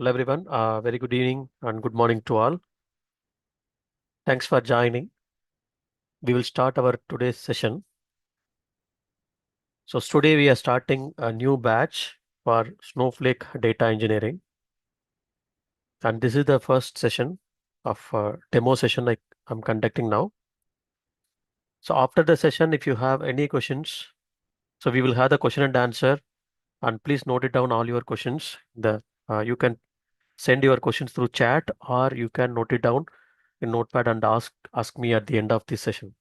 Hello everyone. Very good evening and good morning to all. Thanks for joining. We will start our today's session. So today we are starting a new batch for Snowflake data engineering. And this is the first session of demo session I'm conducting now. So after the session, if you have any questions, so we will have the question and answer, and please note it down all your questions. You can send your questions through chat, or you can note it down in Notepad and ask me at the end of this session.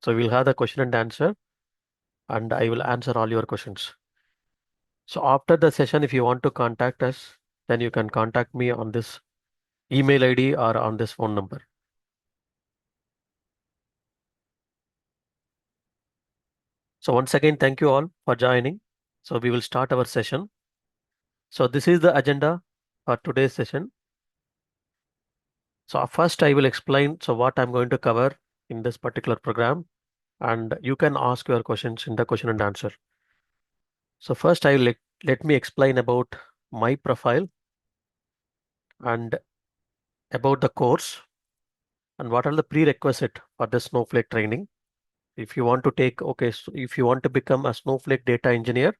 So we'll have the question and answer, and I will answer all your questions. So after the session, if you want to contact us, then you can contact me on this email ID or on this phone number. So once again, thank you all for joining. So we will start our session. So this is the agenda for today's session. So first I will explain what I'm going to cover in this particular program, and you can ask your questions in the question and answer. So first I will let me explain about my profile and about the course and what are the prerequisite for the Snowflake training. If you want to so if you want to become a Snowflake data engineer,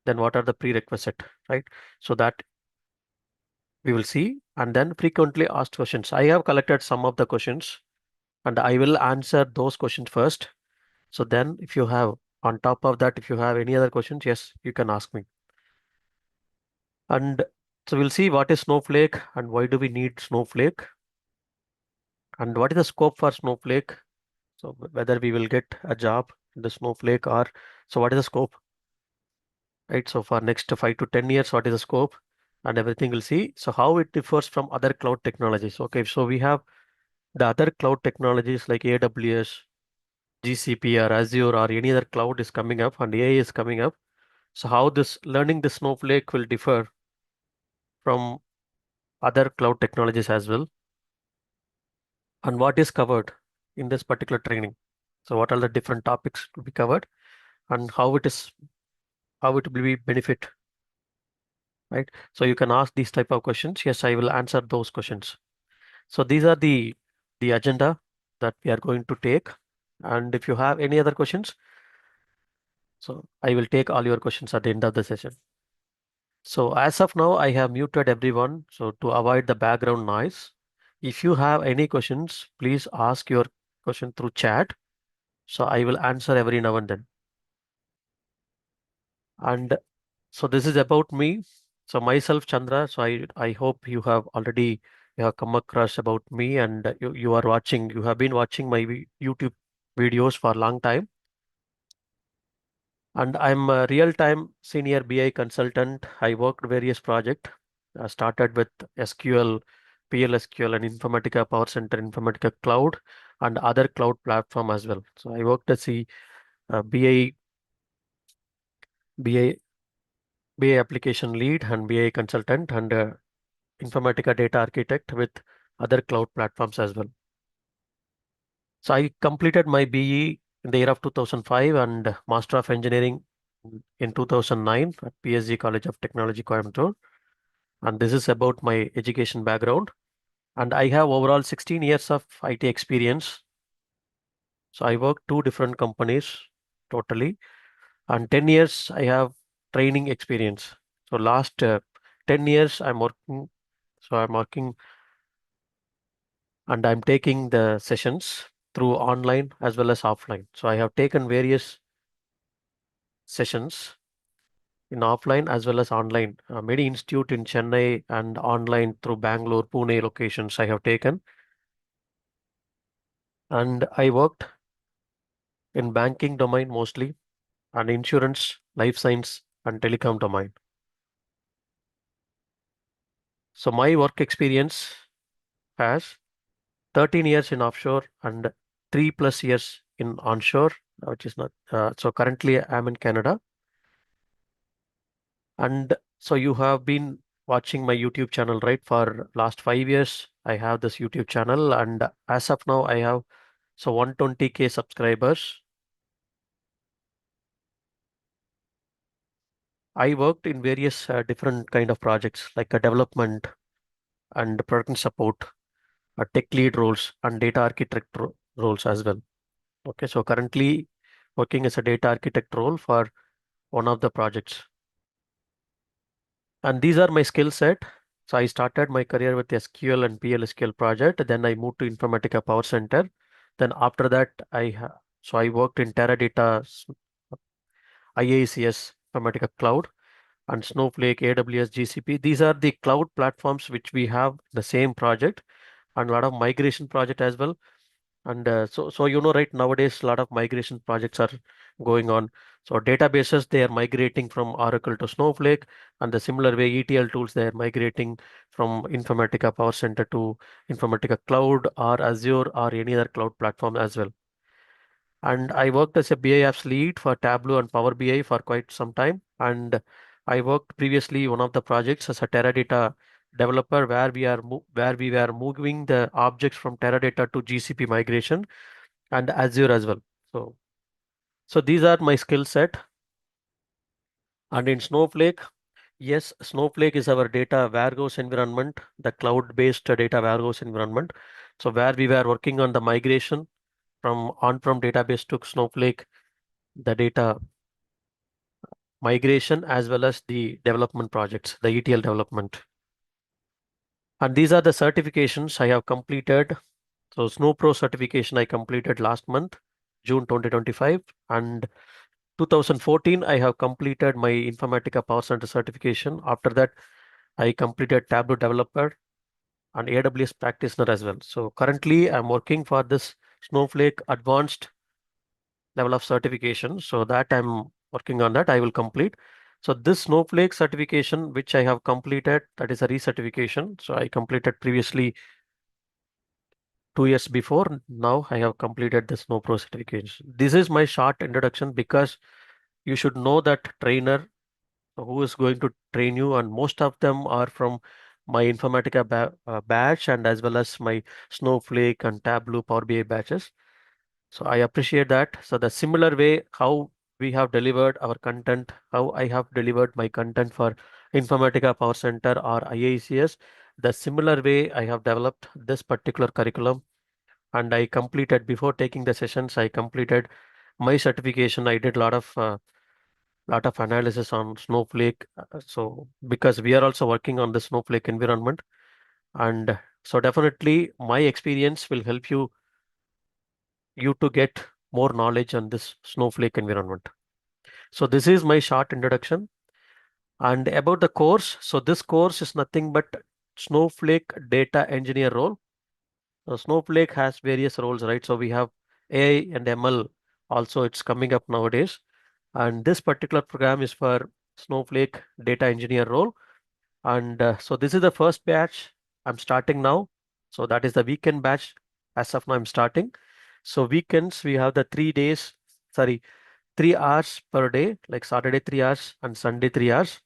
then what are the prerequisite, right? So that we will see, and then frequently asked questions. I have collected some of the questions and I will answer those questions first. So then if you have, on top of that, if you have any other questions, yes, you can ask me. And so we'll see what is Snowflake and why do we need Snowflake and what is the scope for Snowflake. So whether we will get a job in the Snowflake or so what is the scope, right? So for next 5 to 10 years, what is the scope and everything we'll see. So how it differs from other cloud technologies. Okay, so we have the other cloud technologies like AWS, GCP or Azure or any other cloud is coming up and AI is coming up. So how this learning the Snowflake will differ from other cloud technologies as well, and what is covered in this particular training. So what are the different topics to be covered and how it will be benefit, right? So you can ask these type of questions. Yes, I will answer those questions. So these are the agenda that we are going to take. And if you have any other questions, so I will take all your questions at the end of the session. So as of now, I have muted everyone. So to avoid the background noise, if you have any questions, please ask your question through chat. So I will answer every now and then. And so this is about me. So myself, Chandra. So I hope you have come across about me and you have been watching my YouTube videos for a long time. And I'm a real-time senior BI consultant. I worked various projects. I started with SQL, PLSQL, and Informatica Power Center, Informatica Cloud, and other cloud platform as well. So I worked as a BI, BI, BI application lead and BI consultant and Informatica data architect with other cloud platforms as well. So I completed my BE in the year of 2005 and Master of Engineering in 2009 at PSG College of Technology, Coimbatore. And this is about my education background. And I have overall 16 years of IT experience. So I worked two different companies totally, and 10 years I have training experience. So last 10 years I'm working. So I'm working and I'm taking the sessions through online as well as offline. So I have taken various sessions in offline as well as online. Many institute in Chennai and online through Bangalore, Pune locations I have taken. And I worked in banking domain mostly and insurance, life science and telecom domain. So my work experience has 13 years in offshore and 3+ years in onshore, which is not, so currently I'm in Canada. And so you have been watching my YouTube channel, right? For last 5 years, I have this YouTube channel, and as of now, I have 120K subscribers. I worked in various different kind of projects like a development and product support, tech lead roles, and data architect roles as well. Okay, so currently working as a data architect role for one of the projects. And these are my skill set. So I started my career with SQL and PLSQL project. Then I moved to Informatica Power Center. Then after that, I worked in Teradata, IaaS, Informatica Cloud, and Snowflake, AWS, GCP. These are the cloud platforms which we have the same project, and a lot of migration project as well. And so right nowadays, a lot of migration projects are going on. So databases, they are migrating from Oracle to Snowflake, and the similar way ETL tools, they are migrating from Informatica Power Center to Informatica Cloud or Azure or any other cloud platform as well. And I worked as a BI apps lead for Tableau and Power BI for quite some time. And I worked previously one of the projects as a Teradata developer where we were moving the objects from Teradata to GCP migration and Azure as well. So these are my skill set. And in Snowflake, yes, Snowflake is our data warehouse environment, the cloud-based data warehouse environment. So where we were working on the migration from on-prem database to Snowflake, the data migration as well as the development projects, the ETL development. And these are the certifications I have completed. So Snow Pro certification I completed last month, June 2025. And 2014, I have completed my Informatica Power Center certification. After that, I completed Tableau Developer and AWS Practitioner as well. So currently, I'm working for this Snowflake Advanced level of certification. So that I'm working on that, I will complete. So this Snowflake certification, which I have completed, that is a recertification. So I completed previously 2 years before. Now I have completed the Snow Pro certification. This is my short introduction because you should know that trainer who is going to train you, and most of them are from my Informatica batch and as well as my Snowflake and Tableau Power BI batches. So I appreciate that. So the similar way how we have delivered our content, how I have delivered my content for Informatica Power Center or IACS, the similar way I have developed this particular curriculum, and I completed before taking the sessions, I completed my certification. I did a lot of analysis on Snowflake. So because we are also working on the Snowflake environment, and so definitely my experience will help you to get more knowledge on this Snowflake environment. So this is my short introduction. And about the course, so this course is nothing but Snowflake data engineer role. So Snowflake has various roles, right? So we have AI and ML also, it's coming up nowadays. And this particular program is for Snowflake data engineer role. And so this is the first batch I'm starting now. So that is the weekend batch. As of now, I'm starting. So weekends, we have the 3 days, sorry, 3 hours per day, like Saturday 3 hours and Sunday 3 hours.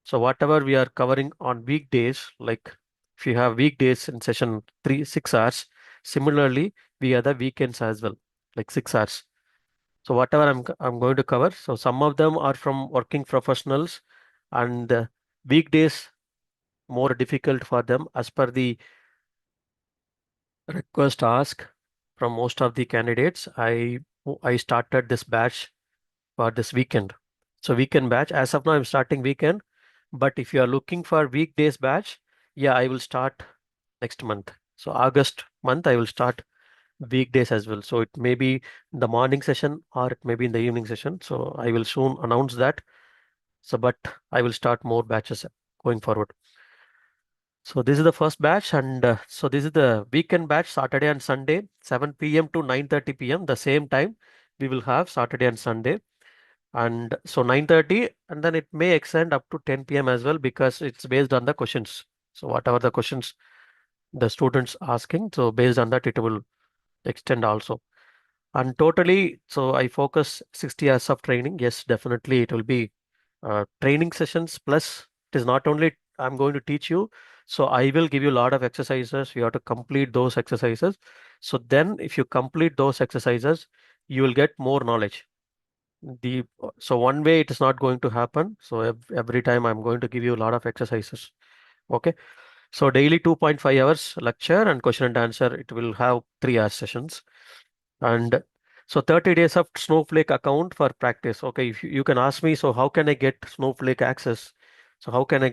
So whatever we are covering on weekdays, like if you have weekdays in session 6 hours, similarly, we have the weekends as well, like 6 hours. So whatever I'm going to cover. So some of them are from working professionals, and weekdays more difficult for them as per the request ask from most of the candidates. I started this batch for this weekend. So weekend batch. As of now, I'm starting weekend. But if you are looking for weekdays batch, yeah, I will start next month. So August month, I will start weekdays as well. So it may be the morning session or it may be in the evening session. So I will soon announce that. So, but I will start more batches going forward. So this is the first batch, and so this is the weekend batch, Saturday and Sunday, 7 p.m. to 9:30 p.m. The same time we will have Saturday and Sunday. And so 9:30, and then it may extend up to 10 p.m. as well because it's based on the questions. So whatever the questions the students asking, so based on that it will extend also. And totally, so I focus 60 hours of training. Yes, definitely it will be training sessions. Plus, it is not only I'm going to teach you. So I will give you a lot of exercises. You have to complete those exercises. So then if you complete those exercises, you will get more knowledge. So one way it is not going to happen. So every time I'm going to give you a lot of exercises. Okay. So daily 2.5 hours lecture and question and answer. It will have 3 hour sessions. And so 30 days of Snowflake account for practice. Okay. If you can ask me, so how can I get Snowflake access? So how can I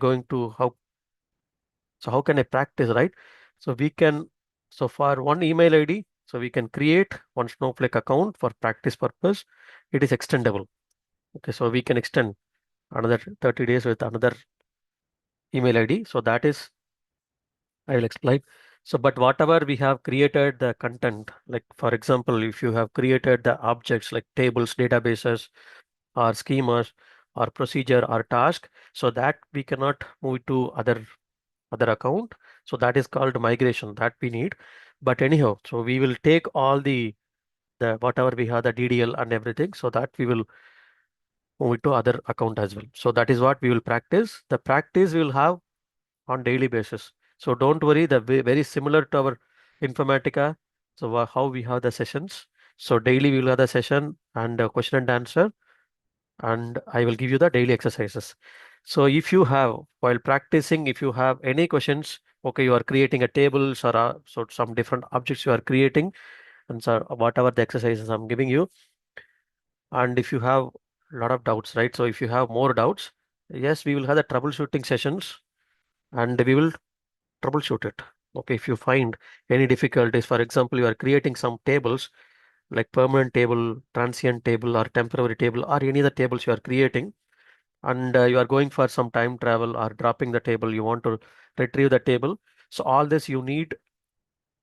practice, right? So we can, so for one email ID, so we can create one Snowflake account for practice purpose. It is extendable. Okay, so we can extend another 30 days with another email ID. So that is, I will explain. So, but whatever we have created the content, like for example, if you have created the objects like tables, databases, or schemas, or procedure, or task, so that we cannot move to other account. So that is called migration that we need. But anyhow, so we will take all the whatever we have the DDL and everything, so that we will move it to other account as well. So that is what we will practice. The practice we will have on daily basis. So don't worry, the very similar to our Informatica. So how we have the sessions. So daily we will have the session and question and answer, and I will give you the daily exercises. So if you have, while practicing, if you have any questions, okay, you are creating a tables or so some different objects you are creating, and so whatever the exercises I'm giving you, and if you have a lot of doubts, right? So if you have more doubts, yes, we will have the troubleshooting sessions, and we will troubleshoot it. Okay, if you find any difficulties, for example, you are creating some tables like permanent table, transient table, or temporary table, or any other tables you are creating, and you are going for some time travel or dropping the table, you want to retrieve the table. So all this you need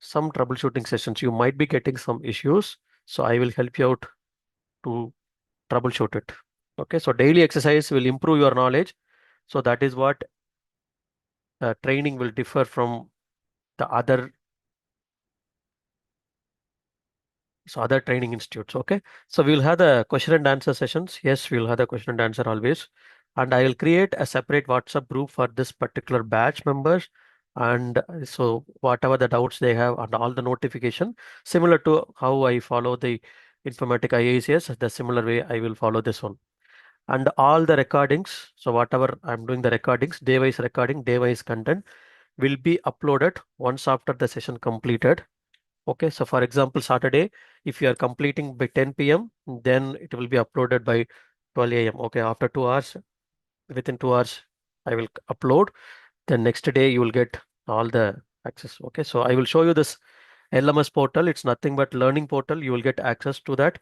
some troubleshooting sessions. You might be getting some issues. So I will help you out to troubleshoot it. Okay, so daily exercise will improve your knowledge. So that is what training will differ from the other training institutes. Okay, so we'll have the question and answer sessions. Yes, we'll have the question and answer always. And I will create a separate WhatsApp group for this particular batch members. And so whatever the doubts they have and all the notification, similar to how I follow the Informatica IACS, the similar way I will follow this one. And all the recordings, so whatever I'm doing the recordings, day-wise recording, day-wise content will be uploaded once after the session completed. Okay, so for example, Saturday, if you are completing by 10 p.m., then it will be uploaded by 12 a.m. Okay, after 2 hours, within 2 hours, I will upload. Then next day, you will get all the access. Okay, so I will show you this LMS portal. It's nothing but learning portal. You will get access to that,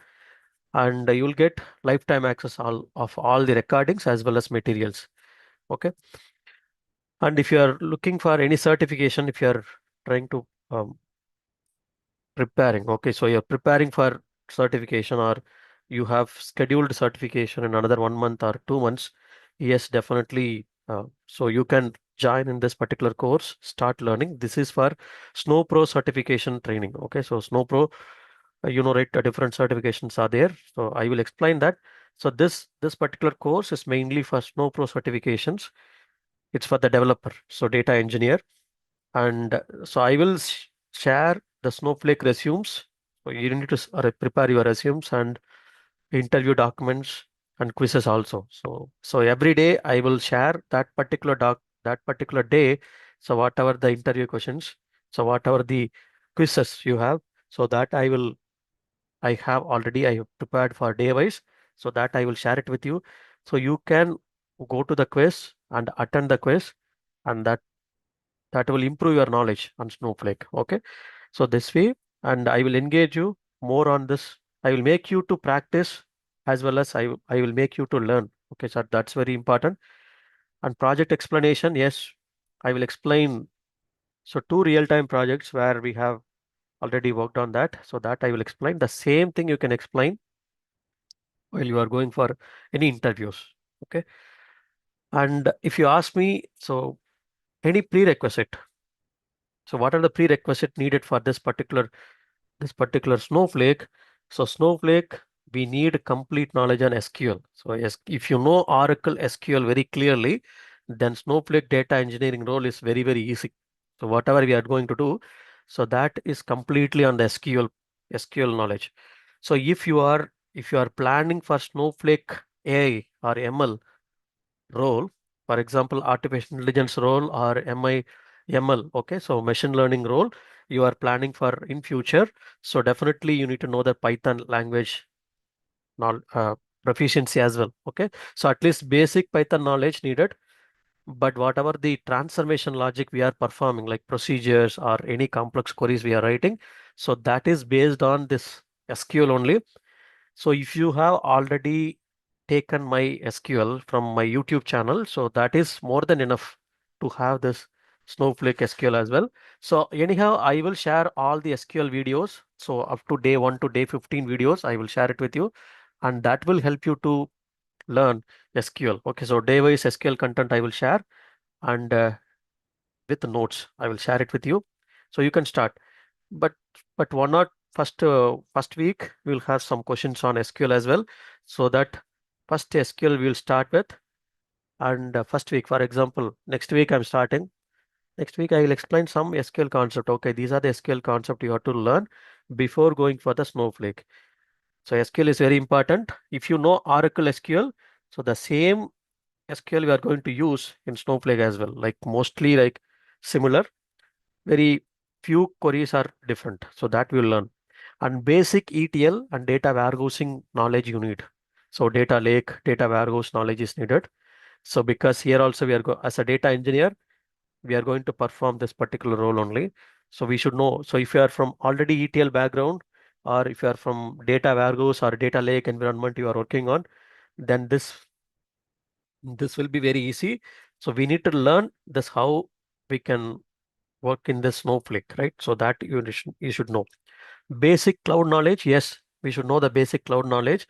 and you will get lifetime access of all the recordings as well as materials. Okay, and if you are looking for any certification, if you are trying to preparing. Okay, so you're preparing for certification, or you have scheduled certification in another 1 month or 2 months. Yes, definitely. So you can join in this particular course, start learning. This is for Snow Pro certification training. Okay, so Snow Pro, right, different certifications are there. So I will explain that. So this particular course is mainly for Snow Pro certifications. It's for the developer, so data engineer. And so I will share the Snowflake resumes. So you need to prepare your resumes and interview documents and quizzes also. So every day I will share that particular day. So whatever the interview questions, so whatever the quizzes you have, so that I have already I have prepared for day wise. So that I will share it with you. So you can go to the quiz and attend the quiz, and that will improve your knowledge on Snowflake. Okay, so this way, and I will engage you more on this. I will make you to practice as well as I will make you to learn. Okay, so that's very important. And project explanation, yes, I will explain. So two real-time projects where we have already worked on that. So that I will explain. The same thing you can explain while you are going for any interviews. Okay, and if you ask me, so any prerequisite. So what are the prerequisite needed for this particular Snowflake? So Snowflake, we need complete knowledge on SQL. So yes, if you know Oracle SQL very clearly, then Snowflake data engineering role is very, very easy. So whatever we are going to do, so that is completely on the SQL knowledge. So if you are planning for Snowflake AI or ML role, for example, artificial intelligence role or ML, okay, so machine learning role, you are planning for in future. So definitely you need to know the Python language proficiency as well. Okay, so at least basic Python knowledge needed. But whatever the transformation logic we are performing, like procedures or any complex queries we are writing, so that is based on this SQL only. So if you have already taken my SQL from my YouTube channel, so that is more than enough to have this Snowflake SQL as well. So anyhow, I will share all the SQL videos. So up to day 1 to day 15 videos, I will share it with you, and that will help you to learn SQL. Okay, so day-wise SQL content I will share, and with notes I will share it with you, so you can start. But one or first week we'll have some questions on SQL as well, so that first SQL we'll start with. And first week, for example, next week I'm starting. Next week I will explain some SQL concept. Okay, these are the SQL concept you have to learn before going for the Snowflake. So SQL is very important. If you know Oracle SQL, so the same SQL we are going to use in Snowflake as well, like mostly like similar. Very few queries are different, so that we'll learn. And basic ETL and data warehousing knowledge you need. So data lake, data warehouse knowledge is needed. So because here also we are as a data engineer, we are going to perform this particular role only. So we should know. So if you are from already ETL background, or if you are from data warehouse or data lake environment you are working on, then this will be very easy. So we need to learn this how we can work in the Snowflake, right? So that you should know. Basic cloud knowledge, yes, we should know the basic cloud knowledge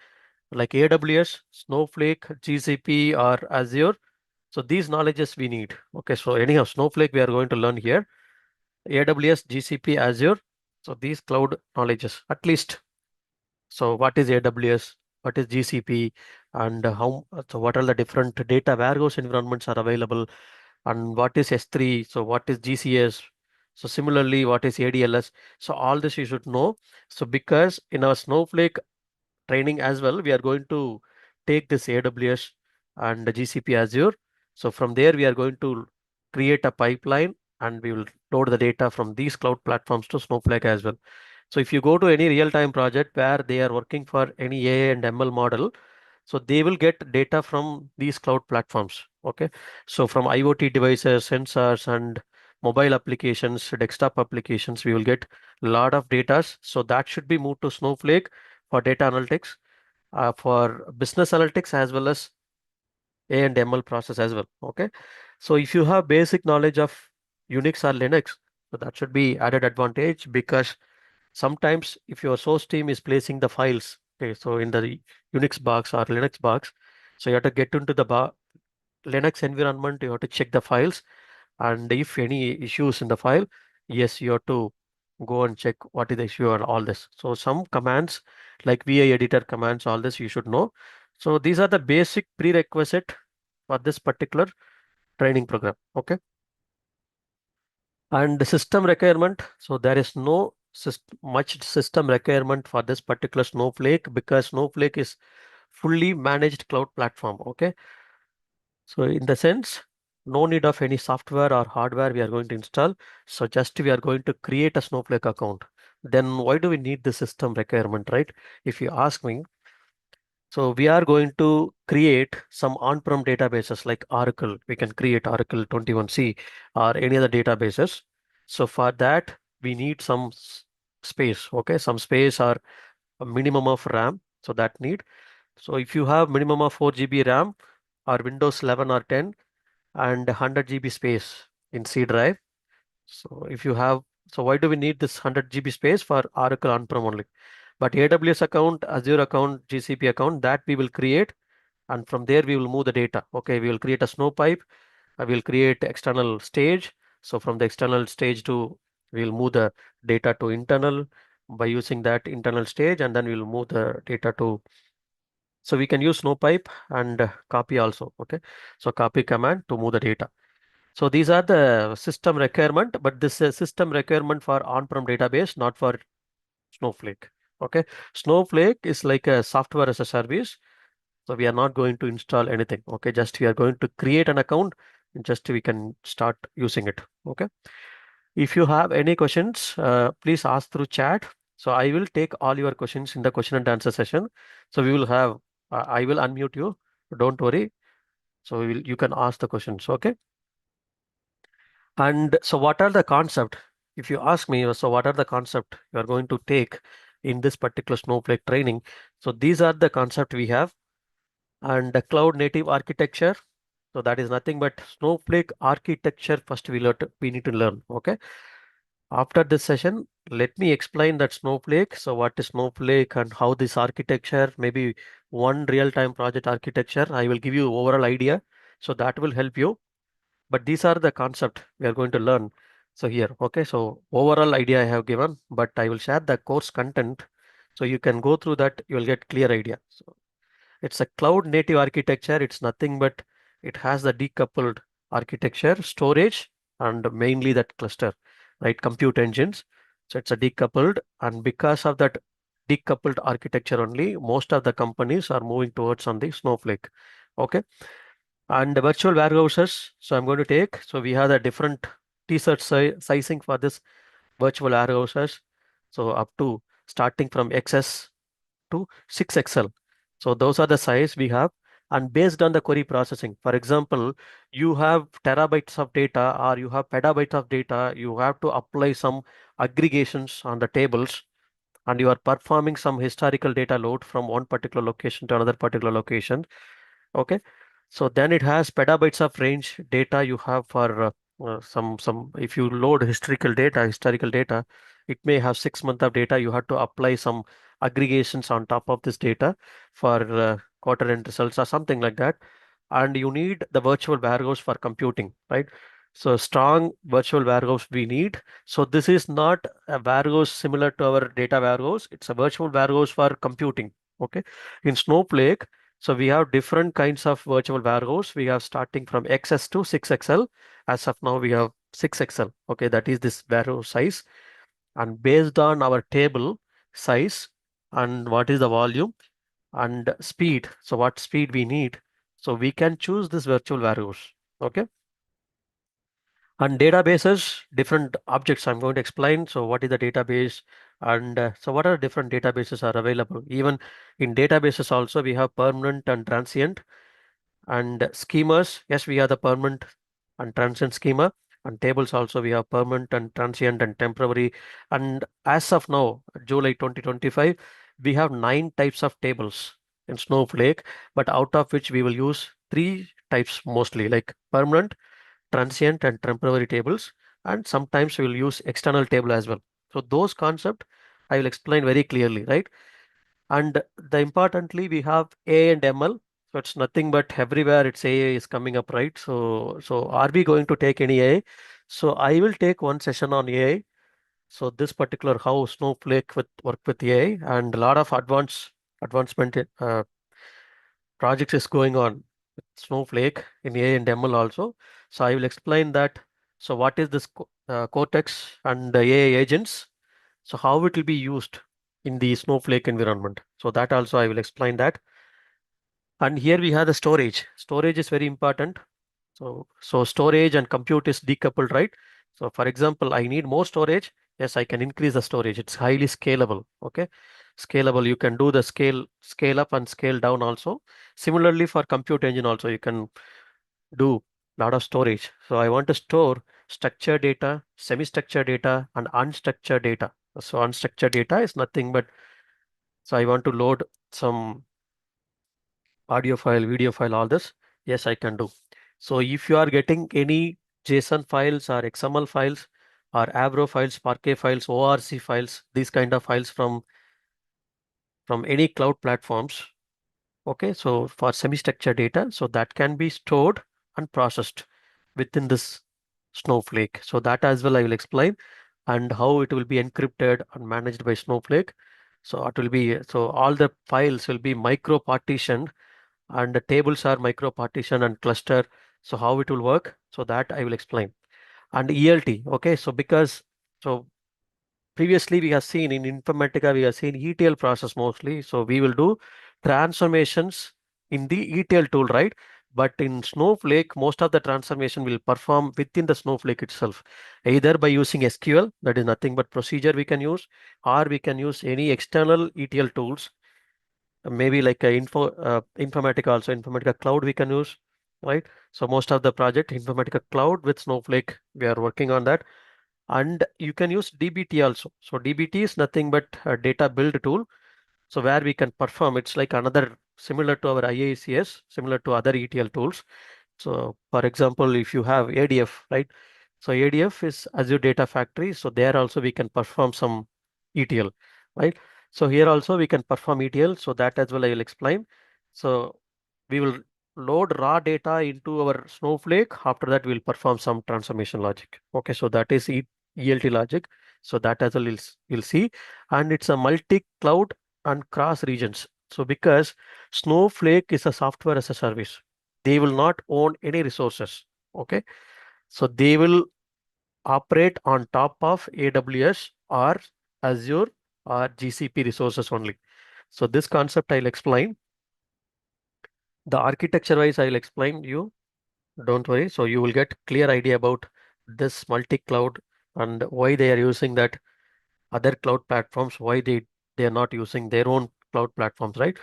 like AWS, Snowflake, GCP, or Azure. So these knowledges we need. Okay, so anyhow, Snowflake we are going to learn here. AWS, GCP, Azure. So these cloud knowledges, at least. So what is AWS? What is GCP? And so what are the different data warehouse environments are available? And what is S3? So what is GCS? So similarly, what is ADLS? So all this you should know. So because in our Snowflake training as well, we are going to take this AWS and the GCP Azure. So from there, we are going to create a pipeline, and we will load the data from these cloud platforms to Snowflake as well. So if you go to any real-time project where they are working for any AI and ML model, so they will get data from these cloud platforms. Okay. So from IoT devices, sensors, and mobile applications, desktop applications, we will get a lot of data. So that should be moved to Snowflake for data analytics, for business analytics, as well as A and ML process as well. Okay. So if you have basic knowledge of Unix or Linux, so that should be added advantage, because sometimes if your source team is placing the files, okay, so in the Unix box or Linux box, so you have to get into the Linux environment, you have to check the files, and if any issues in the file, yes, you have to go and check what is the issue and all this. So some commands like VI editor commands, all this you should know. So these are the basic prerequisite for this particular training program. Okay. And the system requirement. So there is no much system requirement for this particular Snowflake, because Snowflake is fully managed cloud platform. Okay. So in the sense, no need of any software or hardware we are going to install. So just we are going to create a Snowflake account. Then why do we need the system requirement, right? If you ask me, so we are going to create some on-prem databases like Oracle. We can create Oracle 21C or any other databases. So for that, we need some space, okay? Some space or a minimum of RAM. So that need. So if you have minimum of 4 GB RAM or Windows 11 or 10 and 100 GB space in C drive. So if you have, so why do we need this 100 GB space for Oracle on-prem only? But AWS account, Azure account, GCP account, that we will create, and from there we will move the data. Okay, we will create a Snowpipe. We will create external stage. So from the external stage to, we will move the data to internal by using that internal stage, and then we will move the data to. So we can use Snowpipe and copy also. Okay, so copy command to move the data. So these are the system requirement, but this is system requirement for on-prem database, not for Snowflake. Okay, Snowflake is like a software as a service. So we are not going to install anything. Okay, just we are going to create an account and just we can start using it. Okay. If you have any questions, please ask through chat. So I will take all your questions in the question and answer session. So we will have, I will unmute you. Don't worry. So you can ask the questions. Okay. And so what are the concept? If you ask me, so what are the concept you are going to take in this particular Snowflake training? So these are the concept we have, and the cloud native architecture. So that is nothing but Snowflake architecture. First, we need to learn. Okay. After this session, let me explain that Snowflake. So what is Snowflake and how this architecture, maybe one real-time project architecture. I will give you overall idea. So that will help you. But these are the concept we are going to learn. So here, okay. So overall idea I have given, but I will share the course content. So you can go through that. You will get clear idea. So it's a cloud native architecture. It's nothing but it has the decoupled architecture, storage, and mainly that cluster, right? Compute engines. So it's a decoupled, and because of that decoupled architecture only, most of the companies are moving towards on the Snowflake. Okay. And the virtual warehouses. So I'm going to take. So we have a different t-shirt sizing for this virtual warehouses. So up to starting from XS to 6XL. So those are the size we have. And based on the query processing, for example, you have terabytes of data or you have petabytes of data, you have to apply some aggregations on the tables, and you are performing some historical data load from one particular location to another particular location. Okay. So then it has petabytes of range data you have for some if you load historical data, it may have 6 months of data. You have to apply some aggregations on top of this data for quarter end results or something like that. And you need the virtual warehouse for computing, right? So strong virtual warehouse we need. So this is not a warehouse similar to our data warehouse. It's a virtual warehouse for computing. Okay. In Snowflake, so we have different kinds of virtual warehouse. We have starting from XS to 6XL. As of now, we have 6XL. Okay, that is this warehouse size. And based on our table size and what is the volume and speed, so what speed we need, so we can choose this virtual warehouse. Okay. And databases, different objects I'm going to explain. So what is the database, and so what are different databases are available? Even in databases also we have permanent and transient. And schemas, yes, we have the permanent and transient schema. And tables also we have permanent and transient and temporary. And as of now, July 2025, we have 9 types of tables in Snowflake, but out of which we will use 3 types mostly, like permanent, transient, and temporary tables. And sometimes we will use external table as well. So those concept I will explain very clearly, right? And the importantly, we have A and ML. So it's nothing but everywhere it's AI is coming up, right? So are we going to take any AI? So I will take one session on AI. So this particular how Snowflake with work with AI, and a lot of advancement projects is going on with Snowflake in AI and ML also. So I will explain that. So what is this Cortex and the AI agents? So how it will be used in the Snowflake environment. So that also I will explain that. And here we have the storage. Storage is very important. So storage and compute is decoupled, right? So for example, I need more storage. Yes, I can increase the storage. It's highly scalable. Okay. Scalable. You can do the scale up and scale down also. Similarly for compute engine also, you can do a lot of storage. So I want to store structured data, semi-structured data, and unstructured data. So unstructured data is nothing but, so I want to load some audio file, video file, all this. Yes, I can do. So if you are getting any JSON files or XML files or Avro files, Parquet files, ORC files, these kind of files from any cloud platforms. Okay, so for semi-structured data, so that can be stored and processed within this Snowflake. So that as well I will explain, and how it will be encrypted and managed by Snowflake. So it will be, so all the files will be micro partitioned, and the tables are micro partition and cluster. So how it will work, so that I will explain. And ELT, okay, so because so previously we have seen in Informatica, we have seen ETL process mostly. So we will do transformations in the ETL tool, right? But in Snowflake, most of the transformation will perform within the Snowflake itself, either by using SQL, that is nothing but procedure we can use, or we can use any external ETL tools, maybe like Informatica also, Informatica Cloud we can use, right? So most of the project, Informatica Cloud with Snowflake, we are working on that. And you can use DBT also. So DBT is nothing but a data build tool. So where we can perform, it's like another similar to our IACS, similar to other ETL tools. So for example, if you have ADF, right? So ADF is Azure Data Factory. So there also we can perform some ETL, right? So here also we can perform ETL. So that as well I will explain. So we will load raw data into our Snowflake. After that, we'll perform some transformation logic. Okay, so that is ELT logic. So that as well we'll see. And it's a multi-cloud and cross regions. So because Snowflake is a software as a service, they will not own any resources. Okay, so they will operate on top of AWS or Azure or GCP resources only. So this concept I'll explain. The architecture wise I'll explain you. Don't worry. So you will get clear idea about this multi-cloud and why they are using that other cloud platforms, why they are not using their own cloud platforms, right?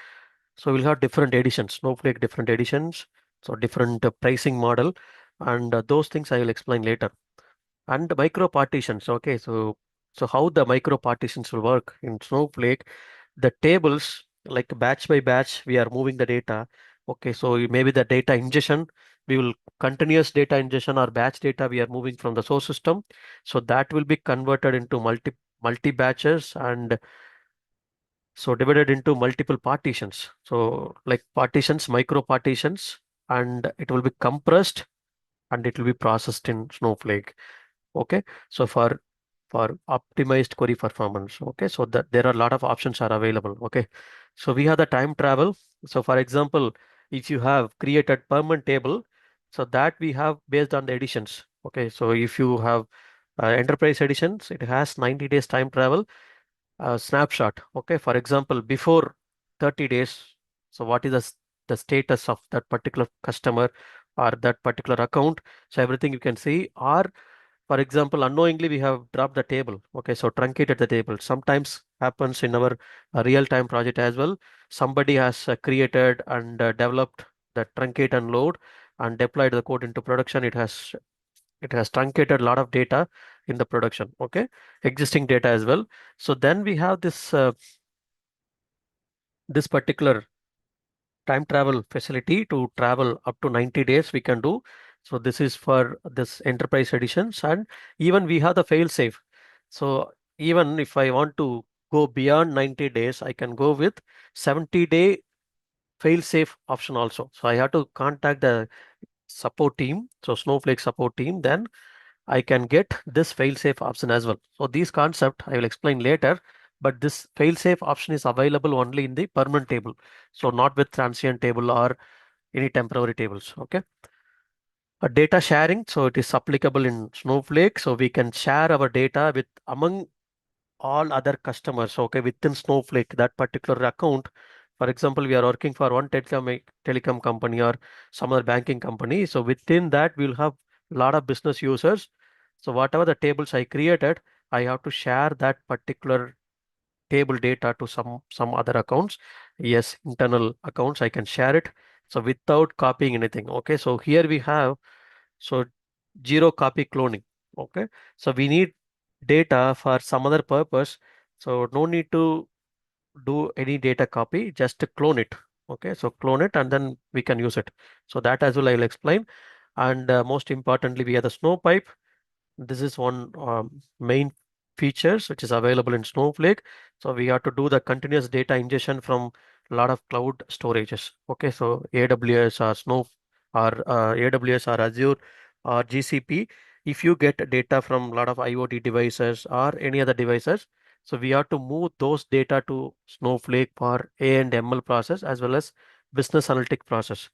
So we'll have different editions, Snowflake different editions, so different pricing model, and those things I will explain later. And micro partitions, okay, so how the micro partitions will work in Snowflake, the tables like batch by batch, we are moving the data. Okay, so maybe the data ingestion, we will continuous data ingestion or batch data we are moving from the source system. So that will be converted into multi batches and so divided into multiple partitions. So like partitions, micro partitions, and it will be compressed and it will be processed in Snowflake. Okay, so for optimized query performance. Okay, so that there are a lot of options are available. Okay, so we have the time travel. So for example, if you have created permanent table, so that we have based on the editions. Okay, so if you have enterprise editions, it has 90 days time travel snapshot. Okay, for example, before 30 days, so what is the status of that particular customer or that particular account? So everything you can see. Or for example, unknowingly we have dropped the table. Okay, so truncated the table. Sometimes happens in our real-time project as well. Somebody has created and developed the truncate and load and deployed the code into production. It has truncated a lot of data in the production. Okay, existing data as well. So then we have this particular time travel facility to travel up to 90 days we can do. So this is for this enterprise editions, and even we have the fail safe. So even if I want to go beyond 90 days, I can go with 70-day fail safe option also. So I have to contact the support team, so Snowflake support team, then I can get this fail-safe option as well. So these concept I will explain later, but this fail-safe option is available only in the permanent table. So not with transient table or any temporary tables. Okay. A data sharing, so it is applicable in Snowflake. So we can share our data with among all other customers. Okay, within Snowflake, that particular account. For example, we are working for one telecom company or some other banking company. So within that, we'll have a lot of business users. So whatever the tables I created, I have to share that particular table data to some other accounts. Yes, internal accounts, I can share it. So without copying anything. Okay, so here we have so zero copy cloning. Okay, so we need data for some other purpose. So no need to do any data copy, just to clone it. Okay, so clone it and then we can use it. So that as well I will explain. And most importantly, we have the Snowpipe. This is one main features which is available in Snowflake. So we have to do the continuous data ingestion from a lot of cloud storages. Okay, so AWS or AWS or Azure or GCP. If you get data from a lot of IoT devices or any other devices, so we have to move those data to Snowflake for A and ML process as well as business analytic process.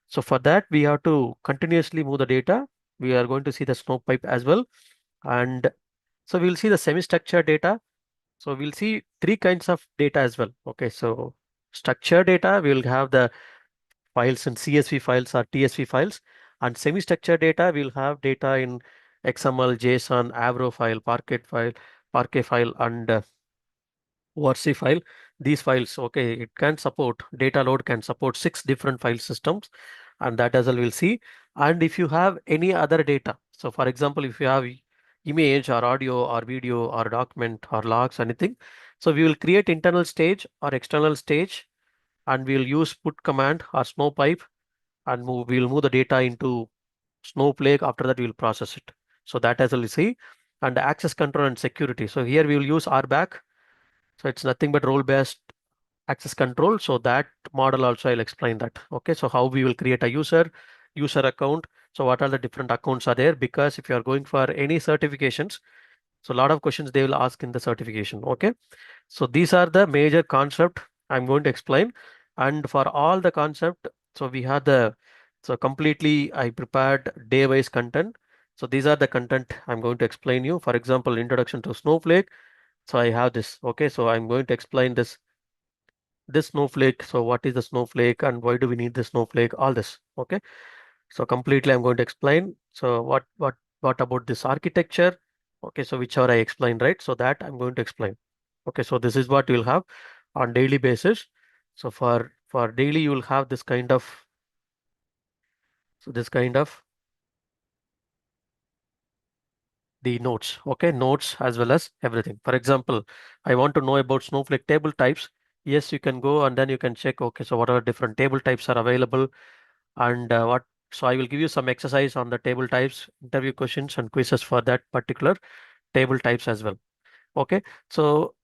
So for that, we have to continuously move the data. We are going to see the Snowpipe as well. And So we'll see the semi-structured data. So we'll see three kinds of data as well. Okay, so structured data, we'll have the files in CSV files or TSV files, and semi-structured data, we'll have data in XML, JSON, Avro Parquet file, and ORC file. These files, okay, it can support data load can support 6 different file systems, and that as well we'll see. And if you have any other data, so for example, if you have image or audio or video or document or logs, anything, so we will create internal stage or external stage, and we'll use put command or Snowpipe, and we'll move the data into Snowflake. After that, we'll process it. So that as well we see. And access control and security. So here we will use RBAC. So it's nothing but role-based access control. So that model also I'll explain that. Okay, so how we will create a user account. So what are the different accounts are there? Because if you are going for any certifications, so a lot of questions they will ask in the certification. Okay, so these are the major concept I'm going to explain. And for all the concept, so we have so completely I prepared day-wise content. So these are the content I'm going to explain you. For example, introduction to Snowflake. So I have this. Okay, so I'm going to explain this snowflake. So what is the snowflake and why do we need the snowflake? All this. Okay. So completely I'm going to explain. So what about this architecture? Okay, so whichever I explained, right? So that I'm going to explain. Okay, so this is what you'll have on daily basis. So for daily you will have this kind of the notes. Okay, notes as well as everything. For example, I want to know about Snowflake table types. Yes, you can go and then you can check. Okay, so what are different table types are available, and what so I will give you some exercise on the table types, interview questions and quizzes for that particular table types as well. Okay, so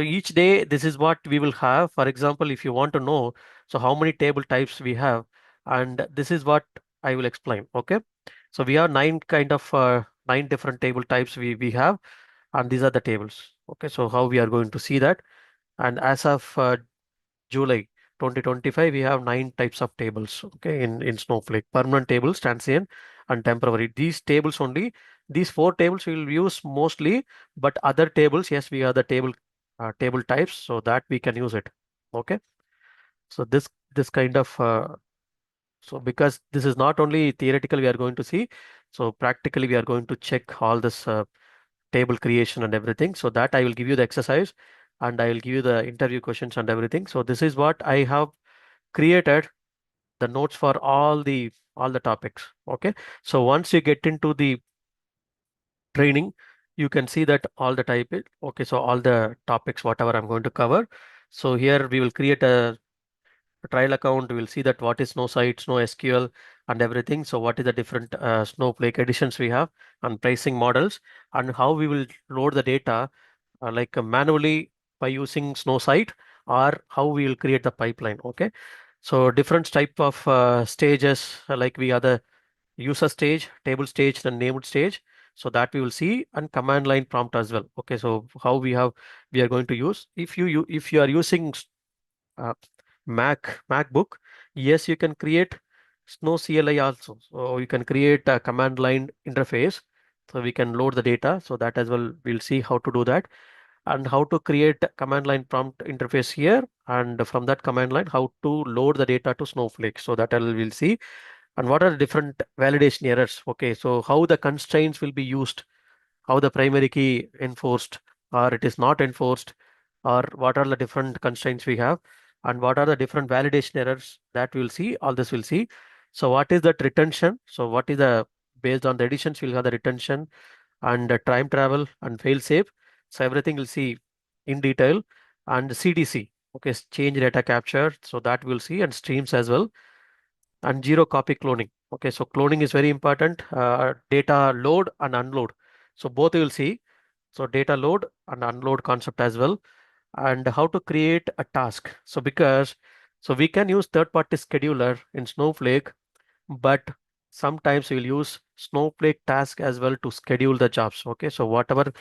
each day this is what we will have. For example, if you want to know so how many table types we have, and this is what I will explain. Okay, so we have nine different table types we have, and these are the tables. Okay, so how we are going to see that, and as of July 2025, we have 9 types of tables, okay, in Snowflake: permanent tables, transient, and temporary. These tables only, these 4 tables we will use mostly, but other tables, yes, we have the table types, so that we can use it. Okay, so this kind of so because this is not only theoretical we are going to see, so practically we are going to check all this table creation and everything. So that I will give you the exercise and I will give you the interview questions and everything. So this is what I have created the notes for all the topics. Okay, so once you get into the training, you can see that all the type it. Okay, so all the topics whatever I'm going to cover. So here we will create a trial account. We'll see that what is Snow Site, Snow SQL, and everything. So what is the different Snowflake editions we have and pricing models, and how we will load the data manually by using Snow Site, or how we will create the pipeline. Okay, so different type of stages, like we have the user stage, table stage, and named stage. So that we will see, and command line prompt as well. Okay, so how we are going to use. If you are using uh, MacBook, yes, you can create Snow CLI also. So you can create a command line interface. So we can load the data. So that as well, we'll see how to do that, and how to create a command line prompt interface here. And from that command line, how to load the data to Snowflake. So that we'll see. And what are the different validation errors? Okay, so how the constraints will be used, how the primary key enforced or it is not enforced, or what are the different constraints we have, and what are the different validation errors that we'll see. All this we'll see. So what is that retention? So what is the based on the additions we'll have the retention, and time travel and fail safe. So everything we'll see in detail. And CDC, okay, change data capture. So that we'll see, and streams as well, and zero copy cloning. Okay, so cloning is very important. Data load and unload. So both you will see. So data load and unload concept as well, and how to create a task. So we can use third-party scheduler in Snowflake, but sometimes we'll use Snowflake task as well to schedule the jobs. Okay, so whatever.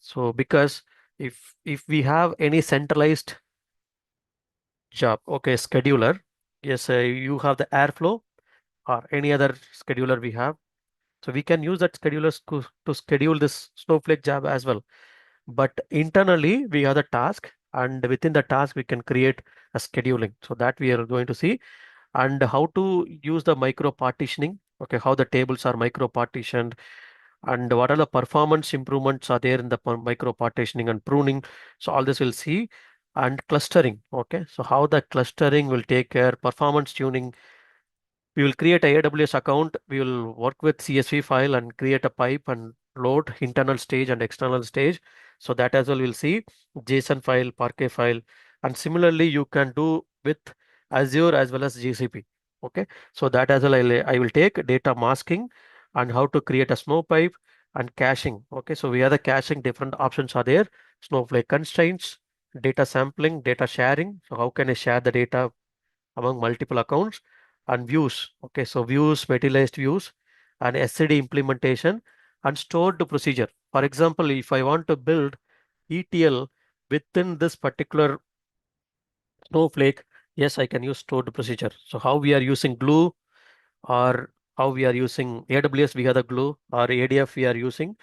So because if we have any centralized job, okay, scheduler, yes, you have the Airflow or any other scheduler we have. So we can use that schedulers to schedule this Snowflake job as well. But internally, we have the task, and within the task, we can create a scheduling. So that we are going to see, and how to use the micro partitioning. Okay, how the tables are micro partitioned, and what are the performance improvements are there in the micro partitioning and pruning. So all this we'll see, and clustering. Okay, so how the clustering will take care, performance tuning. We will create a AWS account. We will work with CSV file and create a pipe and load internal stage and external stage. So that as well we'll see JSON file, Parquet file, and similarly you can do with Azure as well as GCP. Okay, so that as well I will take data masking and how to create a Snowpipe and caching. Okay, so we have the caching, different options are there. Snowflake constraints, data sampling, data sharing. So how can I share the data among multiple accounts, and views. Okay, so views, materialized views, and SCD implementation, and stored procedure. For example, if I want to build ETL within this particular Snowflake, yes, I can use stored procedure. So how we are using Glue, or how we are using AWS, we have the Glue, or ADF we are using,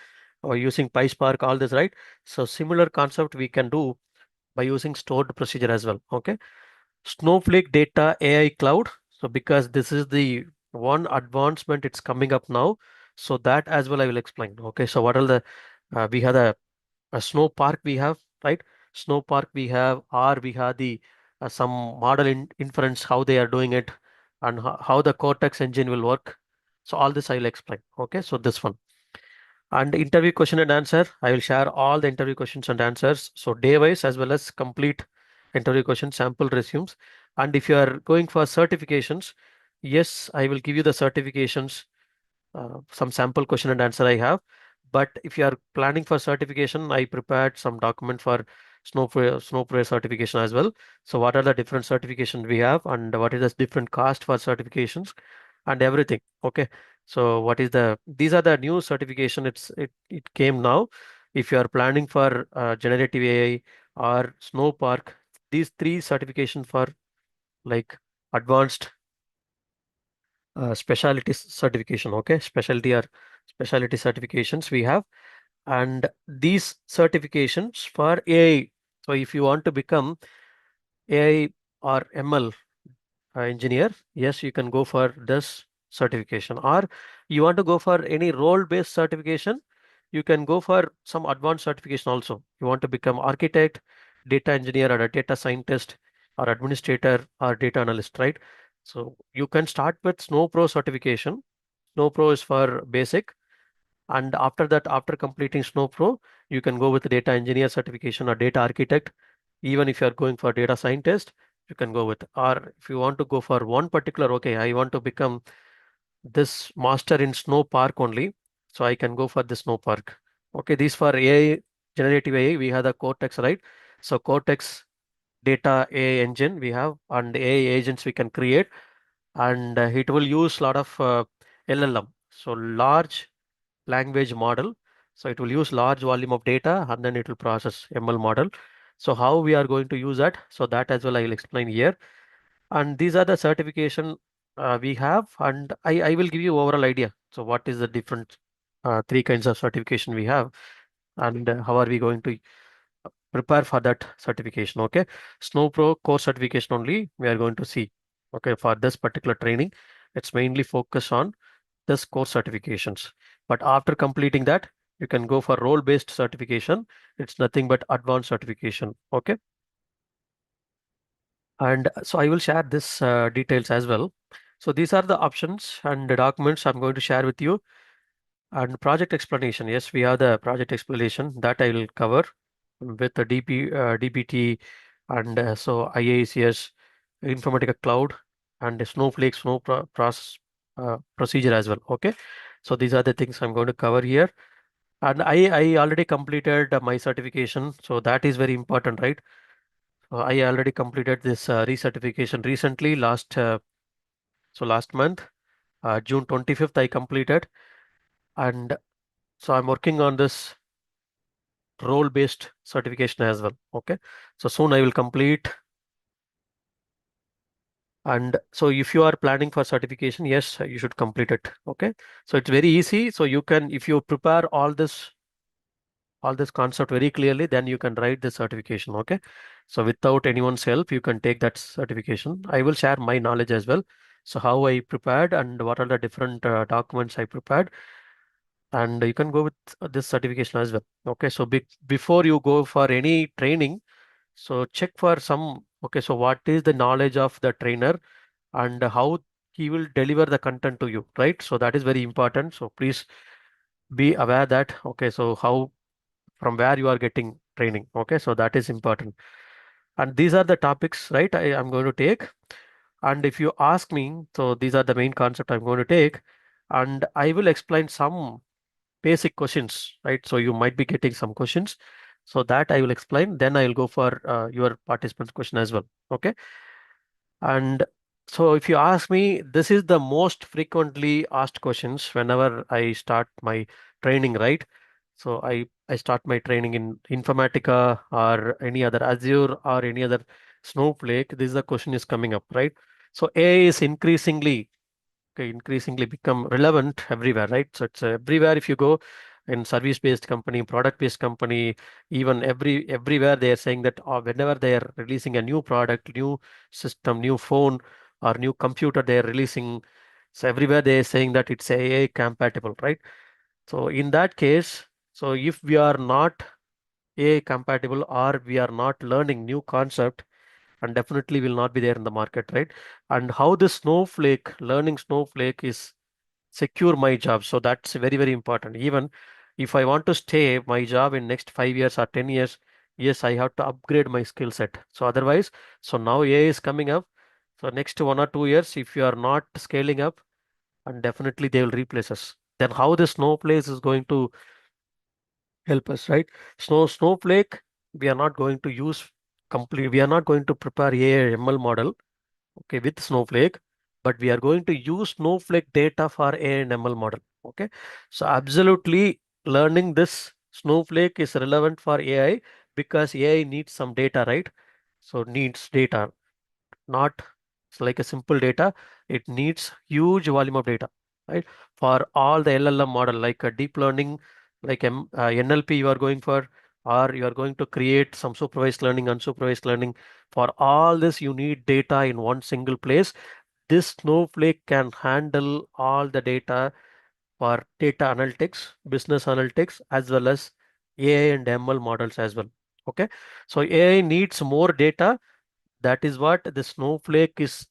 or using PySpark, all this, right? So similar concept we can do by using stored procedure as well. Okay. Snowflake Data AI Cloud. So because this is the one advancement it's coming up now, so that as well I will explain. Okay, so what are the we have a Snow Park we have, right? Snow Park we have, or we have the some model inference how they are doing it, and how the Cortex engine will work. So all this I will explain. Okay, so this one. And interview question and answer, I will share all the interview questions and answers. So day wise as well as complete interview question sample resumes. And if you are going for certifications, yes, I will give you the certifications, some sample question and answer I have. But if you are planning for certification, I prepared some document for Snowflake certification as well. So what are the different certifications we have, and what is the different cost for certifications and everything. Okay. So what is these are the new certification. It came now. If you are planning for generative AI or Snowpark, these three certification for like advanced specialty certification. Okay, specialty certifications we have, and these certifications for AI. So if you want to become AI or ML engineer, yes, you can go for this certification. Or you want to go for any role-based certification, you can go for some advanced certification also. You want to become architect, data engineer, or a data scientist, or administrator, or data analyst, right? So you can start with Snow Pro certification. Snow Pro is for basic, and after that, after completing Snow Pro, you can go with data engineer certification or data architect. Even if you are going for data scientist, you can go with. Or if you want to go for one particular, okay, I want to become this master in Snow Park only, so I can go for the Snow Park. Okay, these for AI, generative AI, we have the Cortex, right? So Cortex data AI engine we have, and AI agents we can create, and it will use a lot of LLM. So large language model. So it will use large volume of data, and then it will process ML model. So how we are going to use that? So that as well I will explain here. And these are the certification we have, and I will give you overall idea. So what is the different three kinds of certification we have, and how are we going to prepare for that certification? Okay, Snow Pro core certification only we are going to see. Okay, for this particular training, it's mainly focused on this core certifications. But after completing that, you can go for role-based certification. It's nothing but advanced certification. Okay. And so I will share this details as well. So these are the options and the documents I'm going to share with you. And project explanation. Yes, we have the project explanation that I will cover with the DBT, and so IaaS, Informatica Cloud, and the Snowflake process procedure as well. Okay. So these are the things I'm going to cover here. And I already completed my certification. So that is very important, right? I already completed this recertification recently, last month, June 25th, I completed. And so I'm working on this role-based certification as well. Okay. So soon I will complete And so if you are planning for certification, yes, you should complete it. Okay. So it's very easy. So you can, if you prepare all this concept very clearly, then you can write the certification. Okay. So without anyone's help, you can take that certification. I will share my knowledge as well. So how I prepared and what are the different documents I prepared, and you can go with this certification as well. Okay. So before you go for any training, so check for some, okay, so what is the knowledge of the trainer and how he will deliver the content to you, right? So that is very important. So please be aware that, okay, so how, from where you are getting training. Okay, so that is important. And these are the topics, right? I am going to take. And if you ask me, so these are the main concept I'm going to take, and I will explain some basic questions, right? So you might be getting some questions. So that I will explain. Then I will go for your participants' question as well. Okay. And so if you ask me, this is the most frequently asked questions whenever I start my training, right? So I start my training in Informatica or any other Azure or any other Snowflake. This is the question is coming up, right? So AI is increasingly become relevant everywhere, right? So it's everywhere if you go in service-based company, product-based company, even everywhere they are saying that whenever they are releasing a new product, new system, new phone, or new computer they are releasing, so everywhere they are saying that it's AI compatible, right? So in that case, so if we are not AI compatible or we are not learning new concept, and definitely will not be there in the market, right? And how the learning Snowflake is secure my job. So that's very, very important. Even if I want to stay my job in next 5 years or 10 years, yes, I have to upgrade my skill set. So otherwise, so now AI is coming up. So next 1 or 2 years, if you are not scaling up, and definitely they will replace us. Then how the Snowflake is going to help us, right? Snowflake, we are not going to use complete, we are not going to prepare AI ML model, okay, with Snowflake, but we are going to use Snowflake data for A and ML model. Okay, so absolutely learning this Snowflake is relevant for AI because AI needs some data, right? So needs data, not it's like a simple data. It needs huge volume of data, right? For all the LLM model, like a deep learning, like NLP, you are going for, or you are going to create some supervised learning, unsupervised learning. For all this, you need data in one single place. This Snowflake can handle all the data for data analytics, business analytics, as well as AI and ML models as well. Okay, so AI needs more data. That is what the Snowflake is,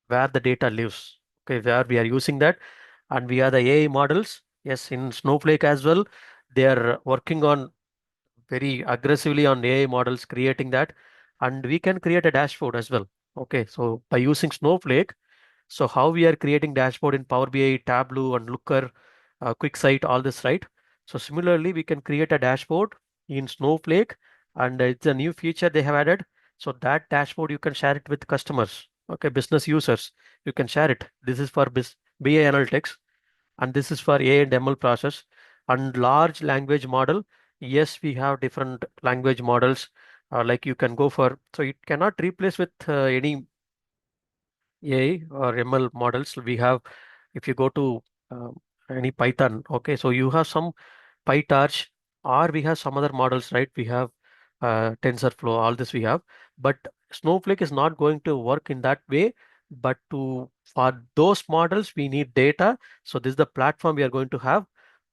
where the data lives. Okay, where we are using that, and we are the AI models. Yes, in Snowflake as well, they are working on very aggressively on AI models, creating that, and we can create a dashboard as well. Okay, so by using Snowflake, so how we are creating dashboard in Power BI, Tableau, and Looker, QuickSight, all this, right? So similarly, we can create a dashboard in Snowflake, and it's a new feature they have added. So that dashboard you can share it with customers, okay, business users. You can share it. This is for BI analytics, and this is for A and ML process. And large language model, yes, we have different language models. Like you can go for, so it cannot replace with any AI or ML models. We have, if you go to any Python, okay, so you have some PyTorch, or we have some other models, right? We have TensorFlow, all this we have, but Snowflake is not going to work in that way. But for those models, we need data. So this is the platform we are going to have,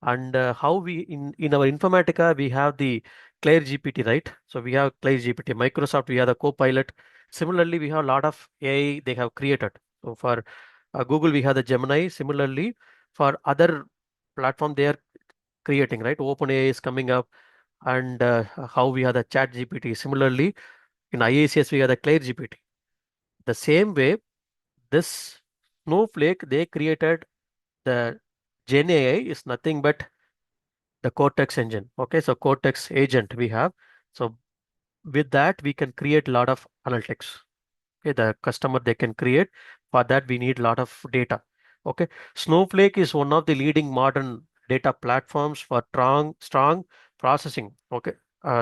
and how we in our Informatica we have the Claire GPT, right? So we have Claire GPT. Microsoft, we have the Copilot. Similarly, we have a lot of AI they have created. So for Google, we have the Gemini. Similarly, for other platform they are creating, right? OpenAI is coming up, and how we have the Chat GPT. Similarly, in IACS, we have the Claire GPT. The same way, this Snowflake, they created the Gen AI is nothing but the Cortex engine. Okay, so Cortex agent we have. So with that, we can create a lot of analytics. Okay, the customer they can create. For that, we need a lot of data. Okay, Snowflake is one of the leading modern data platforms for strong processing. Okay,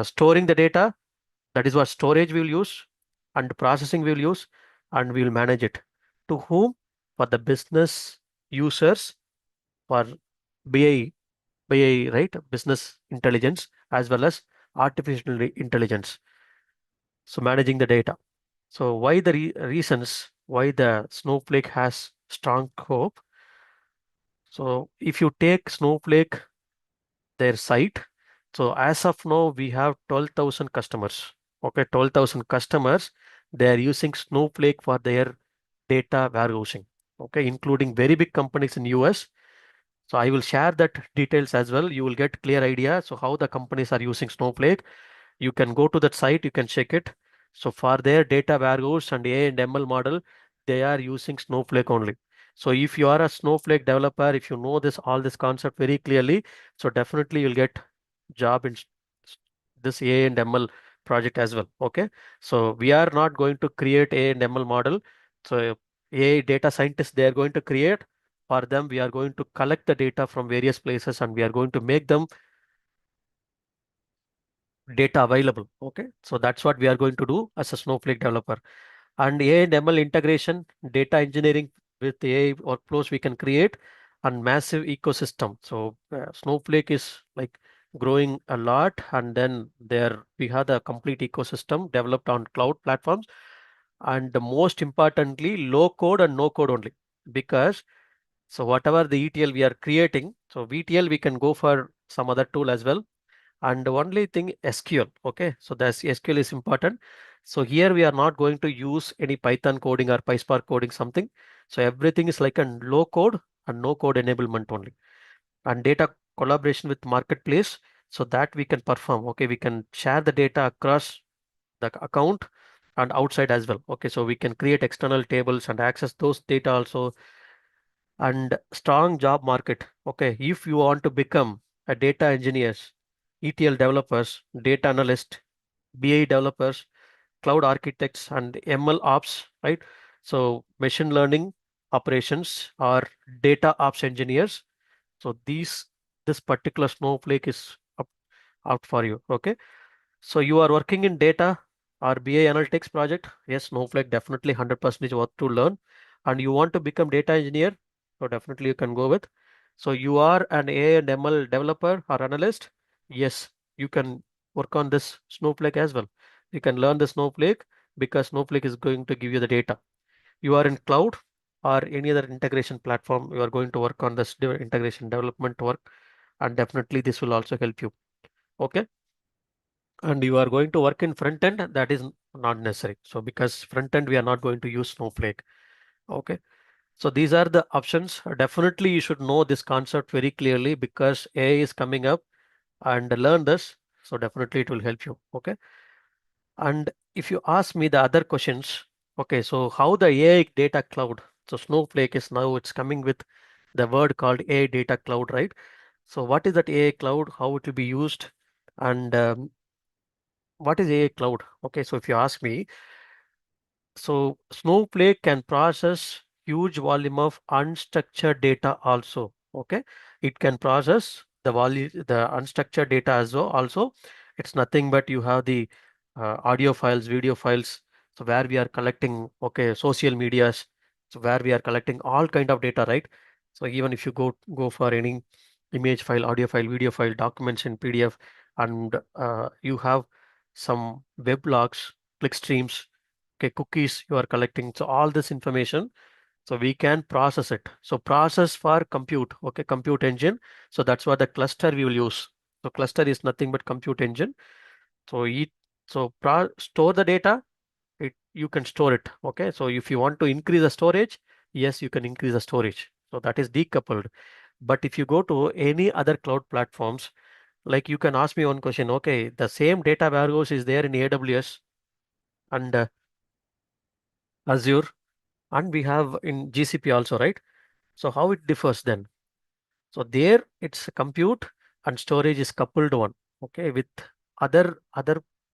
storing the data, that is what storage we'll use, and processing we'll use, and we'll manage it. To whom? For the business users, for BI, right? Business intelligence as well as artificial intelligence. So managing the data. So why the reasons why the Snowflake has strong hope? So if you take Snowflake, their site, so as of now we have 12,000 customers. Okay, 12,000 customers. They are using Snowflake for their data warehousing. Okay, including very big companies in US. So I will share that details as well. You will get clear idea. So how the companies are using Snowflake. You can go to that site, you can check it. So for their data warehouse and AI and ML model, they are using Snowflake only. So if you are a Snowflake developer, if you know this all this concept very clearly, so definitely you'll get job in this AI and ML project as well. Okay. So we are not going to create AI and ML model. So AI data scientists they are going to create. For them, we are going to collect the data from various places and we are going to make them data available. Okay, so that's what we are going to do as a Snowflake developer. And AI and ML integration, data engineering with AI workflows we can create, and massive ecosystem. So Snowflake is like growing a lot, and then there we have the complete ecosystem developed on cloud platforms, and the most importantly, low code and no code only. Because so whatever the ETL we are creating, so VTL we can go for some other tool as well, and the only thing SQL. Okay, so the SQL is important. So here we are not going to use any Python coding or PySpark coding something. So everything is like a low code and no code enablement only. And data collaboration with marketplace, so that we can perform. Okay, we can share the data across the account and outside as well. Okay, so we can create external tables and access those data also. And strong job market. Okay, if you want to become a data engineers, ETL developers, data analyst, BI developers, cloud architects, and ML ops, right? So machine learning operations or data ops engineers. So this particular Snowflake is out for you. Okay. So you are working in data or BI analytics project. Yes, Snowflake definitely 100% is worth to learn. And you want to become data engineer, so definitely you can go with. So you are an AI and ML developer or analyst. Yes, you can work on this Snowflake as well. You can learn the Snowflake because Snowflake is going to give you the data. You are in cloud or any other integration platform, you are going to work on this integration development work, and definitely this will also help you. Okay, and you are going to work in front end, that is not necessary. So because front end we are not going to use Snowflake. Okay, so these are the options. Definitely you should know this concept very clearly because AI is coming up, and learn this, so definitely it will help you. Okay, and if you ask me the other questions, okay, so how the AI data cloud, so Snowflake is now it's coming with the word called AI data cloud, right? So what is that AI cloud, how it will be used, and what is AI cloud? Okay, so if you ask me, so Snowflake can process huge volume of unstructured data also. Okay, it can process the unstructured data as well. Also, it's nothing but you have the audio files, video files. So where we are collecting, okay, social medias. So where we are collecting all kind of data, right? So even if you go for any image file, audio file, video file, documents in PDF, and you have some web logs, click streams, okay, cookies you are collecting. So all this information, so we can process it. So process for compute, okay, compute engine. So that's what the cluster we will use. So cluster is nothing but compute engine. So store the data, you can store it. Okay, so if you want to increase the storage, yes, you can increase the storage. So that is decoupled. But if you go to any other cloud platforms, like you can ask me one question, okay, the same data warehouse is there in AWS and Azure, and we have in GCP also, right? So how it differs then? So there it's a compute and storage is coupled one, okay, with other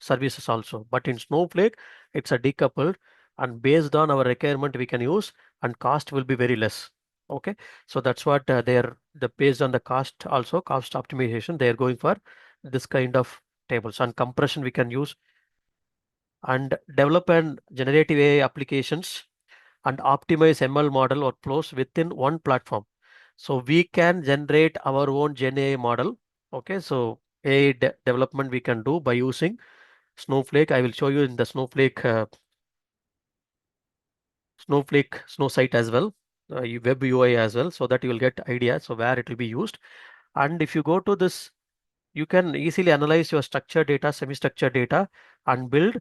services also. But in Snowflake, it's a decoupled, and based on our requirement we can use, and cost will be very less. Okay, so that's what they're the based on the cost also cost optimization they are going for this kind of tables, and compression we can use, and develop and generative AI applications. and optimize ML model workflows within one platform. So we can generate our own Gen AI model. Okay, so AI development we can do by using Snowflake. I will show you in the Snowflake Snow site as well, web UI as well, so that you will get idea so where it will be used. And if you go to this, you can easily analyze your structured data, semi-structured data, and build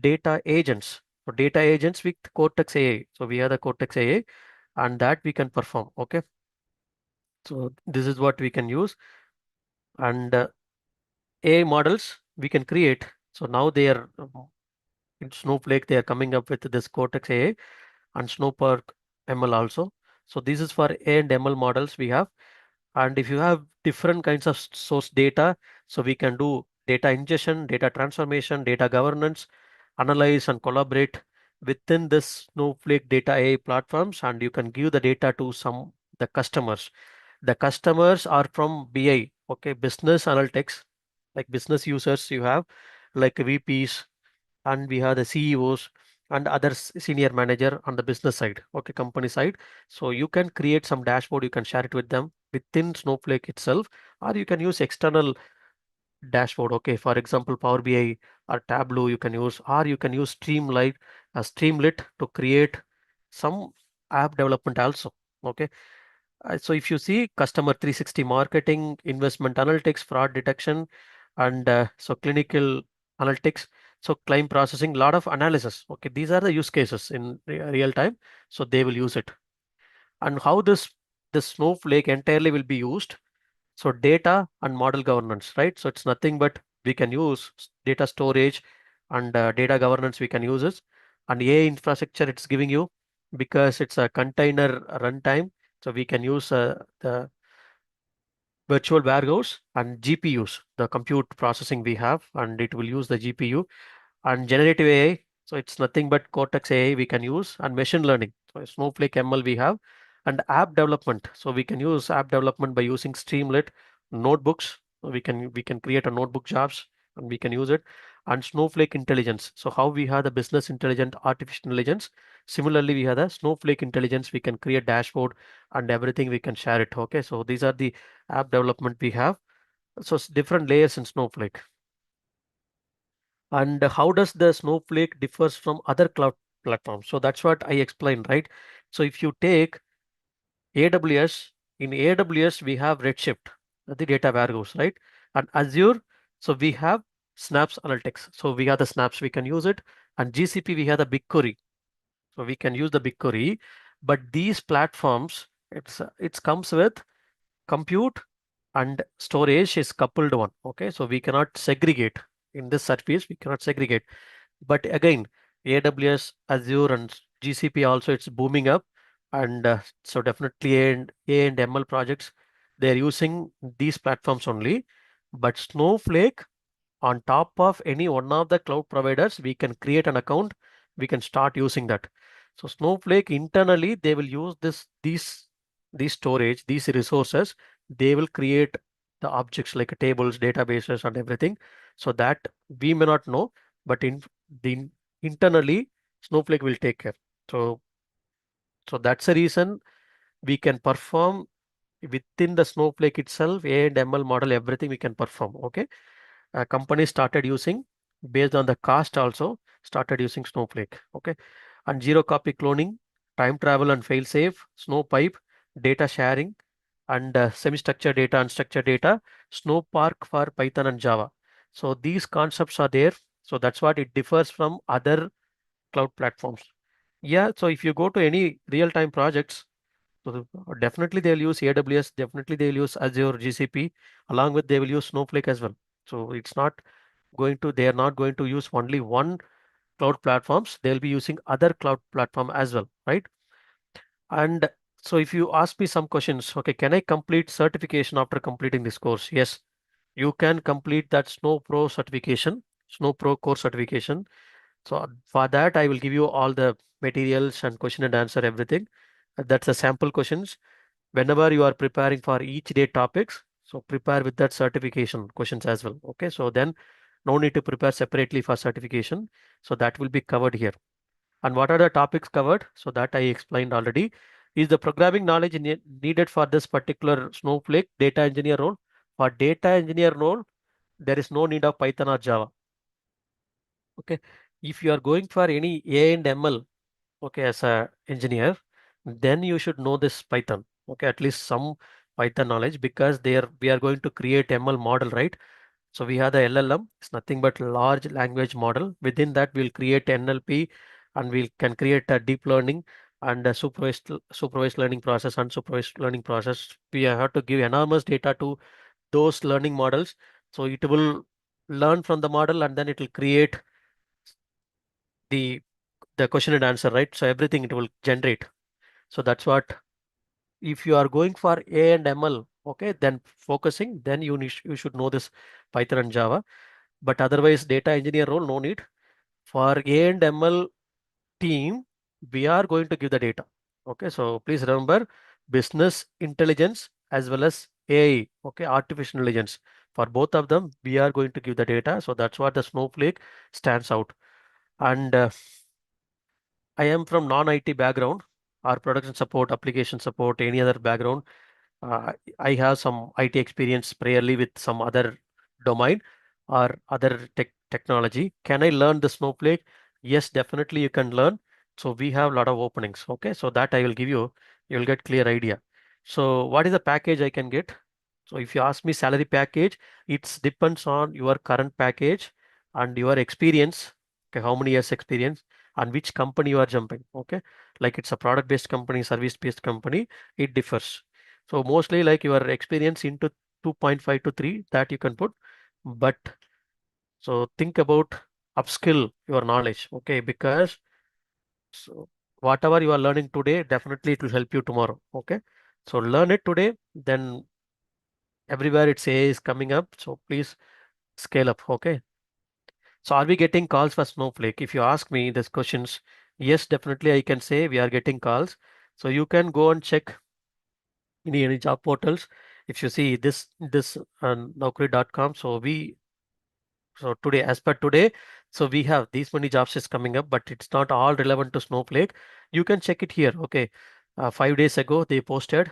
data agents. So data agents with Cortex AI. So we have the Cortex AI, and that we can perform. Okay. So this is what we can use. And AI models we can create. So now they are in Snowflake, they are coming up with this Cortex AI and Snowpark ML also. So this is for A and ML models we have. And if you have different kinds of source data, so we can do data ingestion, data transformation, data governance, analyze and collaborate within this Snowflake data AI platforms, and you can give the data to the customers. The customers are from BI, okay, business analytics, like business users you have, like VPs, and we have the CEOs and other senior manager on the business side, okay, company side. So you can create some dashboard, you can share it with them within Snowflake itself, or you can use external dashboard. Okay, for example, Power BI or Tableau you can use, or you can use Streamlit to create some app development also. Okay, so if you see customer 360 marketing, investment analytics, fraud detection, and so clinical analytics, so claim processing, lot of analysis. Okay, these are the use cases in real time. So they will use it. And how this Snowflake entirely will be used. So data and model governance, right? So it's nothing but we can use data storage and data governance. We can use it, and AI infrastructure it's giving you because it's a container runtime. So we can use the virtual warehouse and GPUs, the compute processing we have, and it will use the GPU and generative AI. So it's nothing but Cortex AI we can use, and machine learning. So Snowflake ML we have, and app development. So we can use app development by using Streamlit notebooks. So we can create a notebook jobs and we can use it. And Snowflake intelligence. So how we have the business intelligent artificial intelligence. Similarly, we have the Snowflake intelligence. We can create dashboard and everything we can share it. Okay, so these are the app development we have. So it's different layers in Snowflake. And how does the Snowflake differs from other cloud platforms? So that's what I explained, right? So if you take AWS, in AWS we have Redshift, the data warehouse, right? And Azure, so we have Snaps Analytics. So we have the Snaps, we can use it. And GCP, we have the BigQuery. So we can use the BigQuery. But these platforms, it comes with compute and storage is coupled one. Okay, so we cannot segregate in this service. We cannot segregate. But again, AWS, Azure, and GCP also it's booming up, and so definitely A and ML projects they're using these platforms only. But Snowflake on top of any one of the cloud providers, we can create an account, we can start using that. So Snowflake internally, they will use these storage, these resources, they will create the objects like tables, databases, and everything. So that we may not know, but the internally, Snowflake will take care. So so that's the reason we can perform within the Snowflake itself, A and ML model, everything we can perform. Okay, companies started using based on the cost also started using Snowflake. Okay, and zero copy cloning, time travel and fail safe, Snowpipe, data sharing, and semi-structured data, unstructured data, Snowpark for Python and Java. So these concepts are there. So that's what it differs from other cloud platforms. Yeah, so if you go to any real-time projects, so definitely they'll use AWS, definitely they'll use Azure, GCP, along with they will use Snowflake as well. So it's not they are not going to use only one cloud platforms. They'll be using other cloud platform as well, right? And so if you ask me some questions, okay, can I complete certification after completing this course? Yes, you can complete that Snow Pro certification, Snow Pro core certification. So for that, I will give you all the materials and question and answer everything. That's the sample questions. Whenever you are preparing for each day topics, so prepare with that certification questions as well. Okay, so then no need to prepare separately for certification. So that will be covered here. And what are the topics covered? So that I explained already. Is the programming knowledge needed for this particular Snowflake data engineer role? For data engineer role, there is no need of Python or Java. Okay. If you are going for any A and ML, okay, as a engineer, then you should know this Python. Okay, at least some Python knowledge, because there we are going to create ML model, right? So we have the LLM. It's nothing but large language model. Within that, we'll create NLP, and we can create a deep learning and a supervised learning process, unsupervised learning process. We have to give enormous data to those learning models. So it will learn from the model, and then it will create the the question and answer, right? So everything it will generate. So that's what, if you are going for A and ML, okay, then focusing, then you should know this Python and Java. But otherwise, data engineer role, no need. For A and ML team, we are going to give the data. Okay, so please remember business intelligence as well as AI, okay, artificial intelligence. For both of them, we are going to give the data. So that's what the Snowflake stands out. And I am from non-IT background, or production support, application support, any other background. I have some IT experience priorly with some other domain or other technology. Can I learn the Snowflake? Yes, definitely you can learn. So we have a lot of openings. Okay, so that I will give you. You'll get clear idea. So what is the package I can get? So if you ask me salary package, it depends on your current package and your experience. Okay, how many years experience and which company you are jumping. Okay, like it's a product-based company, service-based company, it differs. So mostly like your experience into 2.5 to 3 that you can put. But so think about upskill your knowledge. Okay, because so whatever you are learning today, definitely it will help you tomorrow. Okay, so learn it today, then everywhere it's AI is coming up. So please scale up. Okay. So are we getting calls for Snowflake? If you ask me these questions, yes, definitely I can say we are getting calls. So you can go and check any job portals. If you see this Naukri.com, so today, as per today, so we have these many jobs is coming up, but it's not all relevant to Snowflake. You can check it here. Okay, 5 days ago they posted.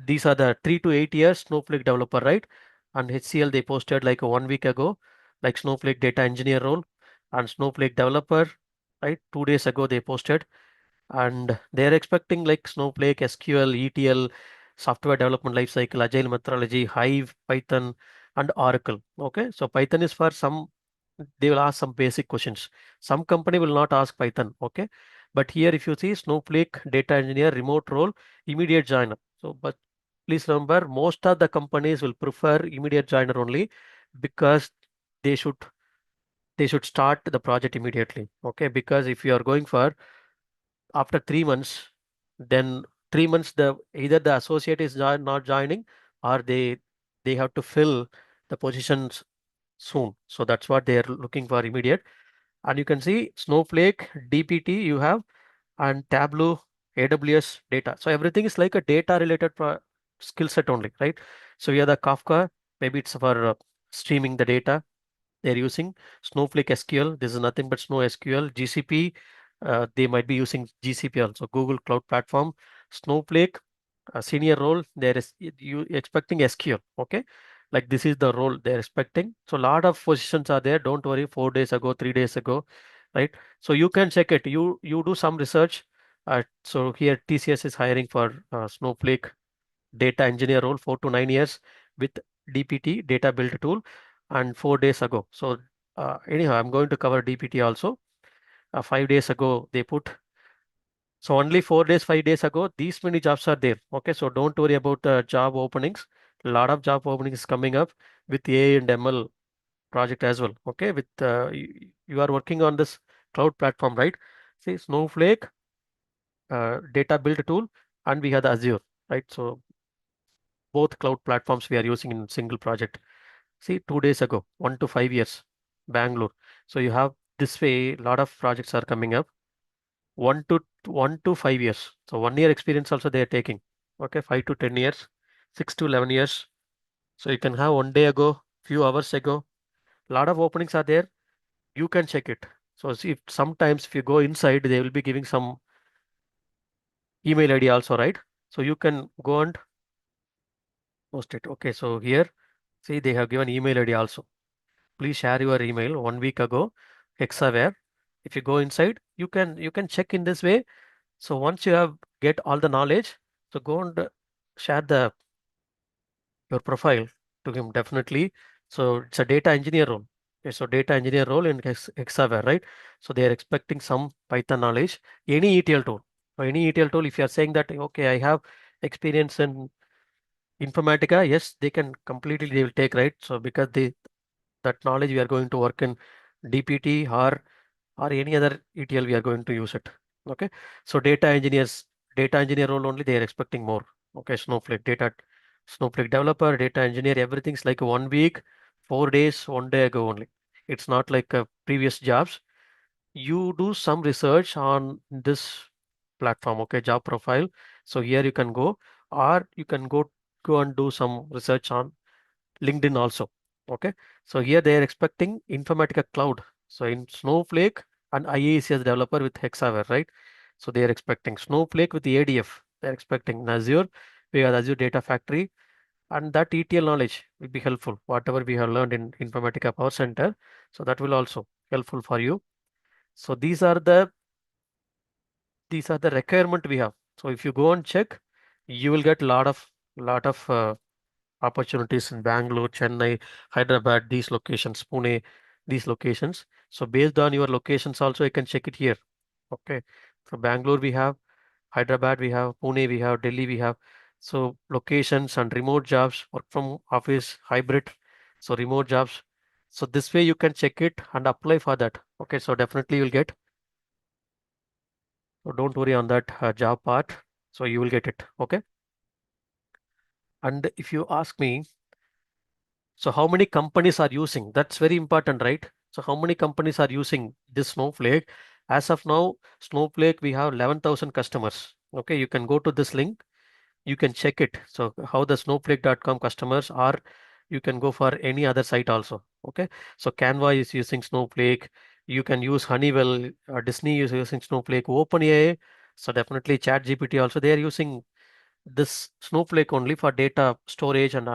These are the 3 to 8 years Snowflake developer, right? And HCL they posted like 1 week ago, like Snowflake data engineer role and Snowflake developer, right? 2 days ago they posted, and they're expecting like Snowflake, SQL, ETL, software development lifecycle, agile methodology, Hive, Python, and Oracle. Okay, so Python is for some, they will ask some basic questions. Some company will not ask Python. Okay, but here if you see Snowflake data engineer remote role, immediate joiner. So, but please remember, most of the companies will prefer immediate joiner only, because they should they should start the project immediately. Okay, because if you are going for after 3 months, then 3 months the either the associate is not joining, or they have to fill the positions soon. So that's what they are looking for immediate. And you can see Snowflake, DBT you have, and Tableau, AWS data. So everything is like a data related skill set only, right? So we have the Kafka, maybe it's for streaming the data. They're using Snowflake SQL. This is nothing but Snow SQL. GCP, they might be using GCP also. Google Cloud Platform, Snowflake, senior role. There is you expecting SQL. Okay, like this is the role they're expecting. So a lot of positions are there. Don't worry. 4 days ago, 3 days ago, right? So you can check it. You do some research. So here TCS is hiring for Snowflake data engineer role, 4 to 9 years with DPT data build tool, and 4 days ago. So anyhow, I'm going to cover DPT also. 5 days ago they put. So only 4 days, 5 days ago, these many jobs are there. Okay, so don't worry about the job openings. A lot of job openings coming up with AI and ML project as well. Okay, with you are working on this cloud platform, right? See Snowflake data build tool, and we have the Azure, right? So both cloud platforms we are using in single project. See, 2 days ago, 1 to 5 years, Bangalore. So you have this way, a lot of projects are coming up. 1 to 5 years. So 1 year experience also they are taking. Okay, 5 to 10 years, 6 to 11 years. So you can have 1 day ago, few hours ago. A lot of openings are there. You can check it. So see, sometimes if you go inside, they will be giving some email ID also, right? So you can go and post it. Okay, so here, see, they have given email ID also. Please share your email 1 week ago, Hexaware. If you go inside, you can check in this way. So once you have get all the knowledge, so go and share the your profile to him definitely. So it's a data engineer role. Okay, so data engineer role in Hexaware, right? So they are expecting some Python knowledge. Any ETL tool. So any ETL tool, if you are saying that, okay, I have experience in Informatica, yes, they can completely, they will take, right? So because that knowledge we are going to work in DBT or any other ETL, we are going to use it. Okay. So data engineer role only, they are expecting more. Okay. Snowflake developer, data engineer, everything's like 1 week, 4 days, 1 day ago only. It's not like previous jobs. You do some research on this platform, okay, job profile. So here you can go, or you can go and do some research on LinkedIn also. Okay. So here they are expecting Informatica Cloud. So in Snowflake and IaaS developer with Hexaware, right? So they are expecting Snowflake with the ADF. They're expecting Azure. We have Azure Data Factory, and that ETL knowledge will be helpful. Whatever we have learned in Informatica Power Center, so that will also helpful for you. So these are the requirement we have. So if you go and check, you will get lot of opportunities in Bangalore, Chennai, Hyderabad, these locations, Pune, these locations. So based on your locations also, you can check it here. Okay. So Bangalore we have, Hyderabad we have, Pune we have, Delhi we have. So locations and remote jobs, work from office, hybrid. So remote jobs. So this way you can check it and apply for that. Okay. So definitely you'll get. So don't worry on that job part. So you will get it. Okay. And if you ask me, so how many companies are using? That's very important, right? So how many companies are using this Snowflake? As of now, Snowflake, we have 11,000 customers. Okay, you can go to this link, you can check it. So how the snowflake.com customers are, you can go for any other site also. Okay, so Canva is using Snowflake. You can use Honeywell, Disney is using Snowflake, OpenAI. So definitely ChatGPT also, they are using this Snowflake only for data storage, and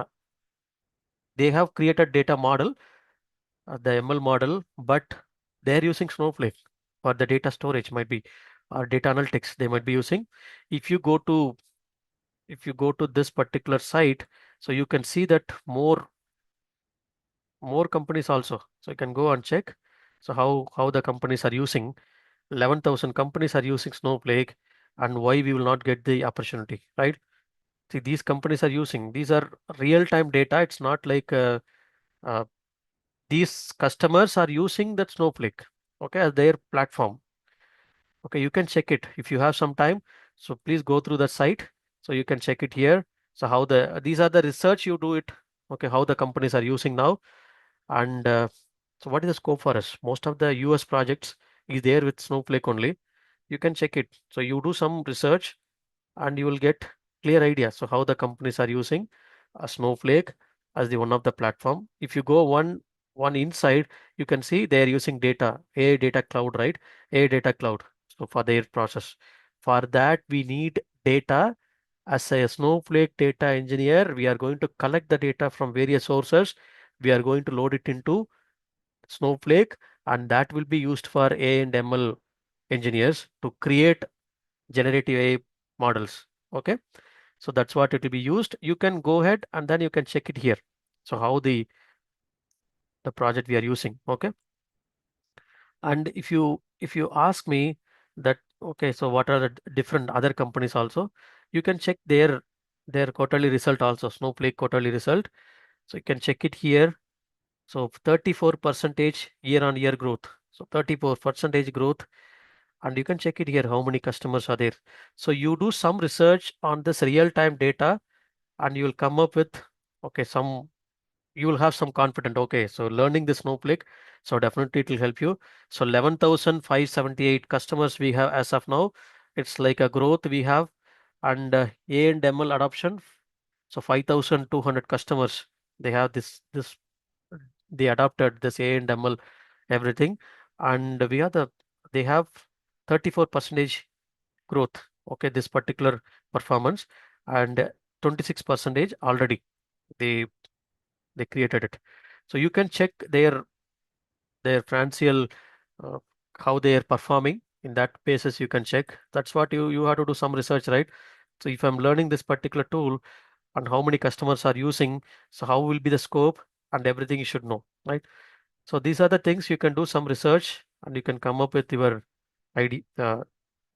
they have created data model, the ML model, but they're using Snowflake for the data storage might be, or data analytics they might be using. If you go to if you go to this particular site, so you can see that more companies also. So you can go and check. So how the companies are using. 11,000 companies are using Snowflake, and why we will not get the opportunity, right? See, these companies are using. These are real-time data. It's not like uh, these customers are using that Snowflake, okay, as their platform. Okay, you can check it if you have some time. So please go through the site. So you can check it here. So how these are the research you do it. Okay, how the companies are using now, and so what is the scope for us? Most of the US projects is there with Snowflake only. You can check it. So you do some research and you will get clear idea. So how the companies are using Snowflake as the one of the platform. If you go one inside, you can see they are using data, AI data cloud, right? AI data cloud. So for their process. For that, we need data. As a Snowflake data engineer, we are going to collect the data from various sources. We are going to load it into Snowflake, and that will be used for AI and ML engineers to create generative AI models. Okay. So that's what it will be used. You can go ahead and then you can check it here. So how the project we are using. Okay. And if you ask me that, okay, so what are the different other companies also, you can check their quarterly result also, Snowflake quarterly result. So you can check it here. So 34 percentage year on year growth. So 34 percentage growth, and you can check it here how many customers are there. So you do some research on this real time data, and you will come up with, okay, you will have some confident. Okay, so learning the Snowflake, so definitely it will help you. So 11,578 customers we have as of now. It's like a growth we have, and A and ML adoption. So 5,200 customers they have this they adopted this A and ML everything. and they have 34% growth. Okay, this particular performance, and 26% already they they created it. So you can check their financial, uh, how they are performing. In that basis, you can check. That's what you have to do some research, right? So if I'm learning this particular tool and how many customers are using, so how will be the scope and everything you should know, right? So these are the things you can do some research and you can come up with your ID,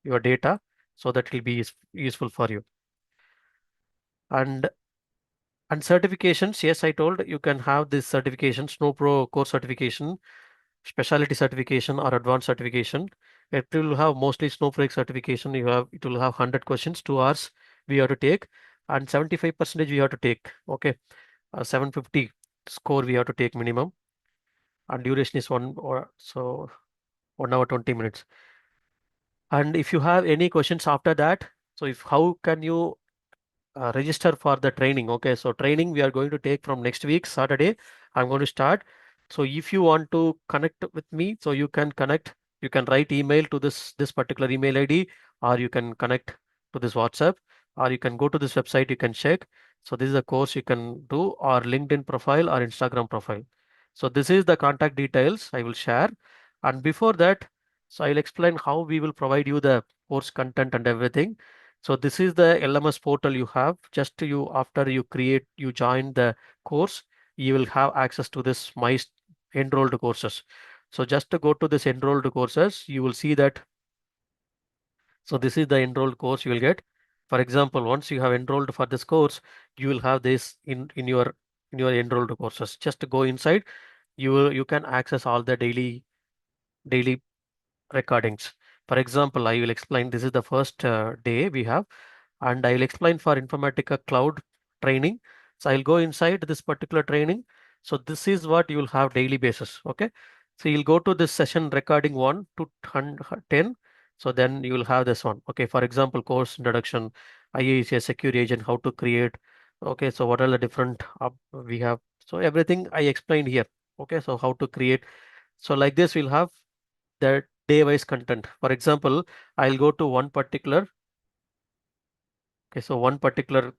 your data, so that will be useful for you. And and certifications, yes, I told you can have this certification, Snow Pro core certification, specialty certification or advanced certification. It will have mostly Snowflake certification. It will have 100 questions, 2 hours we have to take, and 75% we have to take. Okay, 750 score we have to take minimum, and duration is 1 hour 20 minutes. And if you have any questions after that, so if how can you register for the training? Okay, so training we are going to take from next week Saturday. I'm going to start. So if you want to connect with me, so you can connect. You can write email to this particular email ID, or you can connect to this WhatsApp, or you can go to this website. You can check. So this is a course you can do, or LinkedIn profile or Instagram profile. So this is the contact details I will share. And before that, so I'll explain how we will provide you the course content and everything. So this is the LMS portal you have. Just you after you join the course, you will have access to this enrolled courses. So just to go to this enrolled courses, you will see that. So this is the enrolled course you will get. For example, once you have enrolled for this course, you will have this in your enrolled courses. Just to go inside, you can access all the daily recordings. For example, I will explain. This is the first day we have, and I will explain for Informatica Cloud training. So I'll go inside this particular training. So this is what you will have daily basis. Okay. So you'll go to this session recording 1 to 10. So then you will have this one. Okay. For example, course introduction, IAC secure agent, how to create. Okay. So what are the different we have? So everything I explained here. Okay. So how to create. So like this, we'll have the day-wise content. For example, I'll go to one particular. Okay. So one particular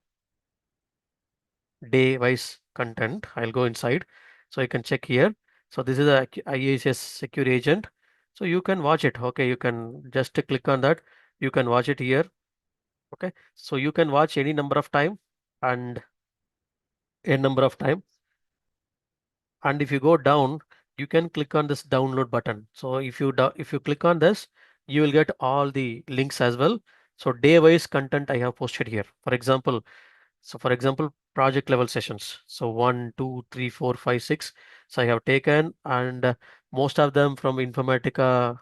day-wise content. I'll go inside. So you can check here. So this is a IAS secure agent. So you can watch it. Okay, you can just click on that. You can watch it here. Okay, so you can watch any number of time and a number of time. And if you go down, you can click on this download button. So if you click on this, you will get all the links as well. So day-wise content I have posted here. For example, project level sessions. So 1, 2, 3, 4, 5, 6. So I have taken, and most of them from Informatica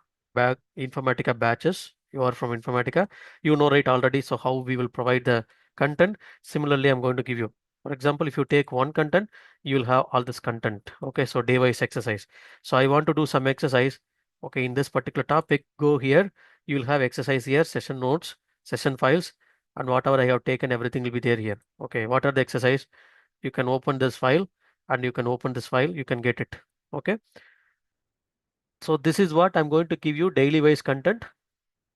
batches. You are from Informatica. You know right already. So how we will provide the content. Similarly, I'm going to give you. For example, if you take one content, you will have all this content. Okay, so day-wise exercise. So I want to do some exercise. Okay, in this particular topic, go here. You will have exercise here, session notes, session files, and whatever I have taken, everything will be there here. Okay, what are the exercise? You can open this file and you can open this file, you can get it. Okay, so this is what I'm going to give you daily wise content.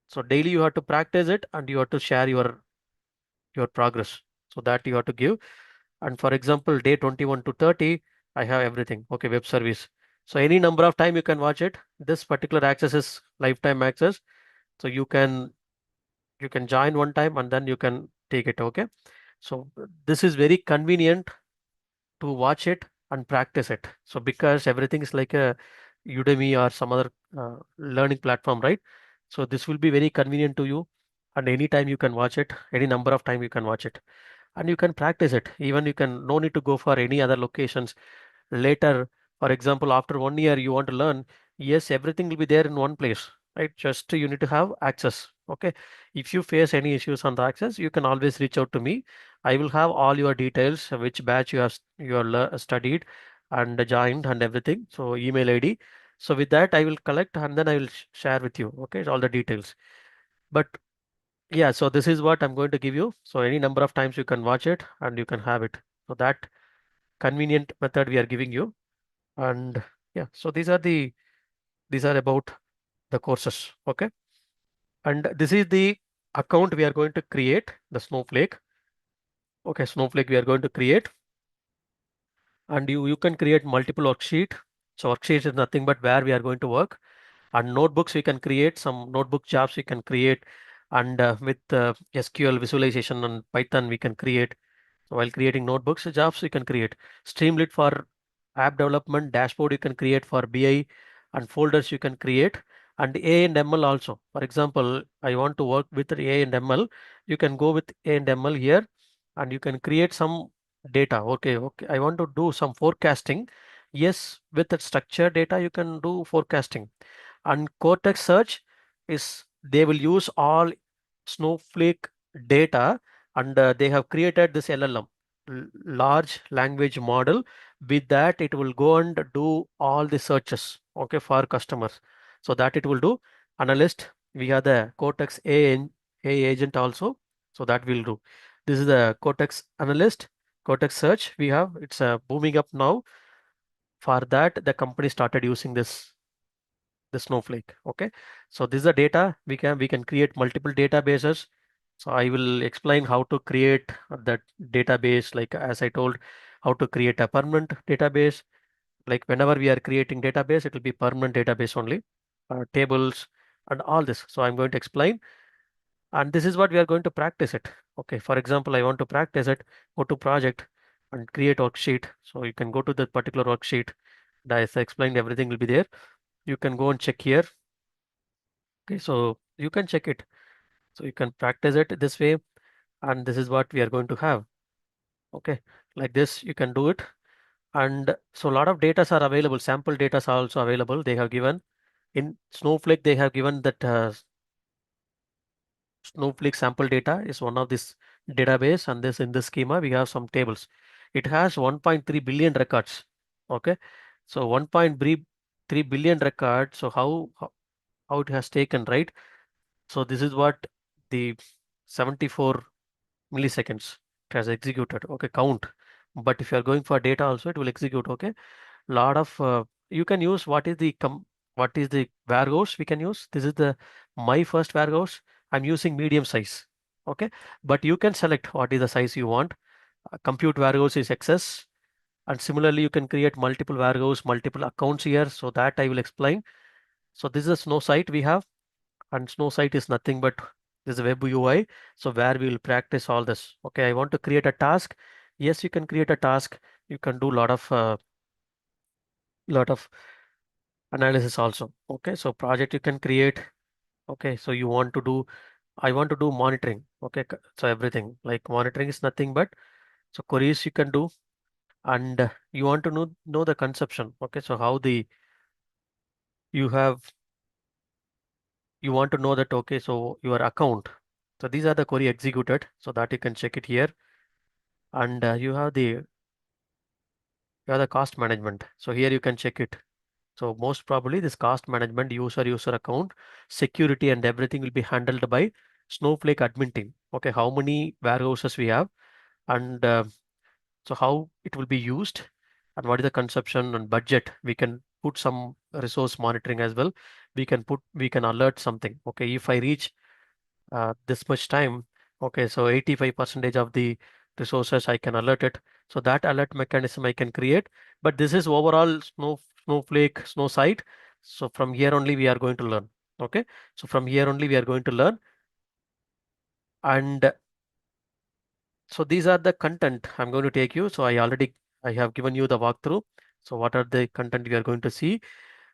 So daily you have to practice it and you have to share your progress. So that you have to give. And for example, day 21 to 30, I have everything. Okay, web service. So any number of time you can watch it. This particular access is lifetime access. So you can join one time and then you can take it. Okay. So this is very convenient to watch it and practice it. So because everything is like a Udemy or some other learning platform, right? So this will be very convenient to you, and anytime you can watch it, any number of time you can watch it, and you can practice it. Even you can no need to go for any other locations later. For example, after 1 year you want to learn, yes, everything will be there in one place, right? Just you need to have access. Okay, if you face any issues on the access, you can always reach out to me. I will have all your details, which batch you have studied and joined and everything, so email ID. So with that I will collect and then I will share with you, okay, all the details. But yeah, so this is what I'm going to give you. So any number of times you can watch it and you can have it. So that convenient method we are giving you. And yeah, so These are about the courses. Okay. And this is the account we are going to create, the Snowflake. Okay, Snowflake we are going to create, and you can create multiple worksheet. So worksheet is nothing but where we are going to work, and notebooks we can create some notebook jobs we can create, and with SQL visualization and Python we can create. So while creating notebooks jobs you can create Streamlit for app development, dashboard you can create for BI, and folders you can create, and A and ML also. For example, I want to work with A and ML. You can go with A and ML here, and you can create some data. Okay, I want to do some forecasting. Yes, with that structured data you can do forecasting. And Cortex search is they will use all Snowflake data, and they have created this LLM, large language model. With that it will go and do all the searches, okay, for customers. So that it will do analyst. We have the Cortex A agent also, so that will do. This is the Cortex analyst. Cortex search we have, it's booming up now. For that the company started using the Snowflake. Okay, so this is the data. We can create multiple databases. So I will explain how to create that database, like as I told, how to create a permanent database. Like whenever we are creating database, it will be permanent database only, tables and all this. So I'm going to explain, and this is what we are going to practice it. Okay, for example, I want to practice it. Go to project and create worksheet. So you can go to the particular worksheet. As I explained, everything will be there. You can go and check here. Okay, so you can check it. So you can practice it this way, and this is what we are going to have. Okay, like this you can do it. And so a lot of data are available. Sample data are also available. They have given in Snowflake. They have given that Snowflake sample data is one of this database, and this in this schema we have some tables. It has 1.3 billion records. Okay, so 1.3 billion records. So how it has taken, right? So this is what the 74 milliseconds it has executed. Okay, count. But if you are going for data also, it will execute. Okay, lot of you can use what is the warehouse we can use. This is the my first warehouse. I'm using medium size. Okay, but you can select what is the size you want. Compute warehouse is XS, and similarly you can create multiple warehouse, multiple accounts here. So that I will explain. So this is a snow site we have, and snow site is nothing but this is a web UI. So where we will practice all this. Okay, I want to create a task. Yes, you can create a task. You can do lot of analysis also. Okay, so project you can create. Okay, so you want to do, I want to do monitoring. Okay, so everything like monitoring is nothing but so queries you can do, and you want to know the conception. Okay, so how the you have you want to know that. Okay, so your account. So these are the query executed, so that you can check it here, and you have the cost management. So here you can check it. So most probably this cost management, user account, security and everything will be handled by Snowflake admin team. Okay, how many warehouses we have, and so how it will be used, and what is the consumption and budget. We can put some resource monitoring as well. We can alert something. Okay, if I reach this much time, okay, so 85% of the resources I can alert it. So that alert mechanism I can create. But this is overall Snowflake snow site. So from here only we are going to learn. Okay, so from here only we are going to learn. And so these are the content I'm going to take you. So I have given you the walkthrough. So what are the content you are going to see?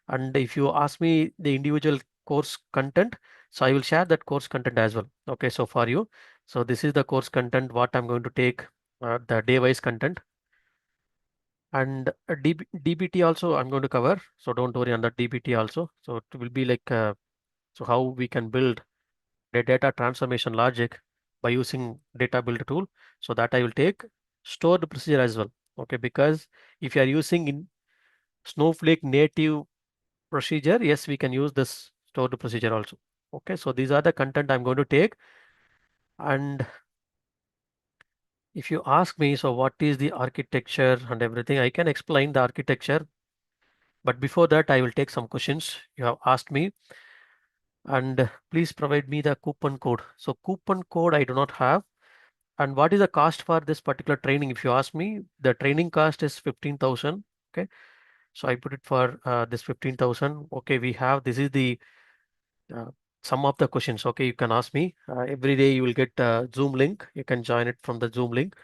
And if you ask me the individual course content, so I will share that course content as well. Okay, so for you, so this is the course content, what I'm going to take, the day-wise content. And DBT also I'm going to cover. So don't worry on that DBT also. So it will be like, so how we can build a data transformation logic by using data build tool. So that I will take stored procedure as well. Okay, because if you are using in Snowflake native procedure, yes, we can use this stored procedure also. Okay, so these are the content I'm going to take. And if you ask me, so what is the architecture and everything, I can explain the architecture. But before that, I will take some questions you have asked me, and please provide me the coupon code. So coupon code I do not have. And what is the cost for this particular training? If you ask me, the training cost is 15,000. Okay. So I put it for this 15,000. Okay. We have, this is the uh, some of the questions. Okay. You can ask me every day. You will get a Zoom link. You can join it from the Zoom link.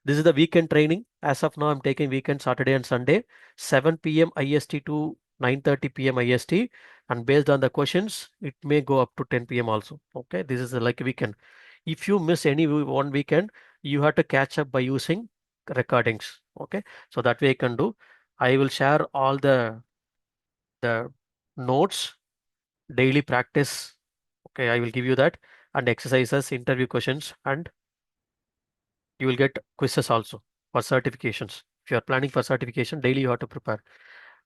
This is the weekend training. As of now, I'm taking weekend Saturday and Sunday, 7 p.m. IST to 9:30 p.m. IST. And based on the questions, it may go up to 10 p.m. also. Okay, this is like a weekend. If you miss any one weekend, you have to catch up by using recordings. Okay, so that way I can do. I will share all the notes, daily practice. Okay, I will give you that, and exercises, interview questions, and you will get quizzes also for certifications. If you are planning for certification, daily you have to prepare.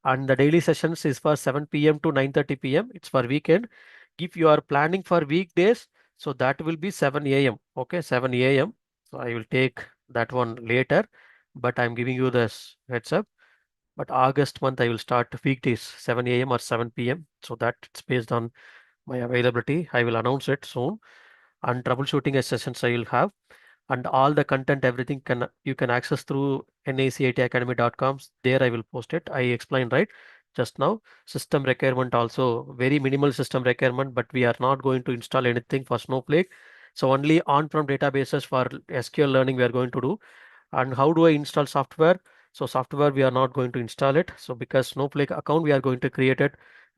And the daily sessions is for 7 p.m. to 9:30 p.m. It's for weekend. If you are planning for weekdays, so that will be 7 a.m. Okay, 7 a.m. So I will take that one later, but I'm giving you this heads up. But August month, I will start weekdays, 7 a.m. or 7 p.m. So that's based on my availability. I will announce it soon. And troubleshooting sessions I will have, and all the content, everything can you can access through nacitacademy.com. There I will post it. I explained right just now. System requirement also very minimal system requirement, but we are not going to install anything for Snowflake. So only on-prem databases for SQL learning we are going to do. And how do I install software? So software we are not going to install it. So because Snowflake account we are going to create it.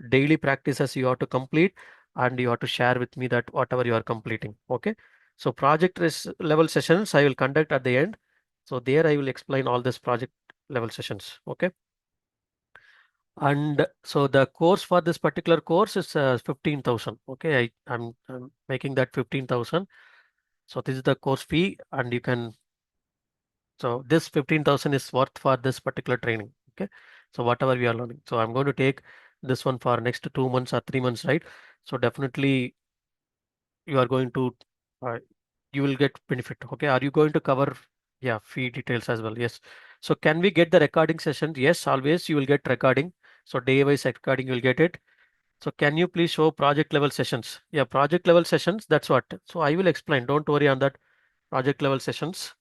Daily practices you have to complete, and you have to share with me that whatever you are completing. Okay. So project level sessions I will conduct at the end. So there I will explain all this project level sessions. Okay. And so the course for this particular course is 15,000. Okay. I'm making that 15,000. So this is the course fee, and you can, so this 15,000 is worth for this particular training. Okay. So whatever we are learning. So I'm going to take this one for next 2 months or 3 months, right? So definitely you are going to, uh, you will get benefit. Okay. Are you going to cover, yeah, fee details as well? Yes. So can we get the recording session? Yes, always you will get recording. So day wise recording, you'll get it. So can you please show project level sessions? Yeah, project level sessions. That's what. So I will explain. Don't worry on that project level sessions.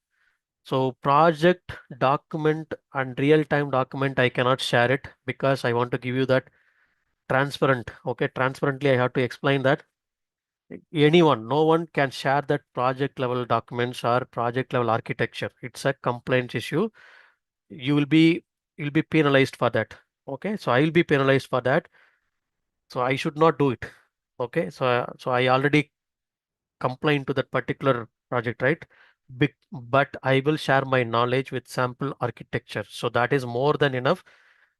So project document and real-time document, I cannot share it because I want to give you that transparent. Okay, transparently, I have to explain that anyone, no one can share that project level documents or project level architecture. It's a compliance issue. You will be you'll be penalized for that. Okay, so I will be penalized for that. So I should not do it. Okay, so I already complain to that particular project, right? But I will share my knowledge with sample architecture. So that is more than enough.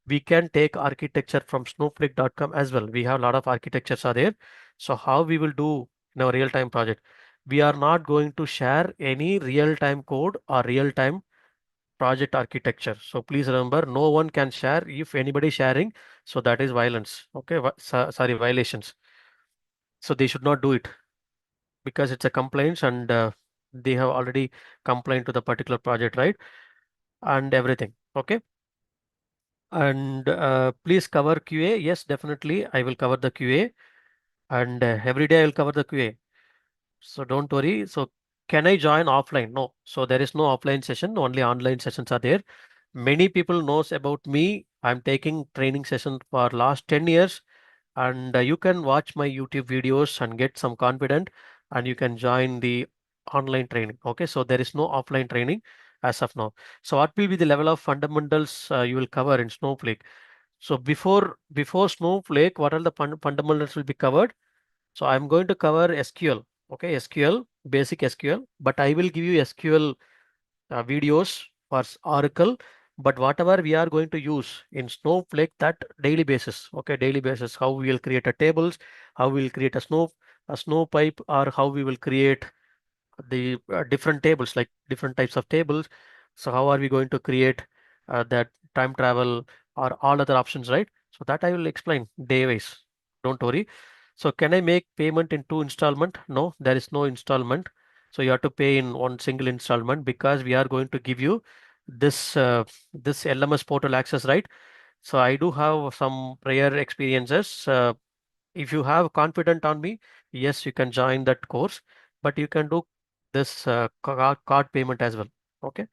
We can take architecture from snowflake.com as well. We have a lot of architectures are there. So how we will do in our real-time project? We are not going to share any real-time code or real-time project architecture. So please remember, no one can share. If anybody sharing, so that is violence. Okay, sorry, violations. So they should not do it because it's a complaint, and they have already complained to the particular project, right? And everything. Okay. And please cover QA. Yes, definitely. I will cover the QA, and every day I will cover the QA. So don't worry. So can I join offline? No. So there is no offline session. Only online sessions are there. Many people knows about me. I'm taking training session for last 10 years, and you can watch my YouTube videos and get some confident, and you can join the online training. Okay, so there is no offline training as of now. So what will be the level of fundamentals you will cover in Snowflake? So before Snowflake, what are the fundamentals will be covered? So I'm going to cover SQL. Okay, SQL, basic SQL, but I will give you SQL videos for Oracle, but whatever we are going to use in Snowflake, that daily basis. Okay, daily basis, how we will create a tables, how we will create a Snowpipe, or how we will create the different tables, like different types of tables. So how are we going to create that time travel or all other options, right? So that I will explain day wise. Don't worry. So can I make payment in two installment? No, there is no installment. So you have to pay in one single installment because we are going to give you this LMS portal access, right? So I do have some prior experiences. If you have confident on me, yes, you can join that course, but you can do this card payment as well. Okay.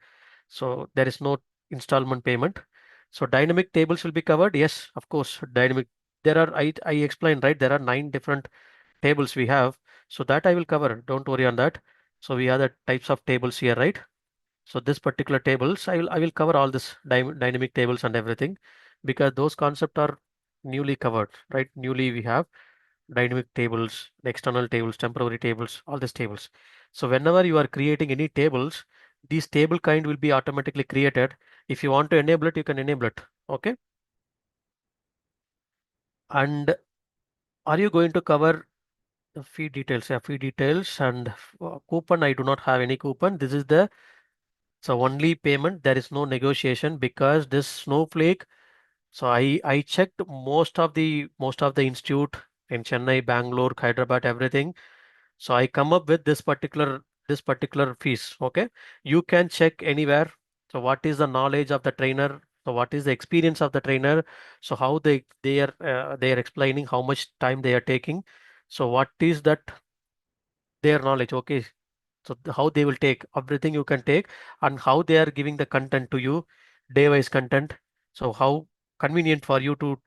So there is no installment payment. So dynamic tables will be covered. Yes, of course, dynamic. There are, I explained, right? There are 9 different tables we have. So that I will cover. Don't worry on that. So we have the types of tables here, right? So this particular tables, I will cover all this dynamic tables and everything because those concepts are newly covered, right? Newly we have dynamic tables, external tables, temporary tables, all these tables. So whenever you are creating any tables, these table kind will be automatically created. If you want to enable it, you can enable it. Okay. And are you going to cover the fee details? Yeah, fee details and coupon. I do not have any coupon. This is the so only payment. There is no negotiation because this Snowflake. So I checked most of the institute in Chennai, Bangalore, Hyderabad, everything. So I come up with this particular fees. Okay, you can check anywhere. So what is the knowledge of the trainer? So what is the experience of the trainer? So how they are explaining how much time they are taking. So what is that their knowledge? Okay, so how they will take everything you can take and how they are giving the content to you, day-wise content. So how convenient for you to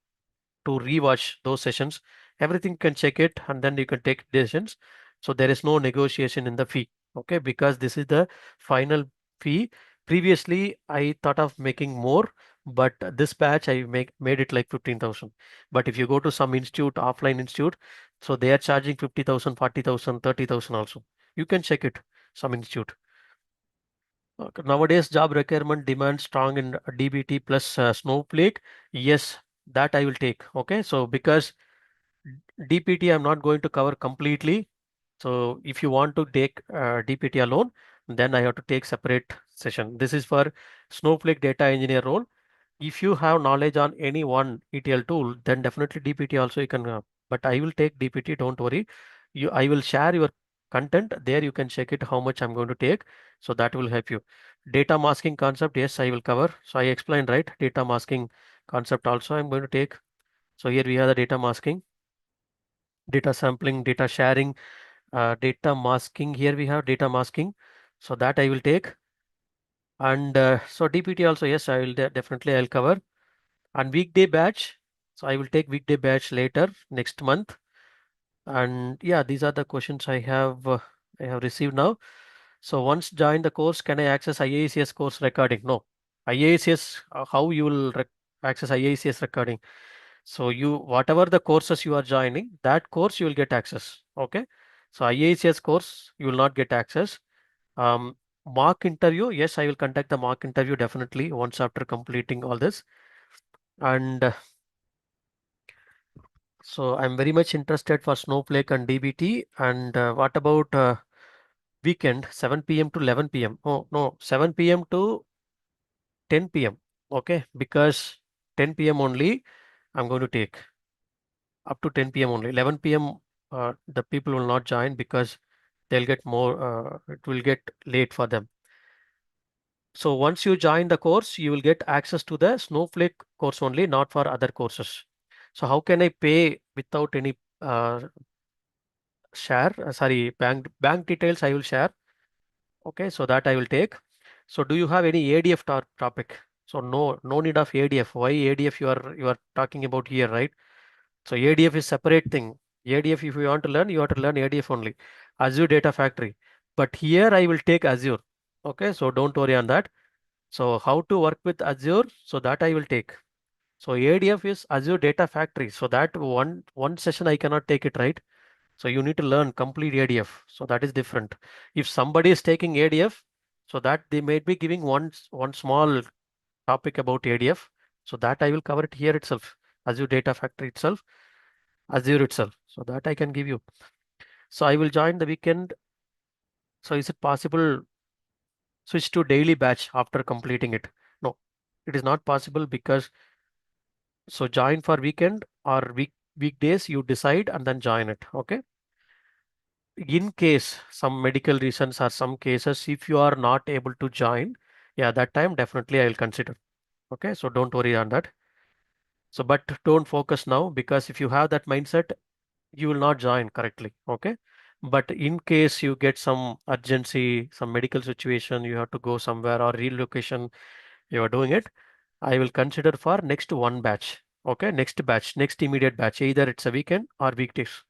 rewatch those sessions. Everything you can check it and then you can take decisions. So there is no negotiation in the fee. Okay, because this is the final fee. Previously, I thought of making more, but this batch I made it like 15,000. But if you go to some institute, offline institute, so they are charging 50,000, 40,000, 30,000 also. You can check it, some institute. Okay, nowadays, job requirement demands strong in DBT plus Snowflake. Yes, that I will take. Okay, so because DPT I'm not going to cover completely. So if you want to take DPT alone, then I have to take separate session. This is for Snowflake data engineer role. If you have knowledge on any one ETL tool, then definitely DPT also you can. But I will take DPT. Don't worry. I will share your content there. You can check it how much I'm going to take. So that will help you. Data masking concept, yes, I will cover. So I explained, right? Data masking concept also I'm going to take. So here we have the data masking, data sampling, data sharing, data masking. Here we have data masking. So that I will take. And so DPT also, yes, I will definitely I'll cover. And weekday batch. So I will take weekday batch later next month. And yeah, these are the questions I have received now. So once join the course, can I access IACS course recording? No. IACS, how you will access IACS recording? So you whatever the courses you are joining, that course you will get access. Okay. So IACS course, you will not get access. Um, Mock interview, yes, I will conduct the mock interview definitely once after completing all this. And so I'm very much interested for Snowflake and DBT. And what about weekend, 7 p.m. to 11 p.m.? Oh, no, 7 p.m. to 10 p.m. Okay, because 10 p.m. only I'm going to take up to 10 p.m. only. 11 p.m. The people will not join because they'll get it will get late for them. So once you join the course, you will get access to the Snowflake course only, not for other courses. So how can I pay without any sorry, bank details I will share. Okay, so that I will take. So do you have any ADF topic? So no need of ADF. Why ADF you are talking about here, right? So ADF is separate thing. ADF, if you want to learn, you have to learn ADF only. Azure Data Factory. But here I will take Azure. Okay, so don't worry on that. So how to work with Azure? So that I will take. So ADF is Azure Data Factory. So that one session I cannot take it, right? So you need to learn complete ADF. So that is different. If somebody is taking ADF, so that they may be giving one small topic about ADF. So that I will cover it here itself, Azure Data Factory itself, Azure itself. So that I can give you. So I will join the weekend. So is it possible switch to daily batch after completing it? No, it is not possible because so join for weekend or weekdays you decide and then join it. Okay. In case some medical reasons or some cases, if you are not able to join, yeah, that time definitely I will consider. Okay, so don't worry on that. So, but don't focus now, because if you have that mindset, you will not join correctly. Okay. But in case you get some urgency, some medical situation, you have to go somewhere or relocation, you are doing it, I will consider for next one batch. Okay. Next batch, next immediate batch, either it's a weekend or weekdays.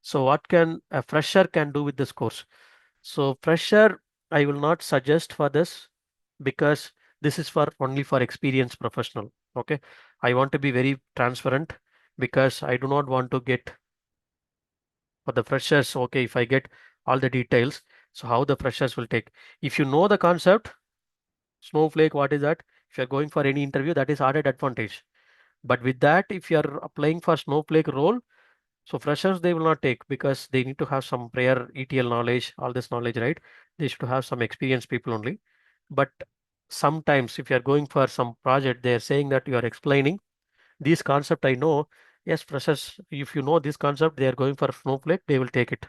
So what can a fresher can do with this course? So fresher, I will not suggest for this, because this is for only for experienced professional. Okay. I want to be very transparent, because I do not want to get for the freshers. Okay. If I get all the details, so how the freshers will take, if you know the concept, Snowflake, what is that? If you're going for any interview, that is added advantage. But with that, if you're applying for Snowflake role, so freshers they will not take, because they need to have some prior ETL knowledge, all this knowledge, right? They should have some experienced people only. But sometimes if you are going for some project, they are saying that you are explaining this concept. I know, yes, freshers, if you know this concept, they are going for Snowflake, they will take it.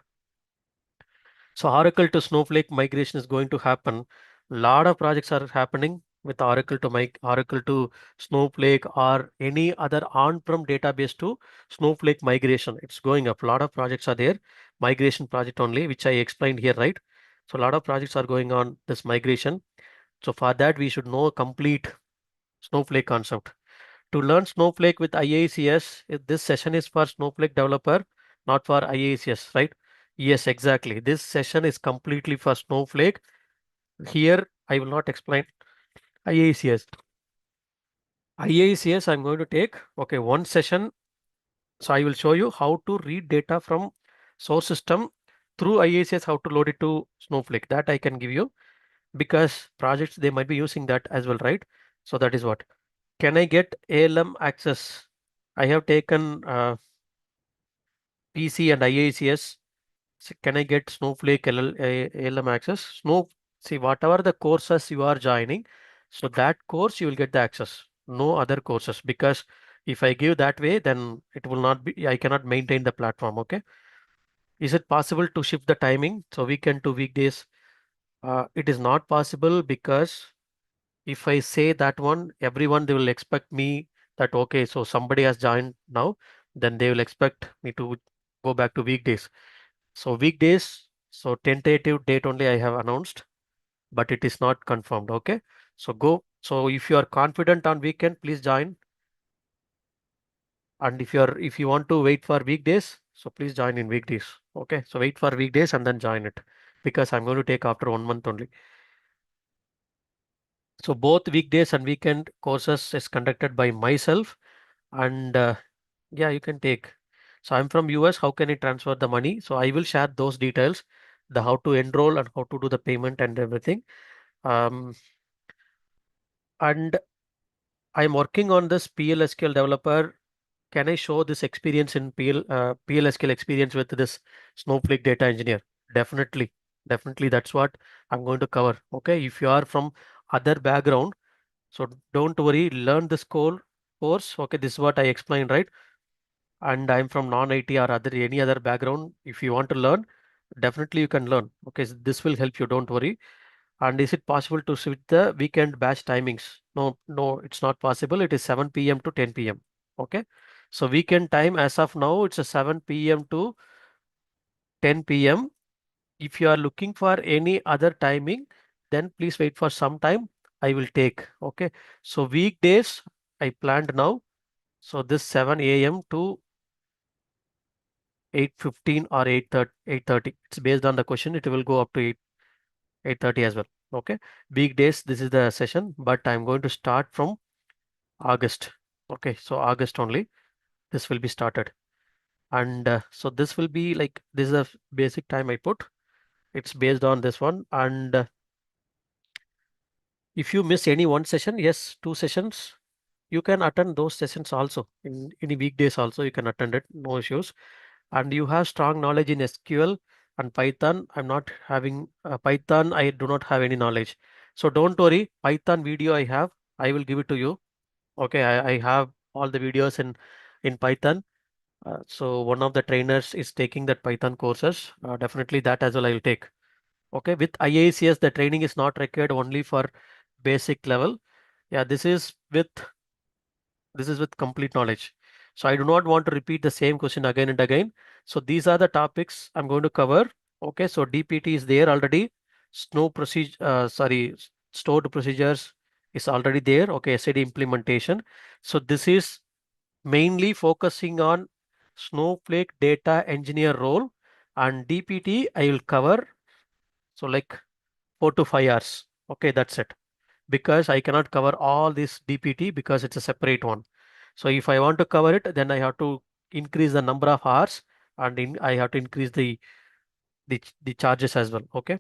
So Oracle to Snowflake migration is going to happen. A lot of projects are happening with Oracle to Oracle to Snowflake or any other on-prem database to Snowflake migration. It's going up. A lot of projects are there. Migration project only, which I explained here, right? So a lot of projects are going on this migration. So for that, we should know a complete Snowflake concept. To learn Snowflake with IACS, this session is for Snowflake developer, not for IACS, right? Yes, exactly. This session is completely for Snowflake. Here, I will not explain IACS. IACS, I'm going to take, okay, one session. So I will show you how to read data from source system through IACS, how to load it to Snowflake. That I can give you, because projects, they might be using that as well, right? So that is what. Can I get ALM access? I have taken PC and IACS. So can I get Snowflake ALM access? See, whatever the courses you are joining, so that course you will get the access. No other courses, because if I give that way, then it will not be, I cannot maintain the platform. Okay. Is it possible to shift the timing? So weekend to weekdays? It is not possible, because if I say that one, everyone, they will expect me that, okay, so somebody has joined now, then they will expect me to go back to weekdays. So weekdays, so tentative date only I have announced, but it is not confirmed. Okay. So go. So if you are confident on weekend, please join. And if you want to wait for weekdays, so please join in weekdays. Okay. So wait for weekdays and then join it, because I'm going to take after 1 month only. So both weekdays and weekend courses is conducted by myself, and yeah, you can take. So I'm from US. How can I transfer the money? So I will share those details, the how to enroll and how to do the payment and everything. Um, and I'm working on this PLSQL developer. Can I show this experience in PLSQL experience with this Snowflake data engineer? Definitely. Definitely. That's what I'm going to cover. Okay. If you are from other background, so don't worry, learn this course. Okay. This is what I explained, right? And I'm from non-IT or any other background. If you want to learn, definitely you can learn. Okay. This will help you. Don't worry. And is it possible to switch the weekend batch timings? No, no, it's not possible. It is 7 p.m. to 10 p.m. Okay. So weekend time as of now, it's a 7 p.m. to 10 p.m. If you are looking for any other timing, then please wait for some time. I will take. Okay. So weekdays, I planned now. So this 7 a.m. to 8:15 or 8:30, 8:30. It's based on the question. It will go up to 8:30 as well. Okay. Weekdays, this is the session, but I'm going to start from August. Okay, so August only this will be started. And so this will be like, this is a basic time I put. It's based on this one. And if you miss any one session, yes, two sessions, you can attend those sessions also. In any weekdays also, you can attend it, no issues. And you have strong knowledge in SQL and Python. I'm not having Python. I do not have any knowledge. So don't worry. Python video I have. I will give it to you. Okay, I have all the videos in Python. So one of the trainers is taking that Python courses. Definitely that as well I will take. Okay, with IACS, the training is not required, only for basic level. Yeah, this is with This is with complete knowledge. So I do not want to repeat the same question again and again. So these are the topics I'm going to cover. Okay, so DPT is there already. Stored procedures is already there. Okay, SAD implementation. So this is mainly focusing on Snowflake data engineer role, and DPT I will cover. So like 4 to 5 hours. Okay, that's it. Because I cannot cover all this DPT because it's a separate one. So if I want to cover it, then I have to increase the number of hours, and I have to increase the charges as well. Okay.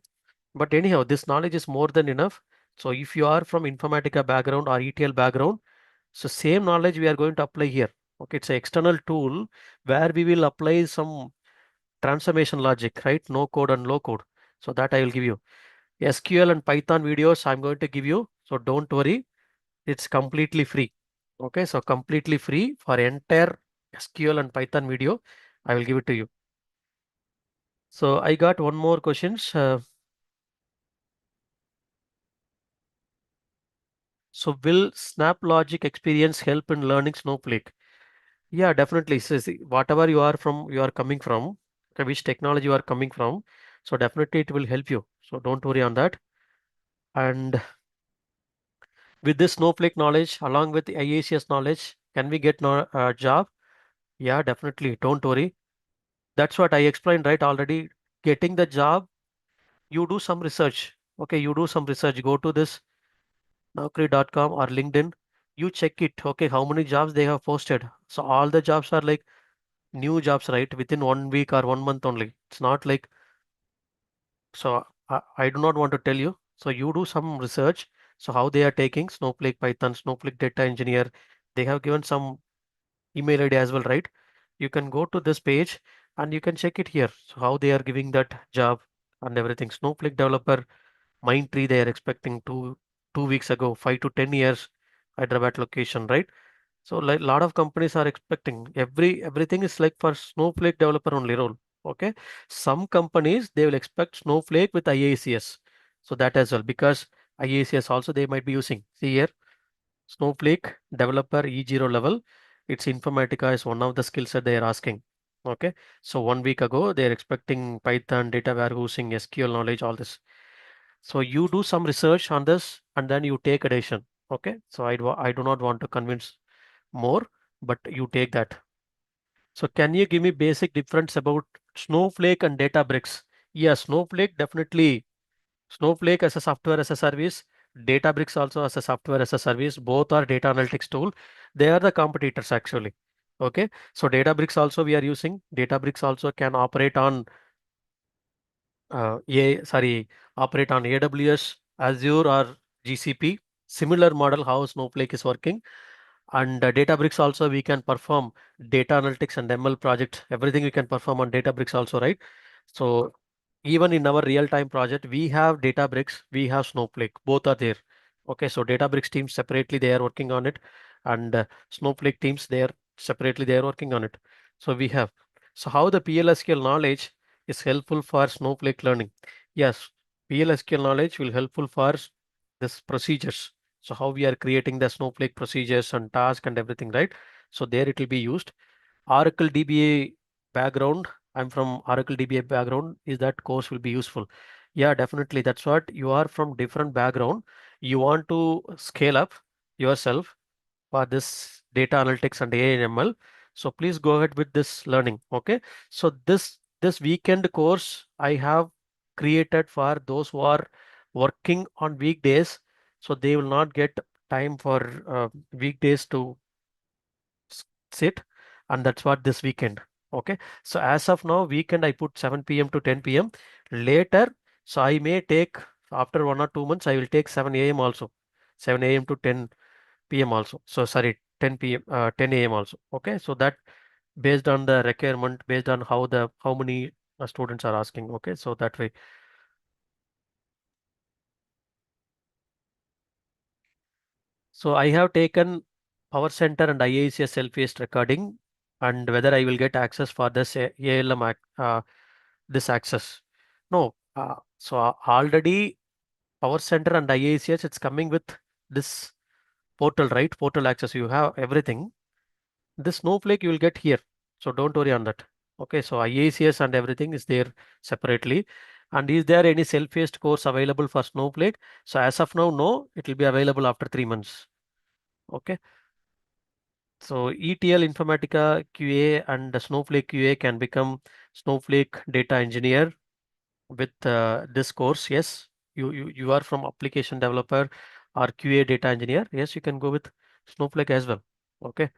But anyhow, this knowledge is more than enough. So if you are from Informatica background or ETL background, so same knowledge we are going to apply here. Okay, it's an external tool where we will apply some transformation logic, right? No code and low code. So that I will give you. SQL and Python videos I'm going to give you. So don't worry, it's completely free. Okay, so completely free for entire SQL and Python video. I will give it to you. So I got one more questions. So will Snap Logic experience help in learning Snowflake? Yeah, definitely. So see, whatever you are coming from, okay, which technology you are coming from, so definitely it will help you. So don't worry on that. And with this Snowflake knowledge, along with the IACS knowledge, can we get no job? Yeah, definitely. Don't worry. That's what I explained right already. Getting the job, you do some research. Okay, you do some research. Go to this Naukri.com or LinkedIn. You check it. Okay, how many jobs they have posted. So all the jobs are like new jobs, right? Within 1 week or 1 month only. It's not like so. I do not want to tell you. So you do some research. So how they are taking Snowflake, Python, Snowflake data engineer. They have given some email ID as well, right? You can go to this page and you can check it here. So how they are giving that job and everything. Snowflake developer Mindtree they are expecting 2 weeks ago, 5 to 10 years, Hyderabad location, right? So like lot of companies are expecting everything is like for Snowflake developer only role. Okay. Some companies they will expect Snowflake with IACS. So that as well because IACS also they might be using. See here. Snowflake developer E0 level, it's Informatica is one of the skills that they are asking. Okay, so 1 week ago they are expecting Python, data warehousing, SQL knowledge, all this. So you do some research on this and then you take a decision. Okay, so I do not want to convince more, but you take that. So can you give me basic difference about Snowflake and Databricks? Yes, Snowflake definitely Snowflake as a software as a service, Databricks also as a software as a service, both are data analytics tool. They are the competitors actually. Okay, so Databricks also we are using. Databricks also can operate on operate on AWS, Azure or GCP. Similar model how Snowflake is working. And Databricks also we can perform data analytics and ML project. Everything we can perform on Databricks also, right? So even in our real-time project, we have Databricks, we have Snowflake, both are there. Okay, so Databricks teams separately they are working on it, and Snowflake teams they are working on it. So we have. So how the PLSQL knowledge is helpful for Snowflake learning? Yes, PLSQL knowledge will helpful for this procedures. So how we are creating the Snowflake procedures and task and everything, right? So there it will be used. Oracle DBA background. I'm from Oracle DBA background. Is that course will be useful? Yeah, definitely. That's what you are from different background. You want to scale up yourself for this data analytics and AI and ML. So please go ahead with this learning. Okay. So this weekend course I have created for those who are working on weekdays. So they will not get time for weekdays to sit, and that's what this weekend. Okay, so as of now weekend I put 7 p.m. to 10 p.m. later. So I may take after 1 or 2 months I will take 7 a.m. also, 7 a.m. to 10 p.m. also. So sorry, 10 p.m. 10 a.m. also. Okay, so that based on the requirement, based on how many students are asking. Okay, so that way. So I have taken Power Center and IACS self-paced recording, and whether I will get access for this ALM this access. No, so already Power Center and IACS it's coming with this. portal, right? Portal access, you have everything. This Snowflake you will get here. So don't worry on that. Okay, so IACS and everything is there separately. And is there any self-paced course available for Snowflake? So as of now, no, it will be available after 3 months. Okay. So ETL Informatica QA and the Snowflake QA can become Snowflake data engineer with this course. Yes, you are from application developer or QA data engineer. Yes, you can go with Snowflake as well. Okay.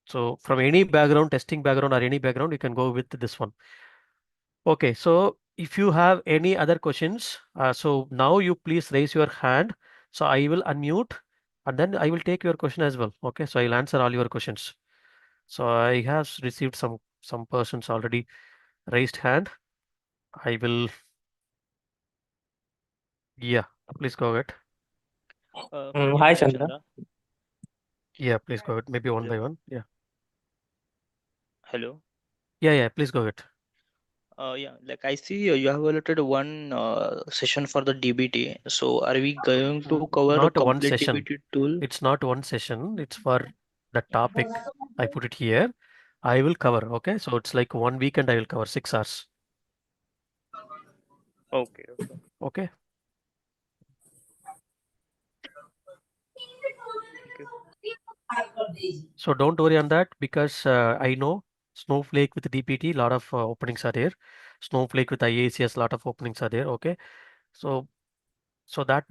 So from any background, testing background or any background, you can go with this one. Okay. So if you have any other questions, so now you please raise your hand. So I will unmute and then I will take your question as well. Okay. So I'll answer all your questions. So I have received some persons already raised hand. I will, yeah, please go ahead. Yeah, Hi hi Chandra. Chandra. Yeah, please go ahead. Maybe one Hello. by one. Yeah. Hello. Yeah, please go ahead. Yeah, like I see you have allotted one session for the DBT. So are we going to cover a Not one complete session. DBT tool? It's not one session. It's for the topic. I put it here. I will cover. Okay. So it's like 1 weekend. I will cover 6 hours. Okay. Okay. Thank you. So don't worry on that because I know Snowflake with DPT, lot of openings are there. Snowflake with IACS, lot of openings are there. Okay. So that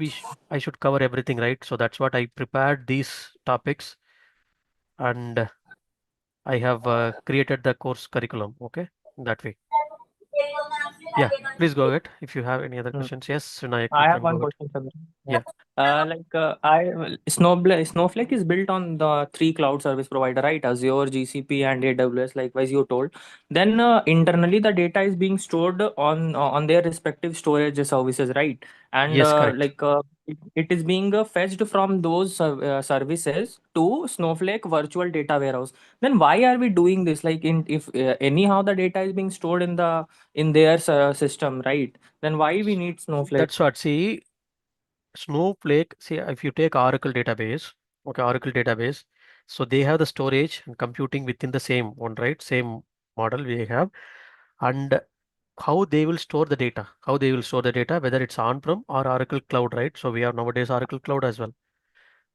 I should cover everything, right? So that's what I prepared these topics and I have created the course curriculum. Okay. That way. Yeah. Please go ahead. If you have any other Mm. questions. Yes, Vinayak, you I have can go one ahead. question, Chandra. Yeah. Yeah. Snowflake is built on the three cloud service provider, right? Azure, GCP, and AWS. Likewise, you told. Then internally, the data is being stored on their respective storage services, right? And Yes, correct. it is being fetched from those services to Snowflake virtual data warehouse. Then why are we doing this? Like, if anyhow the data is being stored in their system, right? Then why we need Snowflake? That's what. See, Snowflake, see, if you take Oracle database, okay, Oracle database, so they have the storage and computing within the same one, right? Same model we have. And how they will store the data, whether it's on-prem or Oracle Cloud, right? So we have nowadays Oracle Cloud as well.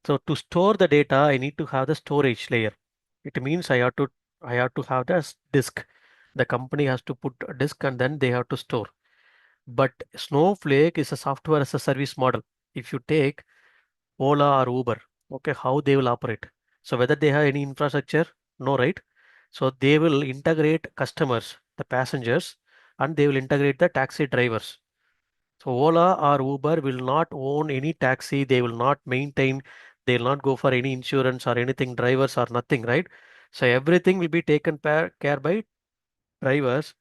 So to store the data, I need to have the storage layer. It means I have to have the disk. The company has to put a disk and then they have to store. But Snowflake is a software as a service model. If you take Ola or Uber, okay, how they will operate. So whether they have any infrastructure, no, right? So they will integrate customers, the passengers, and they will integrate the taxi drivers. So Ola or Uber will not own any taxi. They will not maintain. They will not go for any insurance or anything, drivers or nothing, right? So everything will be taken care by drivers,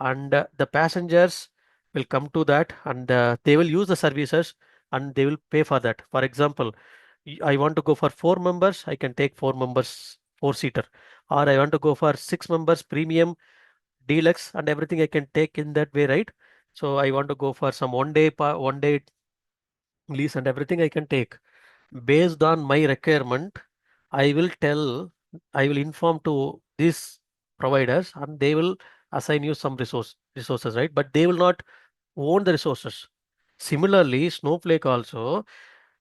and the passengers will come to that, and they will use the services, and they will pay for that. For example, I want to go for 4 members, I can take 4 members, four-seater, or I want to go for 6 members premium deluxe and everything I can take in that way, right? So I want to go for some one day lease and everything I can take based on my requirement. I will tell, I will inform to these providers and they will assign you some resources, right? But they will not own the resources. Similarly, Snowflake also,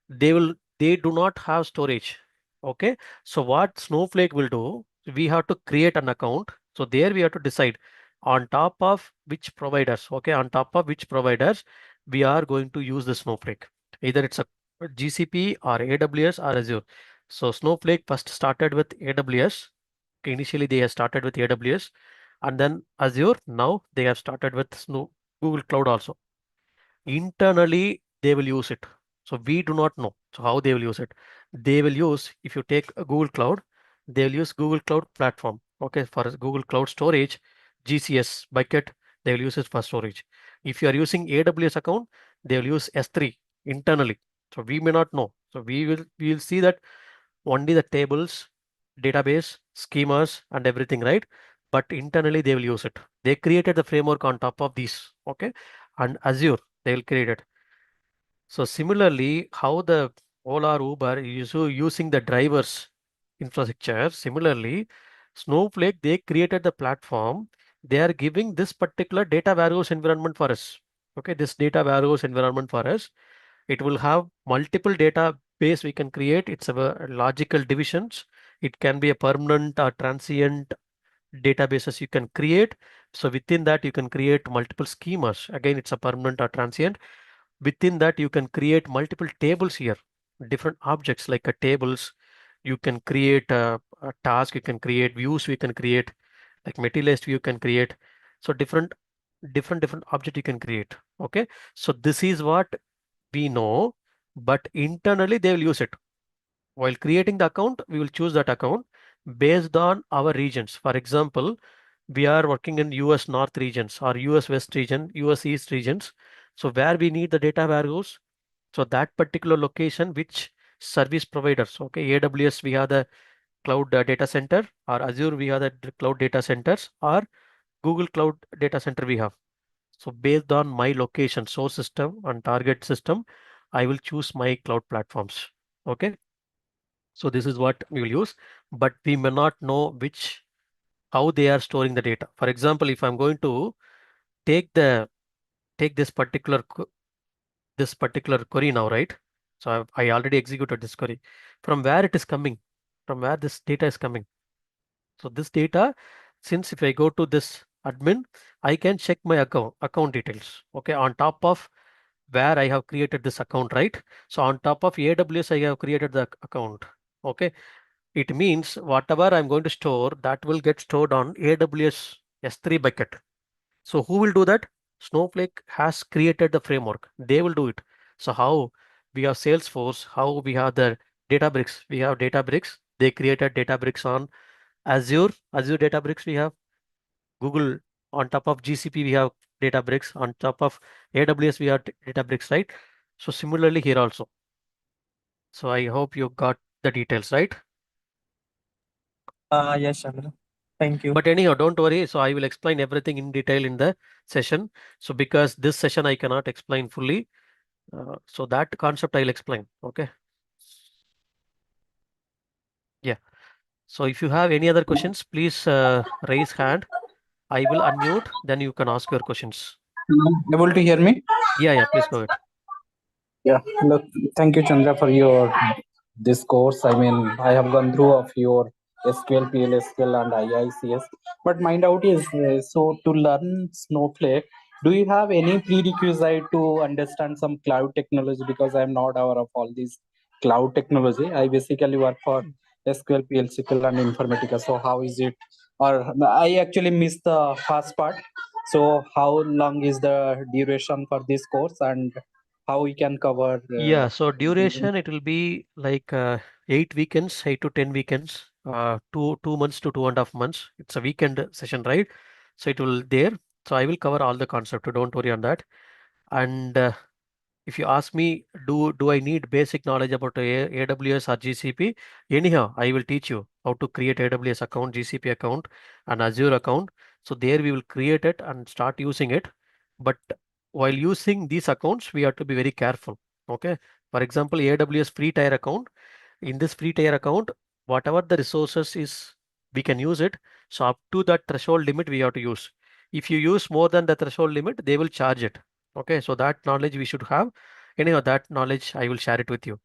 they do not have storage. Okay. So what Snowflake will do, we have to create an account. So there we have to decide on top of which providers, okay, on top of which providers we are going to use the Snowflake. Either it's a GCP or AWS or Azure. So Snowflake first started with AWS. Okay, initially they have started with AWS and then Azure. Now they have started with Google Cloud also. Internally they will use it, so we do not know so how they will use it. They will use, if you take a Google Cloud, they will use Google Cloud Platform, okay, for Google Cloud Storage, GCS bucket, they will use it for storage. If you are using AWS account, they will use S3 internally, so we may not know. So we will see that only the tables, database, schemas, and everything, right? But internally they will use it. They created the framework on top of these, okay? And Azure, they will create it. So similarly, how the Ola or Uber is using the drivers infrastructure. Similarly, Snowflake, they created the platform. They are giving this particular data warehouse environment for us. Okay, this data warehouse environment for us. It will have multiple database we can create. It's a logical divisions. It can be a permanent or transient databases you can create. So within that, you can create multiple schemas. Again, it's a permanent or transient. Within that, you can create multiple tables here, different objects like a tables. You can create a task, you can create views, we can create like materialized view can create. So different object you can create. Okay. So this is what we know, but internally they will use it. While creating the account, we will choose that account based on our regions. For example, we are working in US North regions or US West region, US East regions. So where we need the data warehouse, so that particular location, which service providers, okay, AWS, we have the cloud data center, or Azure, we have the cloud data centers, or Google Cloud data center we have. So based on my location, source system and target system, I will choose my cloud platforms. Okay. So this is what we will use, but we may not know how they are storing the data. For example, if I'm going to take this particular query now, right? So I already executed this query. From where it is coming? From where this data is coming? So this data, since if I go to this admin, I can check my account details. Okay, on top of where I have created this account, right? So on top of AWS, I have created the account. Okay, it means whatever I'm going to store, that will get stored on AWS S3 bucket. So who will do that? Snowflake has created the framework. They will do it. So how we have Salesforce, how we have the Databricks. We have Databricks. They created Databricks on Azure. Azure Databricks we have. Google on top of GCP we have Databricks. On top of AWS we have Databricks, right? So similarly here also. So I hope you got the details, right? Yes, Chandra. Thank you. But anyhow, don't worry. So I will explain everything in detail in the session. So because this session I cannot explain fully, so that concept I'll explain. Okay. Yeah. So if you have any other questions, please raise hand. I will unmute. Then you can ask your questions. Able to hear me? Yeah, yeah. Please go ahead. Yeah. Look, thank you, Chandra, for your this course. I mean, I have gone through of your SQL, PLSQL, and IICS. But my doubt is, so to learn Snowflake, do you have any prerequisite to understand some cloud technology? Because I'm not aware of all these cloud technology. I basically work for SQL, PLSQL, and Informatica. So how is it? Or I actually missed the first part. So how long is the duration for this course, and how we can cover Yeah. So duration, it will be like 8 weekends, 8 to 10 weekends, 2 months to 2.5 months. It's a weekend session, right? So it will there. So I will cover all the concept. Don't worry on that. And if you ask me, do I need basic knowledge about AWS or GCP? Anyhow, I will teach you how to create AWS account, GCP account, and Azure account. So there we will create it and start using it. But while using these accounts, we have to be very careful. Okay. For example, AWS free tier account. In this free tier account, whatever the resources is, we can use it. So up to that threshold limit, we have to use. If you use more than the threshold limit, they will charge it. Okay, so that knowledge we should have. Anyhow, that knowledge I will share it with you.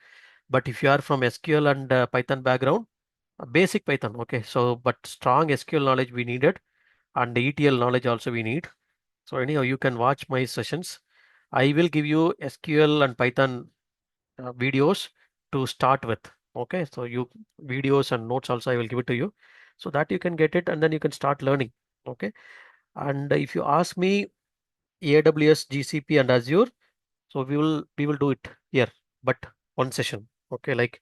But if you are from SQL and Python background, basic Python, okay, so but strong SQL knowledge we needed, and the ETL knowledge also we need. So anyhow, you can watch my sessions. I will give you SQL and Python videos to start with. Okay, so you videos and notes also I will give it to you, so that you can get it and then you can start learning. Okay, and if you ask me AWS, GCP, and Azure. So we will do it here, but one session. Okay, like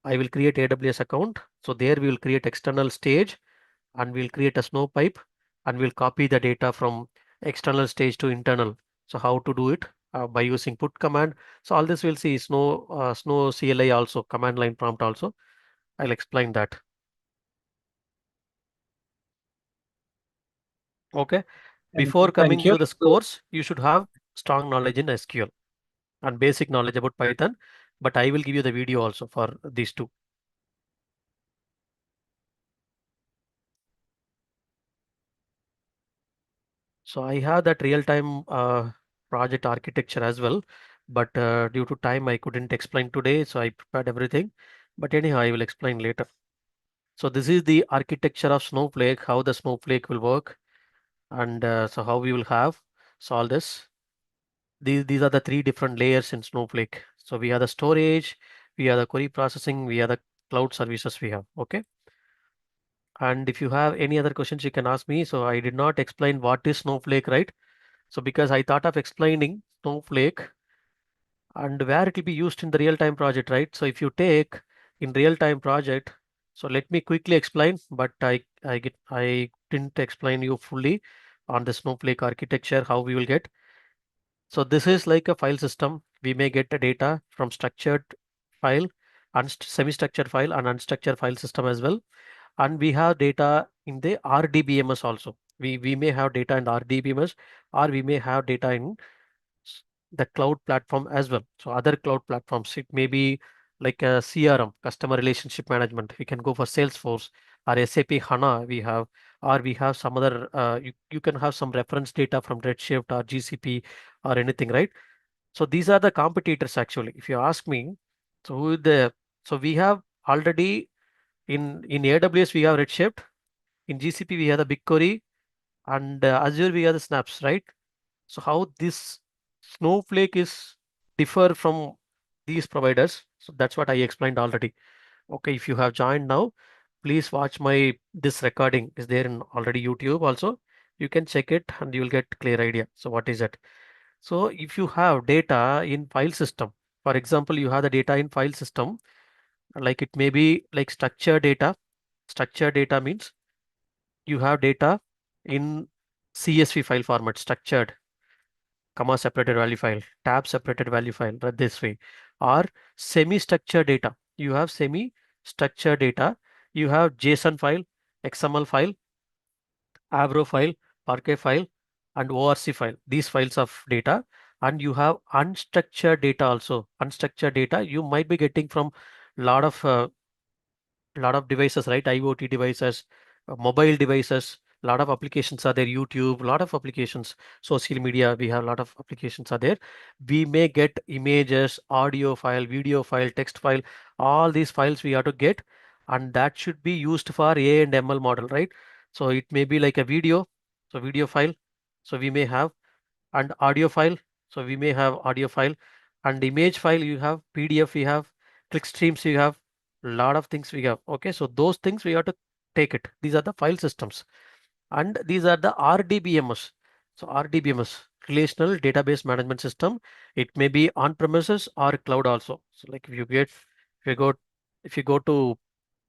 I will create AWS account. So there we will create external stage and we'll create a Snowpipe and we'll copy the data from external stage to internal. So how to do it by using put command. So all this we'll see Snow CLI also command line prompt also. I'll explain that. Okay. Before coming thank you. to this course, you should have strong knowledge in SQL and basic knowledge about Python. but I will give you the video also for these two. So I have that real-time project architecture as well, but due to time I couldn't explain today, so I prepared everything. But anyhow, I will explain later. So this is the architecture of Snowflake, how the Snowflake will work, and so how we will have solve this. These are the three different layers in Snowflake. So we have the storage, we have the query processing, we have the cloud services we have. Okay. And if you have any other questions, you can ask me. So I did not explain what is Snowflake, right? So because I thought of explaining Snowflake and where it will be used in the real-time project, right? So if you take in real-time project, so let me quickly explain, but I didn't explain you fully on the Snowflake architecture, how we will get. So this is like a file system. We may get the data from structured file, semi-structured file and unstructured file system as well. And we have data in the RDBMS also. We may have data in the RDBMS, or we may have data in the cloud platform as well. So other cloud platforms, it may be like a CRM, customer relationship management. We can go for Salesforce or SAP HANA we have, or we have some other, you can have some reference data from Redshift or GCP or anything, right? So these are the competitors actually. If you ask me, so so we have already in AWS we have Redshift, in GCP we have the BigQuery, and Azure we have the Snaps, right? So how this Snowflake is differ from these providers? So that's what I explained already. Okay, if you have joined now, please watch my this recording is there in already YouTube also. You can check it and you will get clear idea. So what is it? So if you have data in file system, for example, you have the data in file system, like it may be like structured data. Structured data means you have data in CSV file format, structured comma separated value file, tab separated value file, right this way, or semi-structured data. You have semi-structured data. You have JSON file, XML file, Avro file, Parquet file, and ORC file. These files of data, and you have unstructured data also. Unstructured data you might be getting from lot of devices, right? IoT devices, mobile devices, lot of applications are there, YouTube, lot of applications, social media, we have a lot of applications are there. We may get images, audio file, video file, text file, all these files we have to get, and that should be used for AI and ML model, right? So it may be like a video, so video file, so we may have, and audio file, so we may have audio file, and image file you have, PDF we have, click streams you have, lot of things we have. Okay, so those things we have to take it. These are the file systems, and these are the RDBMS. So RDBMS, relational database management system. It may be on premises or cloud also. So like if you go to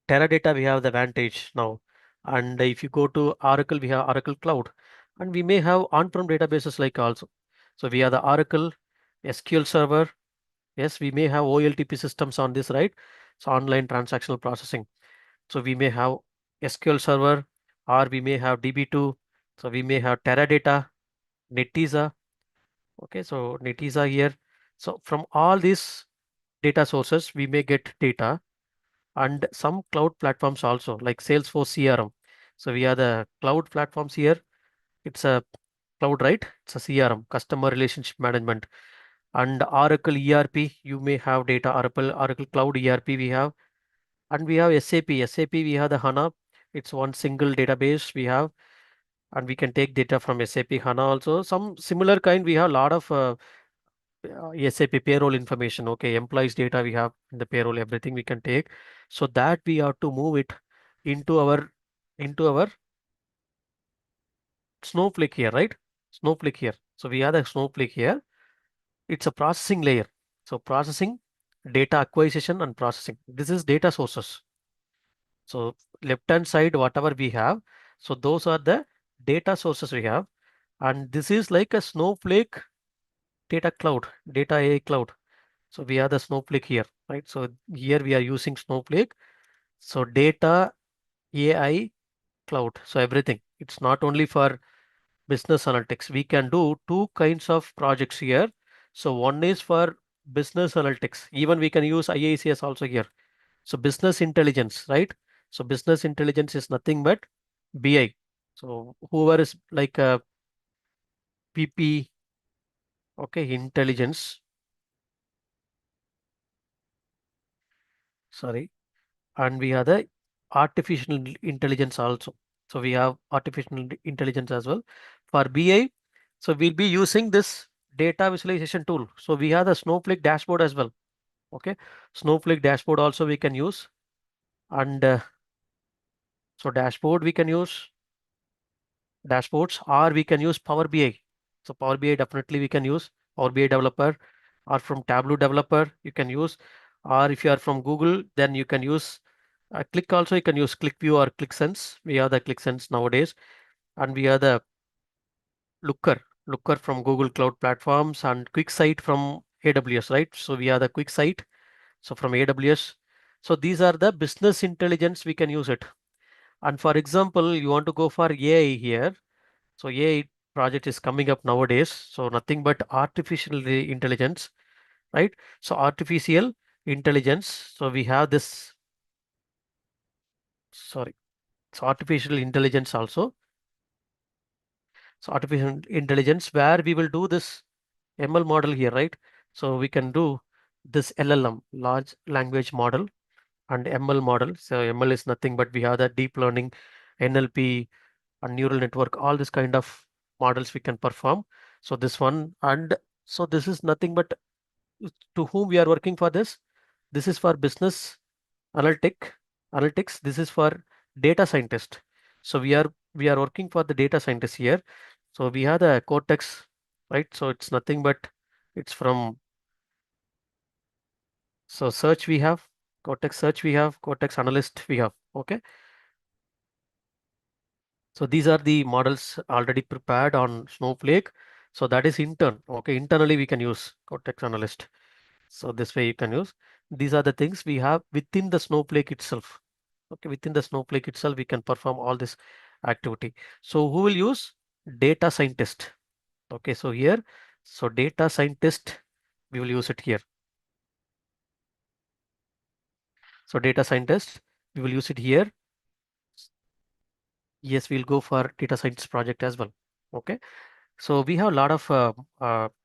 Teradata, we have the Vantage now, and if you go to Oracle, we have Oracle Cloud, and we may have on-prem databases like also. So we have the Oracle SQL Server. Yes, we may have OLTP systems on this, right? So online transactional processing. So we may have SQL Server, or we may have DB2. So we may have Teradata, Netezza. Okay, so Netezza here. So from all these data sources, we may get data, and some cloud platforms also like Salesforce CRM. So we have the cloud platforms here. It's a cloud, right? It's a CRM, customer relationship management, and Oracle ERP. You may have data, Oracle Cloud ERP we have, and we have SAP. SAP we have the HANA. It's one single database we have, and we can take data from SAP HANA also. Some similar kind we have a lot of SAP payroll information. Okay, employees data we have in the payroll, everything we can take. So that we have to move it into our Snowflake here, right? Snowflake here. So we have the Snowflake here. It's a processing layer. So processing, data acquisition and processing. This is data sources. So left hand side, whatever we have. So those are the data sources we have. And this is like a Snowflake data cloud, data AI cloud. So we have the Snowflake here, right? So here we are using Snowflake. So data AI cloud. So everything. It's not only for business analytics. We can do two kinds of projects here. So one is for business analytics. Even we can use IACS also here. So business intelligence, right? So business intelligence is nothing but BI. So whoever is like a PP, okay, intelligence, sorry, and we have the artificial intelligence also. So we have artificial intelligence as well. For BI, so we'll be using this data visualization tool. So we have the Snowflake dashboard as well. Okay, Snowflake dashboard also we can use, and so dashboard we can use dashboards, or we can use Power BI. So Power BI definitely we can use Power BI developer, or from Tableau developer you can use, or if you are from Google, then you can use Click also. You can use ClickView or ClickSense. We have the ClickSense nowadays, and we have the Looker from Google Cloud Platforms, and QuickSight from AWS, right? So we have the QuickSight, so from AWS. So these are the business intelligence we can use it. And for example, you want to go for AI here. So AI project is coming up nowadays. So nothing but artificial intelligence, right? So artificial intelligence. So we have this, sorry. So artificial intelligence also. So artificial intelligence where we will do this ML model here, right? So we can do this LLM, large language model, and ML model. So ML is nothing but we have the deep learning, NLP, and neural network, all this kind of models we can perform. So this one, and so this is nothing but to whom we are working for this. This is for business analytics. This is for data scientist. So we are working for the data scientist here. So we have the Cortex, right? So it's nothing but it's from, so search we have Cortex search, we have Cortex analyst, we have. Okay. So these are the models already prepared on Snowflake. So that is intern. Okay, internally we can use Cortex analyst. So this way you can use. These are the things we have within the Snowflake itself. Okay, within the Snowflake itself, we can perform all this activity. So who will use? Data scientist. Okay, so here, so data scientist, we will use it here. So data scientist, we will use it here. Yes, we'll go for data science project as well. Okay. So we have a lot of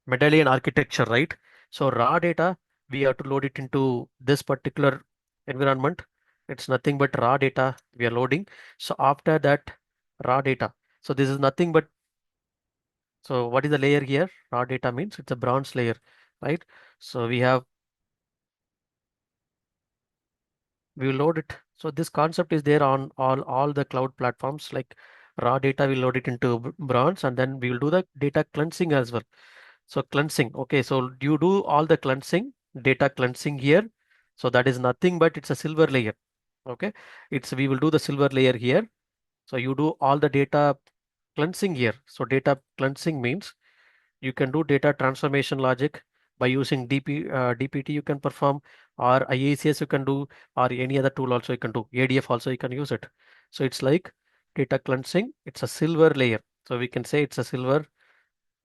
medallion architecture, right? So raw data, we have to load it into this particular environment. It's nothing but raw data we are loading. So after that raw data, so this is nothing but, so what is the layer here? Raw data means it's a bronze layer, right? So we will load it. So this concept is there on all the cloud platforms, like raw data, we load it into bronze, and then we will do the data cleansing as well. So cleansing, okay, so you do all the cleansing, data cleansing here. So that is nothing but it's a silver layer. Okay, we will do the silver layer here. So you do all the data cleansing here. So data cleansing means you can do data transformation logic by using DBT you can perform, or IACS you can do, or any other tool also you can do. ADF also you can use it. So it's like data cleansing, it's a silver layer. So we can say it's a silver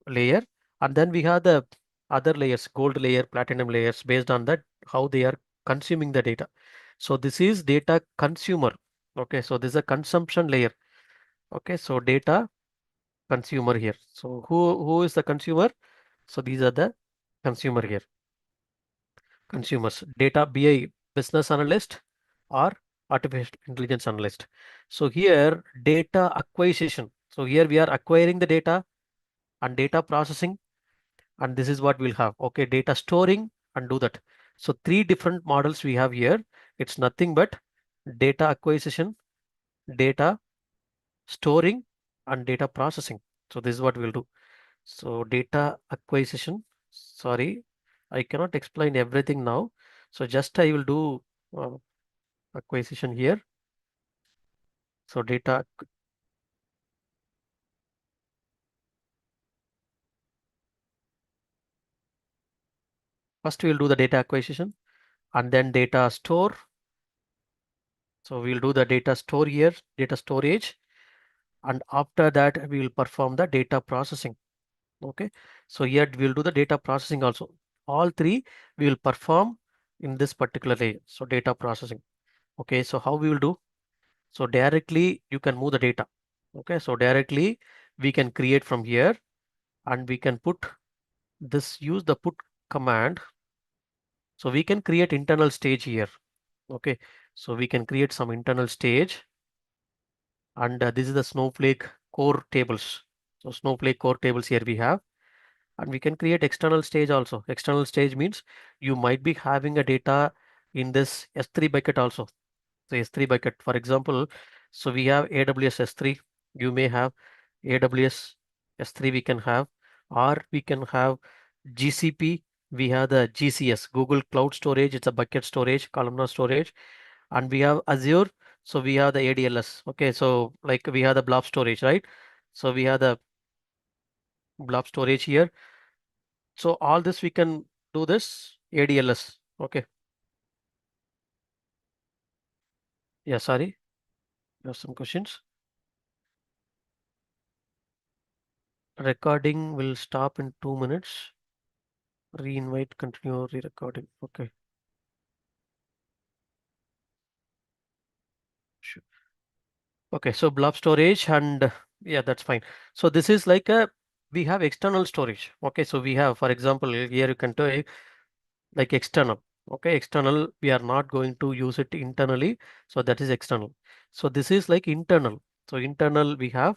layer, and then we have the other layers, gold layer, platinum layers, based on that how they are consuming the data. So this is data consumer. Okay, so this is a consumption layer. Okay, so data consumer here. So who is the consumer? So these are the consumer here. Consumers, data BI, business analyst, or artificial intelligence analyst. So here data acquisition. So here we are acquiring the data and data processing, and this is what we'll have. Okay, data storing and do that. So three different models we have here. It's nothing but data acquisition, data storing, and data processing. So this is what we'll do. So data acquisition, sorry, I cannot explain everything now. So just I will do uh, acquisition here. So first we'll do the data acquisition, and then data store. So we'll do the data store here, data storage, and after that we will perform the data processing. Okay, so here we'll do the data processing also. all three we will perform in this particular layer. So data processing. Okay, so how we will do? So directly you can move the data. Okay, so directly we can create from here and we can put this, use the put command. So we can create internal stage here. Okay, so we can create some internal stage, and this is the Snowflake core tables. So Snowflake core tables here we have, and we can create external stage also. External stage means you might be having a data in this S3 bucket also. So S3 bucket, for example, so we have AWS S3, you may have AWS S3 we can have, or we can have GCP, we have the GCS, Google Cloud Storage, it's a bucket storage, columnar storage, and we have Azure, so we have the ADLS. Okay, so like we have the blob storage, right? So we have the blob storage here. So all this we can do this ADLS. Okay. Yeah, sorry. You have some questions. Recording will stop in 2 minutes. Re-invite, continue re-recording. Okay. Sure. Okay, so blob storage, and yeah, that's fine. So this is like a, we have external storage. Okay, so we have, for example, here you can take like external. Okay, external, we are not going to use it internally. So that is external. So this is like internal. So internal, we have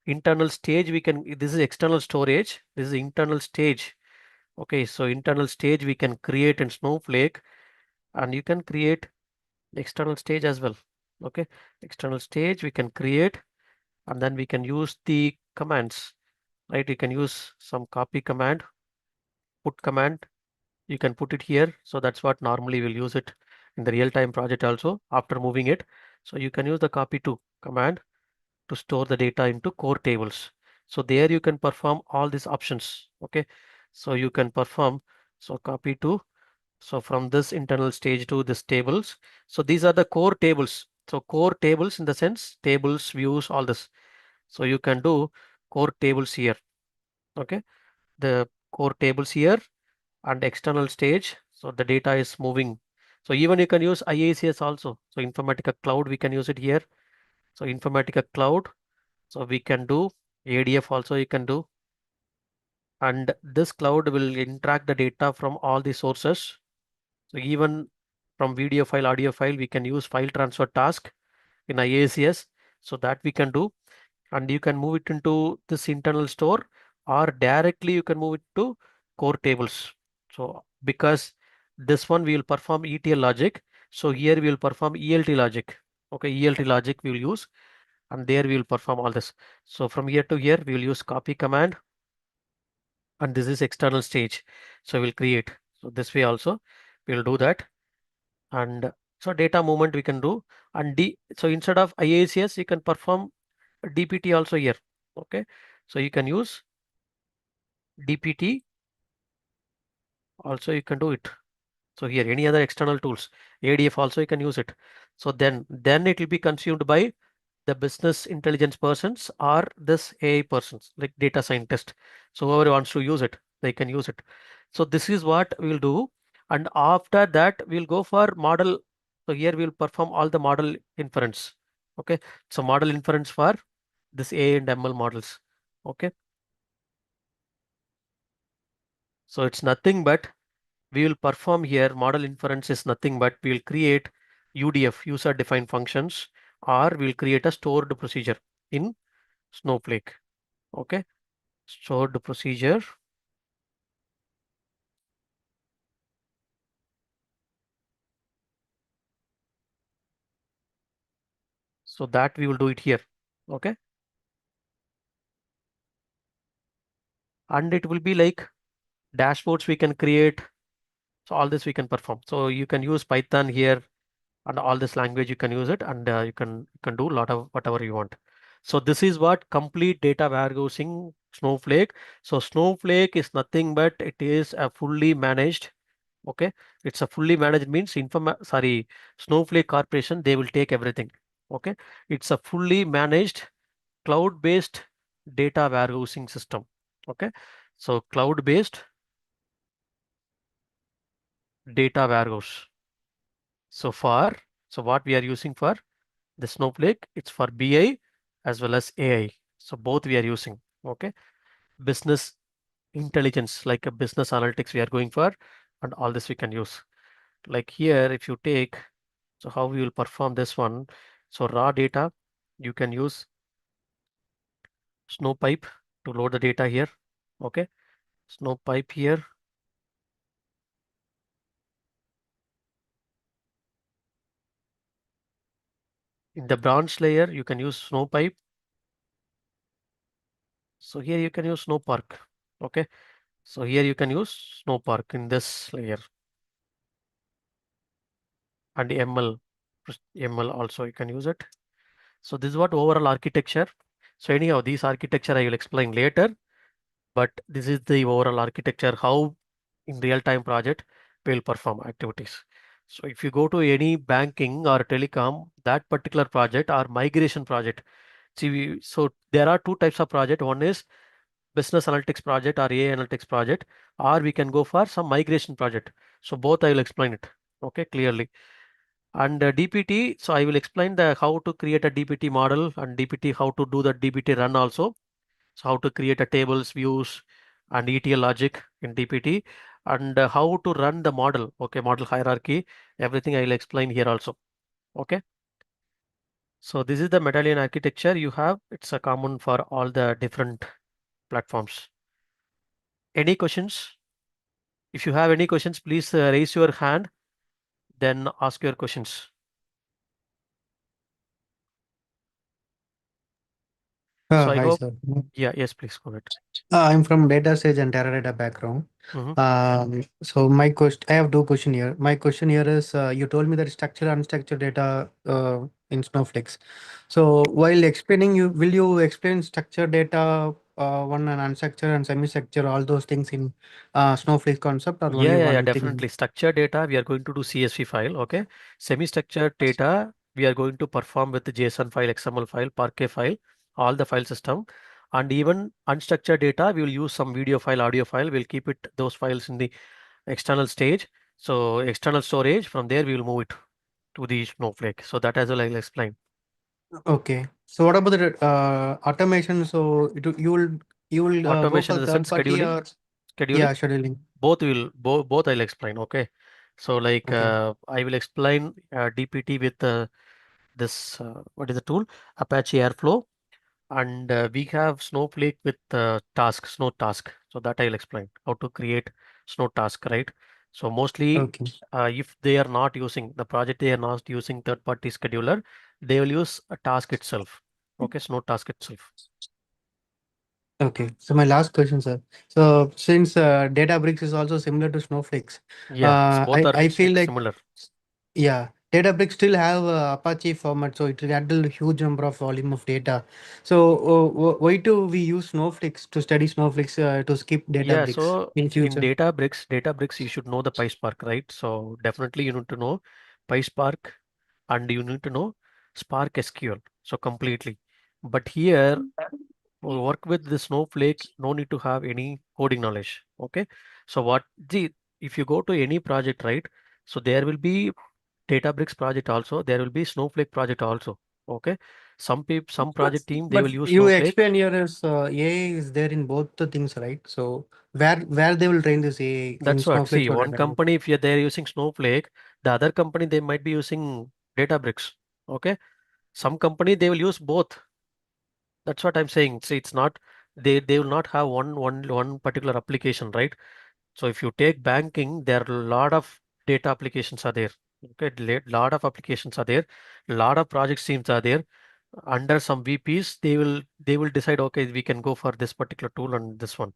internal stage, we can, this is external storage. This is internal stage. Okay, so internal stage we can create in Snowflake, and you can create external stage as well. Okay, external stage we can create, and then we can use the commands, right? You can use some copy command, put command, you can put it here. So that's what normally we'll use it in the real-time project also after moving it. So you can use the copy to command to store the data into core tables. So there you can perform all these options. Okay, so you can perform, so copy to, so from this internal stage to this tables. So these are the core tables. So core tables in the sense tables, views, all this. So you can do core tables here. Okay, the core tables here and external stage. So the data is moving. So even you can use IaaS also. So Informatica Cloud, we can use it here. So Informatica Cloud. So we can do ADF also you can do. And this cloud will interact the data from all the sources. So even from video file, audio file, we can use file transfer task in IaaS. So that we can do, and you can move it into this internal store, or directly you can move it to core tables. So because this one we will perform ETL logic. So here we will perform ELT logic. Okay, ELT logic we will use, and there we will perform all this. So from here to here, we will use copy command, and this is external stage. So we'll create. So this way also we will do that. And so data movement we can do, and so instead of IaaS you can perform DBT also here. Okay, so you can use DBT also, you can do it. So here any other external tools, ADF also you can use it. So then it will be consumed by the business intelligence persons or this AI persons like data scientist. So whoever wants to use it, they can use it. So this is what we'll do, and after that we'll go for model. So here we'll perform all the model inference. Okay, so model inference for this AI and ML models. Okay, so it's nothing but we will perform here. Model inference is nothing but we will create UDF, user defined functions, or we'll create a stored procedure in Snowflake. Okay, stored procedure. So that we will do it here. Okay, and it will be like dashboards we can create. So all this we can perform. So you can use Python here, and all this language you can use it, and you can do a lot of whatever you want. So this is what complete data warehousing Snowflake. So Snowflake is nothing but it is a fully managed. Okay, it's a fully managed means Snowflake Corporation, they will take everything. Okay, it's a fully managed cloud-based data warehousing system. Okay, so cloud-based data warehouse. So what we are using for the Snowflake, it's for BI as well as AI. So both we are using. Okay. Business intelligence, like a business analytics we are going for, and all this we can use. Like here, if you take, so how we will perform this one. So raw data, you can use Snowpipe to load the data here. Okay. Snowpipe here. In the branch layer, you can use Snowpipe. So here you can use Snowpark. Okay. So here you can use Snowpark in this layer. And ML also you can use it. So this is what overall architecture. So anyhow, these architecture I will explain later, but this is the overall architecture, how in real-time project will perform activities. So if you go to any banking or telecom, that particular project or migration project, see, so there are two types of project. One is business analytics project or AI analytics project, or we can go for some migration project. So both I will explain it, okay, clearly. And DBT, so I will explain the how to create a DBT model and DBT, how to do the DBT run also. So how to create a tables, views, and ETL logic in DBT, and how to run the model, okay, model hierarchy, everything I will explain here also, okay. So this is the medallion architecture you have. It's a common for all the different platforms. Any questions? If you have any questions, please raise your hand, then ask your questions. So I Hi, hope, sir. yeah, yes, please go ahead. I'm from data stage and Teradata background. Mhm. So my question, I have two questions here. My question here is, you told me that structured unstructured data in Snowflakes. So while explaining, will you explain structured data, one and unstructured and semi-structured, all those things in Snowflake concept, or only Yeah, one thing? definitely. Structured data, we are going to do CSV file, okay. Semi-structured data, we are going to perform with the JSON file, XML file, Parquet file, all the file system. And even unstructured data, we will use some video file, audio file. We'll keep it those files in the external stage. So external storage, from there we will move it to the Snowflake. So that as well I'll explain. Okay. So what about the automation? So you will go Automation for in the third sense party scheduling, or scheduling. yeah, scheduling. Both I'll explain. Okay. So like Okay. I will explain DPT with this what is the tool? Apache Airflow, and we have Snowflake with Snow task. So that I'll explain how to create Snow task, right? So mostly Okay. if they are not using the project, they are not using third-party scheduler, they will use a task itself. Okay, Snow task itself. Okay. So my last question, sir. So since Databricks is also similar to Snowflakes, Yeah, it's both are I feel like similar. yeah, Databricks still have Apache format, so it will handle a huge number of volume of data. So why do we use Snowflakes to study Snowflakes to skip Yeah, Databricks so in in future? Databricks, you should know the PySpark, right? So definitely you need to know PySpark and you need to know Spark SQL. So completely. But here, work with the Snowflake, no need to have any coding knowledge. Okay. So if you go to any project, right? So there will be Databricks project also, there will be Snowflake project also. Okay. Some project team, they But will use you Snowflake. explain here is AI is there in both the things, right? So where they will train this AI in That's what. Snowflake See, or one Databricks? company, if they're using Snowflake, the other company, they might be using Databricks. Okay. Some company, they will use both. That's what I'm saying. See, it's not, they will not have one particular application, right? So if you take banking, there are a lot of data applications are there. Okay. Lot of applications are there. Lot of project teams are there. Under some VPs, they will decide, okay, we can go for this particular tool and this one.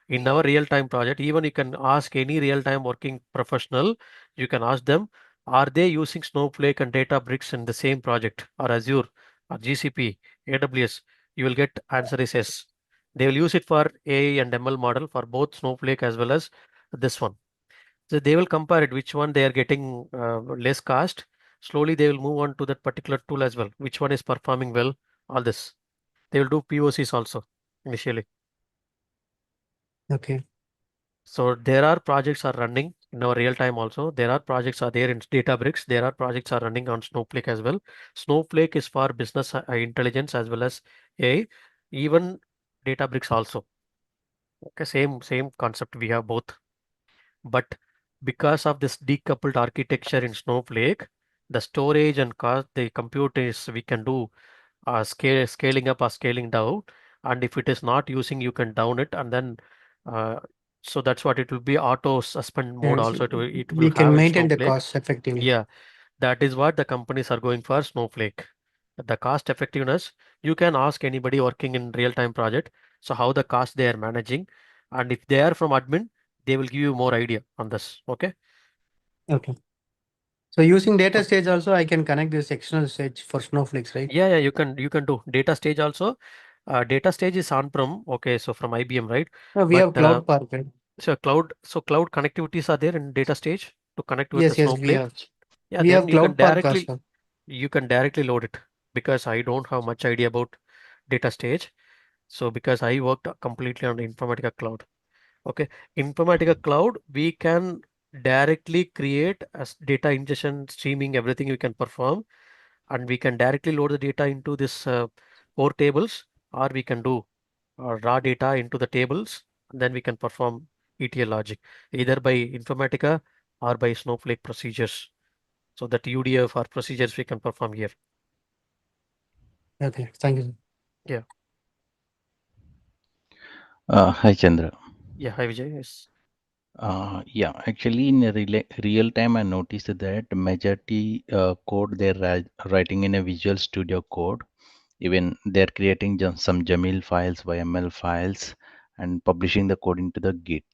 In our real-time project, even you can ask any real-time working professional, you can ask them, are they using Snowflake and Databricks in the same project, or Azure or GCP, AWS? You will get answer is yes. They will use it for AI and ML model for both Snowflake as well as this one. So they will compare it, which one they are getting less cost. Slowly they will move on to that particular tool as well. Which one is performing well? All this. They will do POCs also initially. Okay. So there are projects are running in our real time also. There are projects are there in Databricks. There are projects are running on Snowflake as well. Snowflake is for business intelligence as well as AI, even Databricks also. Okay, same concept. We have both, but because of this decoupled architecture in Snowflake, the storage and cost, the compute is we can do scaling up or scaling down, and if it is not using, you can down it, and then uh, so that's what it will be auto suspend mode Yes, also. It will we can have in maintain the Snowflake. costs effectively. Yeah, that is what the companies are going for Snowflake. The cost effectiveness, you can ask anybody working in real-time project, so how the cost they are managing, and if they are from admin, they will give you more idea on this. Okay. Okay. So using data So stage also, I can connect this external stage for Snowflakes, right? yeah, you can do data stage also. Data stage is on-prem. Okay, so from IBM, right? We But have Cloud Park, right? so cloud connectivities are there in data stage to connect with the Yes, we Snowflake. have. Yeah, We then have Cloud Park also. you can directly load it, because I don't have much idea about data stage. So because I worked completely on the Informatica Cloud. Okay, Informatica Cloud, we can directly create as data ingestion, streaming, everything we can perform, and we can directly load the data into this core tables, or we can do raw data into the tables, and then we can perform ETL logic either by Informatica or by Snowflake procedures. So that UDF or procedures we can perform here. Okay, thank you. Yeah. Hi Chandra. Yeah. Hi Vijay. Yes. Yeah, actually in real time I noticed that majority code they're writing in a Visual Studio Code. Even they're creating some Jamil files, YML files, and publishing the code into the Git.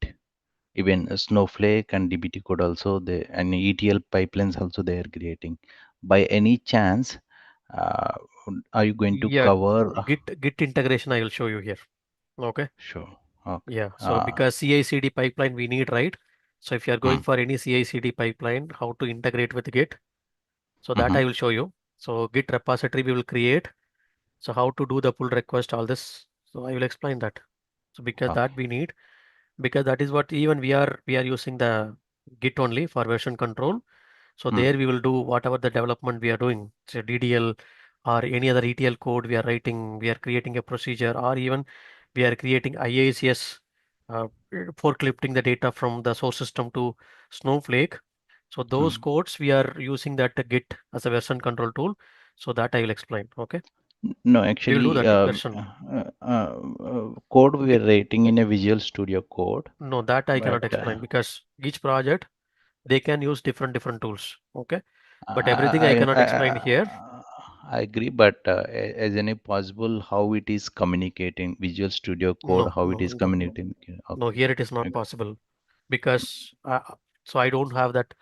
Even Snowflake and DBT code also they and ETL pipelines also they are creating. By any chance, uh, are you going to Yeah. cover? Git integration I will show you here. Okay. Sure. Okay. Yeah. So because CI/CD pipeline we need, right? So if you are going Hmm. for any CI/CD pipeline, how to integrate with Git, so that Mm-hmm. I will show you. So Git repository we will create. So how to do the pull request, all this. So I will explain that. So because that Okay. we need, because that is what even we are using the Git only for version control. So Hmm. there we will do whatever the development we are doing. So DDL or any other ETL code we are writing, we are creating a procedure, or even we are creating IACS, forklifting the data from the source system to Snowflake. So those Hmm. codes we are using that Git as a version control tool. So that I will explain. Okay. No, We will do actually, that version. code we Git, are writing in a Visual Studio Code, no, that I but cannot explain because each project they can use different tools. Okay. But everything I I, cannot I, explain here. I agree. But as any possible, how it is communicating Visual Studio Code, No, how it no, is no, no. communicating? No, Okay, here it is not okay. possible because so I don't have that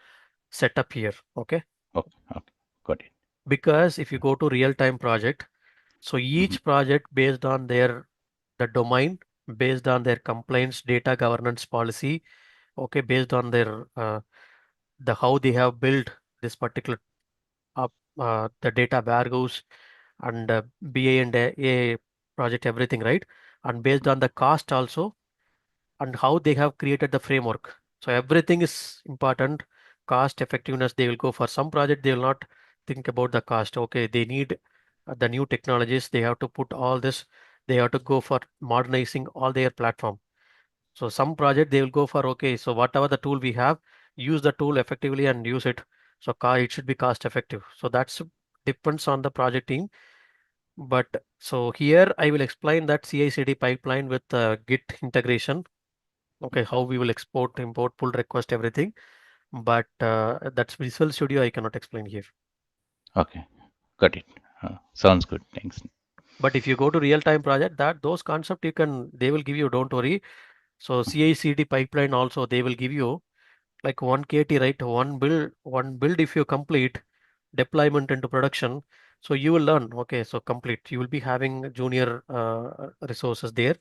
setup here. Okay. Okay, okay, got it. Because if you go to real-time project, so Hmm. each project based on the domain, based on their compliance data governance policy, okay, based on their the how they have built this particular up the data warehouse and BA and A project, everything, right? And based on the cost also, and how they have created the framework. So everything is important. Cost effectiveness, they will go for some project, they will not think about the cost. Okay, they need the new technologies, they have to put all this, they have to go for modernizing all their platform. So some project they will go for, okay, so whatever the tool we have, use the tool effectively and use it. So it should be cost effective. So that's depends on the project team. But so here I will explain that CI/CD pipeline with Git integration. Okay, how we will export, import, pull request, everything. But that's Visual Studio I cannot explain here. Okay, got it. Sounds good. Thanks. But if you go to real-time project, that those concept they will give you, don't worry. So CI/CD pipeline also they will give you like 1 KT, right? One build if you complete deployment into production. So you will learn, okay, so complete. You will be having junior resources there,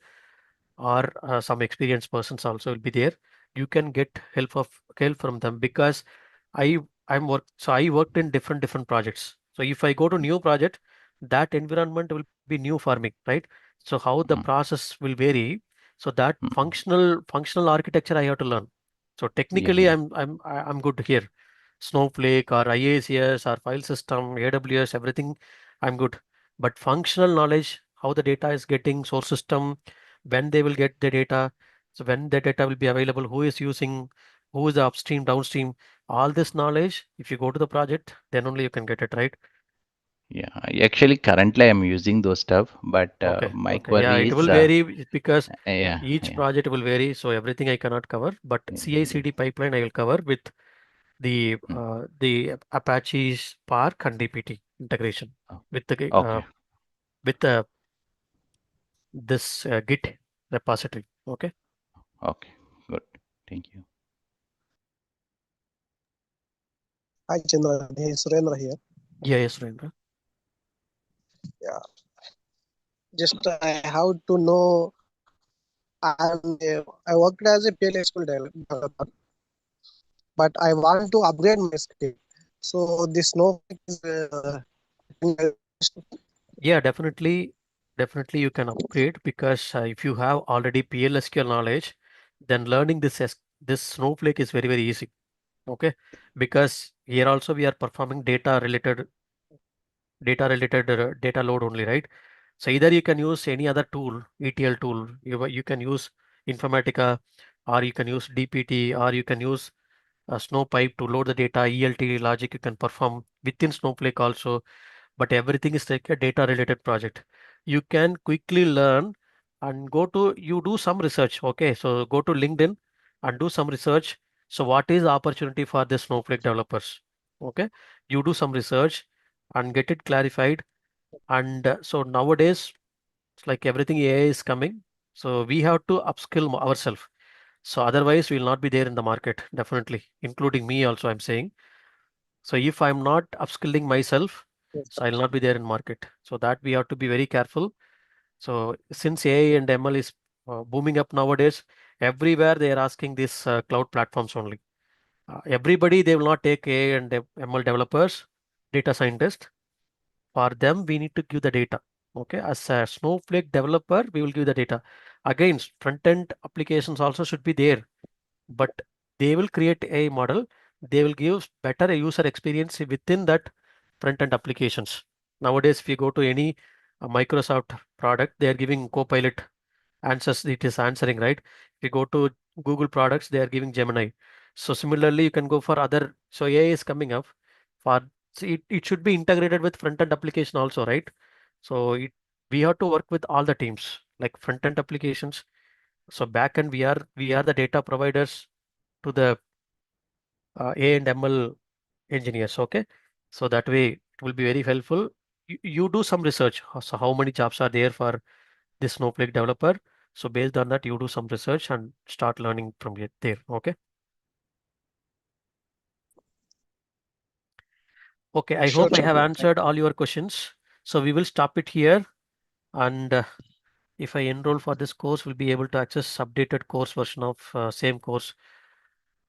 or some experienced persons also will be there. You can get help from them because I I worked in different projects. So if I go to new project, that environment will be new for me, right? So how the Mm, process will vary. So that mm, functional architecture I have to learn. So technically, yeah. I'm good here. Snowflake or IaaS or file system, AWS, everything, I'm good. But functional knowledge, how the data is getting, source system, when they will get the data, so when the data will be available, who is using, who is the upstream, downstream, all this knowledge, if you go to the project, then only you can get it right. Yeah, actually, currently I'm using those stuff, but Okay, my okay. Yeah, query it is, will vary because yeah, each yeah, project will vary. So everything I cannot cover, but yeah, yeah. CI/CD pipeline I will cover with Mm, the Apache Spark and DBT integration oh, with the okay, with this Git repository. Okay. okay, good. Thank you. Hi Chandra, this is Surendra here. Yeah, yes, Surendra. Yeah, just I have to know. I worked as a PLSQL developer, but I want to upgrade my skill. So this Snowflake is Yeah, definitely you can upgrade because if you have already PLSQL knowledge, then learning this Snowflake is very very easy. Okay, because here also we are performing data load only, right? So either you can use any other tool, ETL tool, you can use Informatica, or you can use DPT, or you can use Snowpipe to load the data, ELT logic you can perform within Snowflake also, but everything is like a data related project. You can quickly learn and you do some research. Okay, so go to LinkedIn and do some research. So what is the opportunity for the Snowflake developers? Okay, you do some research and get it clarified. And so nowadays, it's like everything AI is coming. So we have to upskill ourselves. So otherwise, we will not be there in the market, definitely, including me also, I'm saying. So if I'm not upskilling myself, so I'll not be there in market. So that we have to be very careful. So since AI and ML is booming up nowadays, everywhere they are asking these cloud platforms only. Everybody, they will not take AI and ML developers, data scientists. For them, we need to give the data. Okay, as a Snowflake developer, we will give the data. Again, front-end applications also should be there, but they will create a model. They will give better user experience within that front-end applications. Nowadays, if you go to any Microsoft product, they are giving Copilot answers. It is answering, right? If you go to Google products, they are giving Gemini. So similarly, you can go for other. So AI is coming up for. So it should be integrated with front-end application also, right? So we have to work with all the teams, like front-end applications. So backend, we are the data providers to the A and ML engineers. Okay, so that way it will be very helpful. You do some research. So how many jobs are there for this Snowflake developer? So based on that, you do some research and start learning from there. Okay. Okay. I sure, hope I have Chandra. answered all your questions. So we will stop it here. And if I enroll for this course, we'll be able to access updated course version of same course.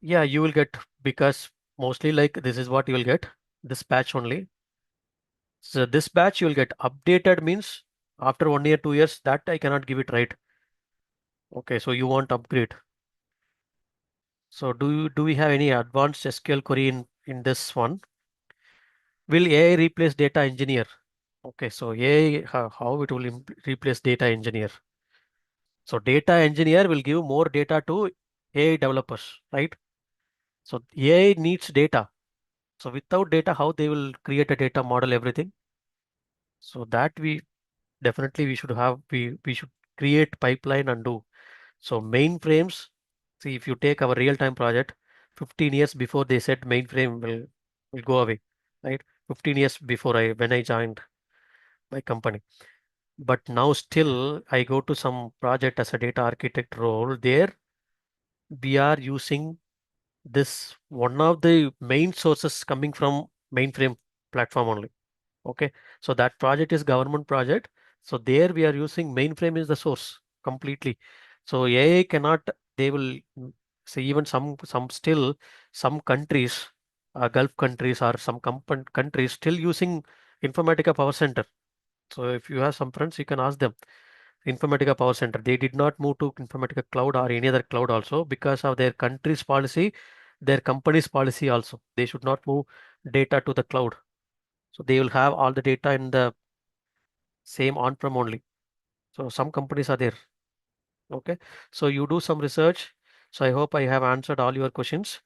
Yeah, you will get, because mostly like this is what you will get, this batch only. So this batch you will get updated means after 1 year, 2 years, that I cannot give it right. Okay, so you want upgrade. So do we have any advanced SQL query in this one? Will AI replace data engineer? Okay, so AI, how it will replace data engineer? So data engineer will give more data to AI developers, right? So AI needs data. So without data, how they will create a data model, everything? So that we should have, we should create pipeline and do. So mainframes, see if you take our real-time project, 15 years before they said mainframe will go away, right? 15 years before when I joined my company. But now still I go to some project as a data architect role. There we are using this one of the main sources coming from mainframe platform only. Okay, so that project is government project. So there we are using mainframe is the source completely. So AI cannot, they will say even some still some countries, Gulf countries or some countries still using Informatica Power Center. So if you have some friends, you can ask them. Informatica Power Center. They did not move to Informatica Cloud or any other cloud also because of their country's policy, their company's policy also. They should not move data to the cloud. So they will have all the data in the same on-prem only. So some companies are there. Okay. So you do some research. So I hope I have answered all your questions.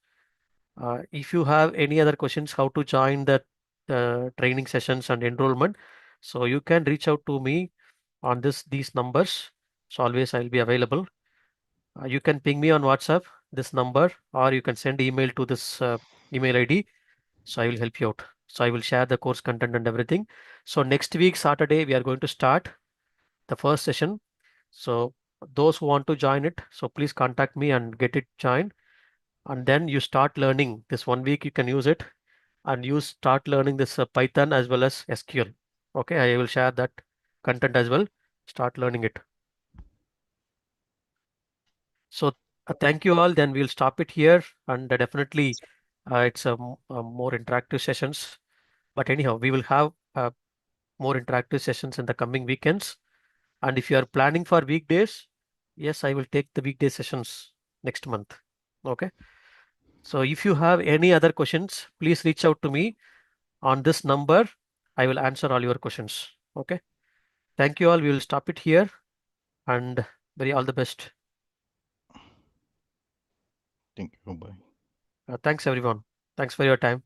If you have any other questions, how to join the training sessions and enrollment, so you can reach out to me on these numbers. So always I'll be available. You can ping me on WhatsApp, this number, or you can send email to this email ID. So I will help you out. So I will share the course content and everything. So next week, Saturday, we are going to start the first session. So those who want to join it, so please contact me and get it joined. And then you start learning. This 1 week you can use it, and you start learning this Python as well as SQL. Okay, I will share that content as well. Start learning it. So thank you all. Then we'll stop it here, and definitely it's a more interactive sessions. But anyhow, we will have more interactive sessions in the coming weekends. And if you are planning for weekdays, yes, I will take the weekday sessions next month. Okay. So if you have any other questions, please reach out to me on this number. I will answer all your questions. Okay. Thank you all. We will stop it here, and very all the best. Thank you. Bye. Thanks everyone. Thanks for your time.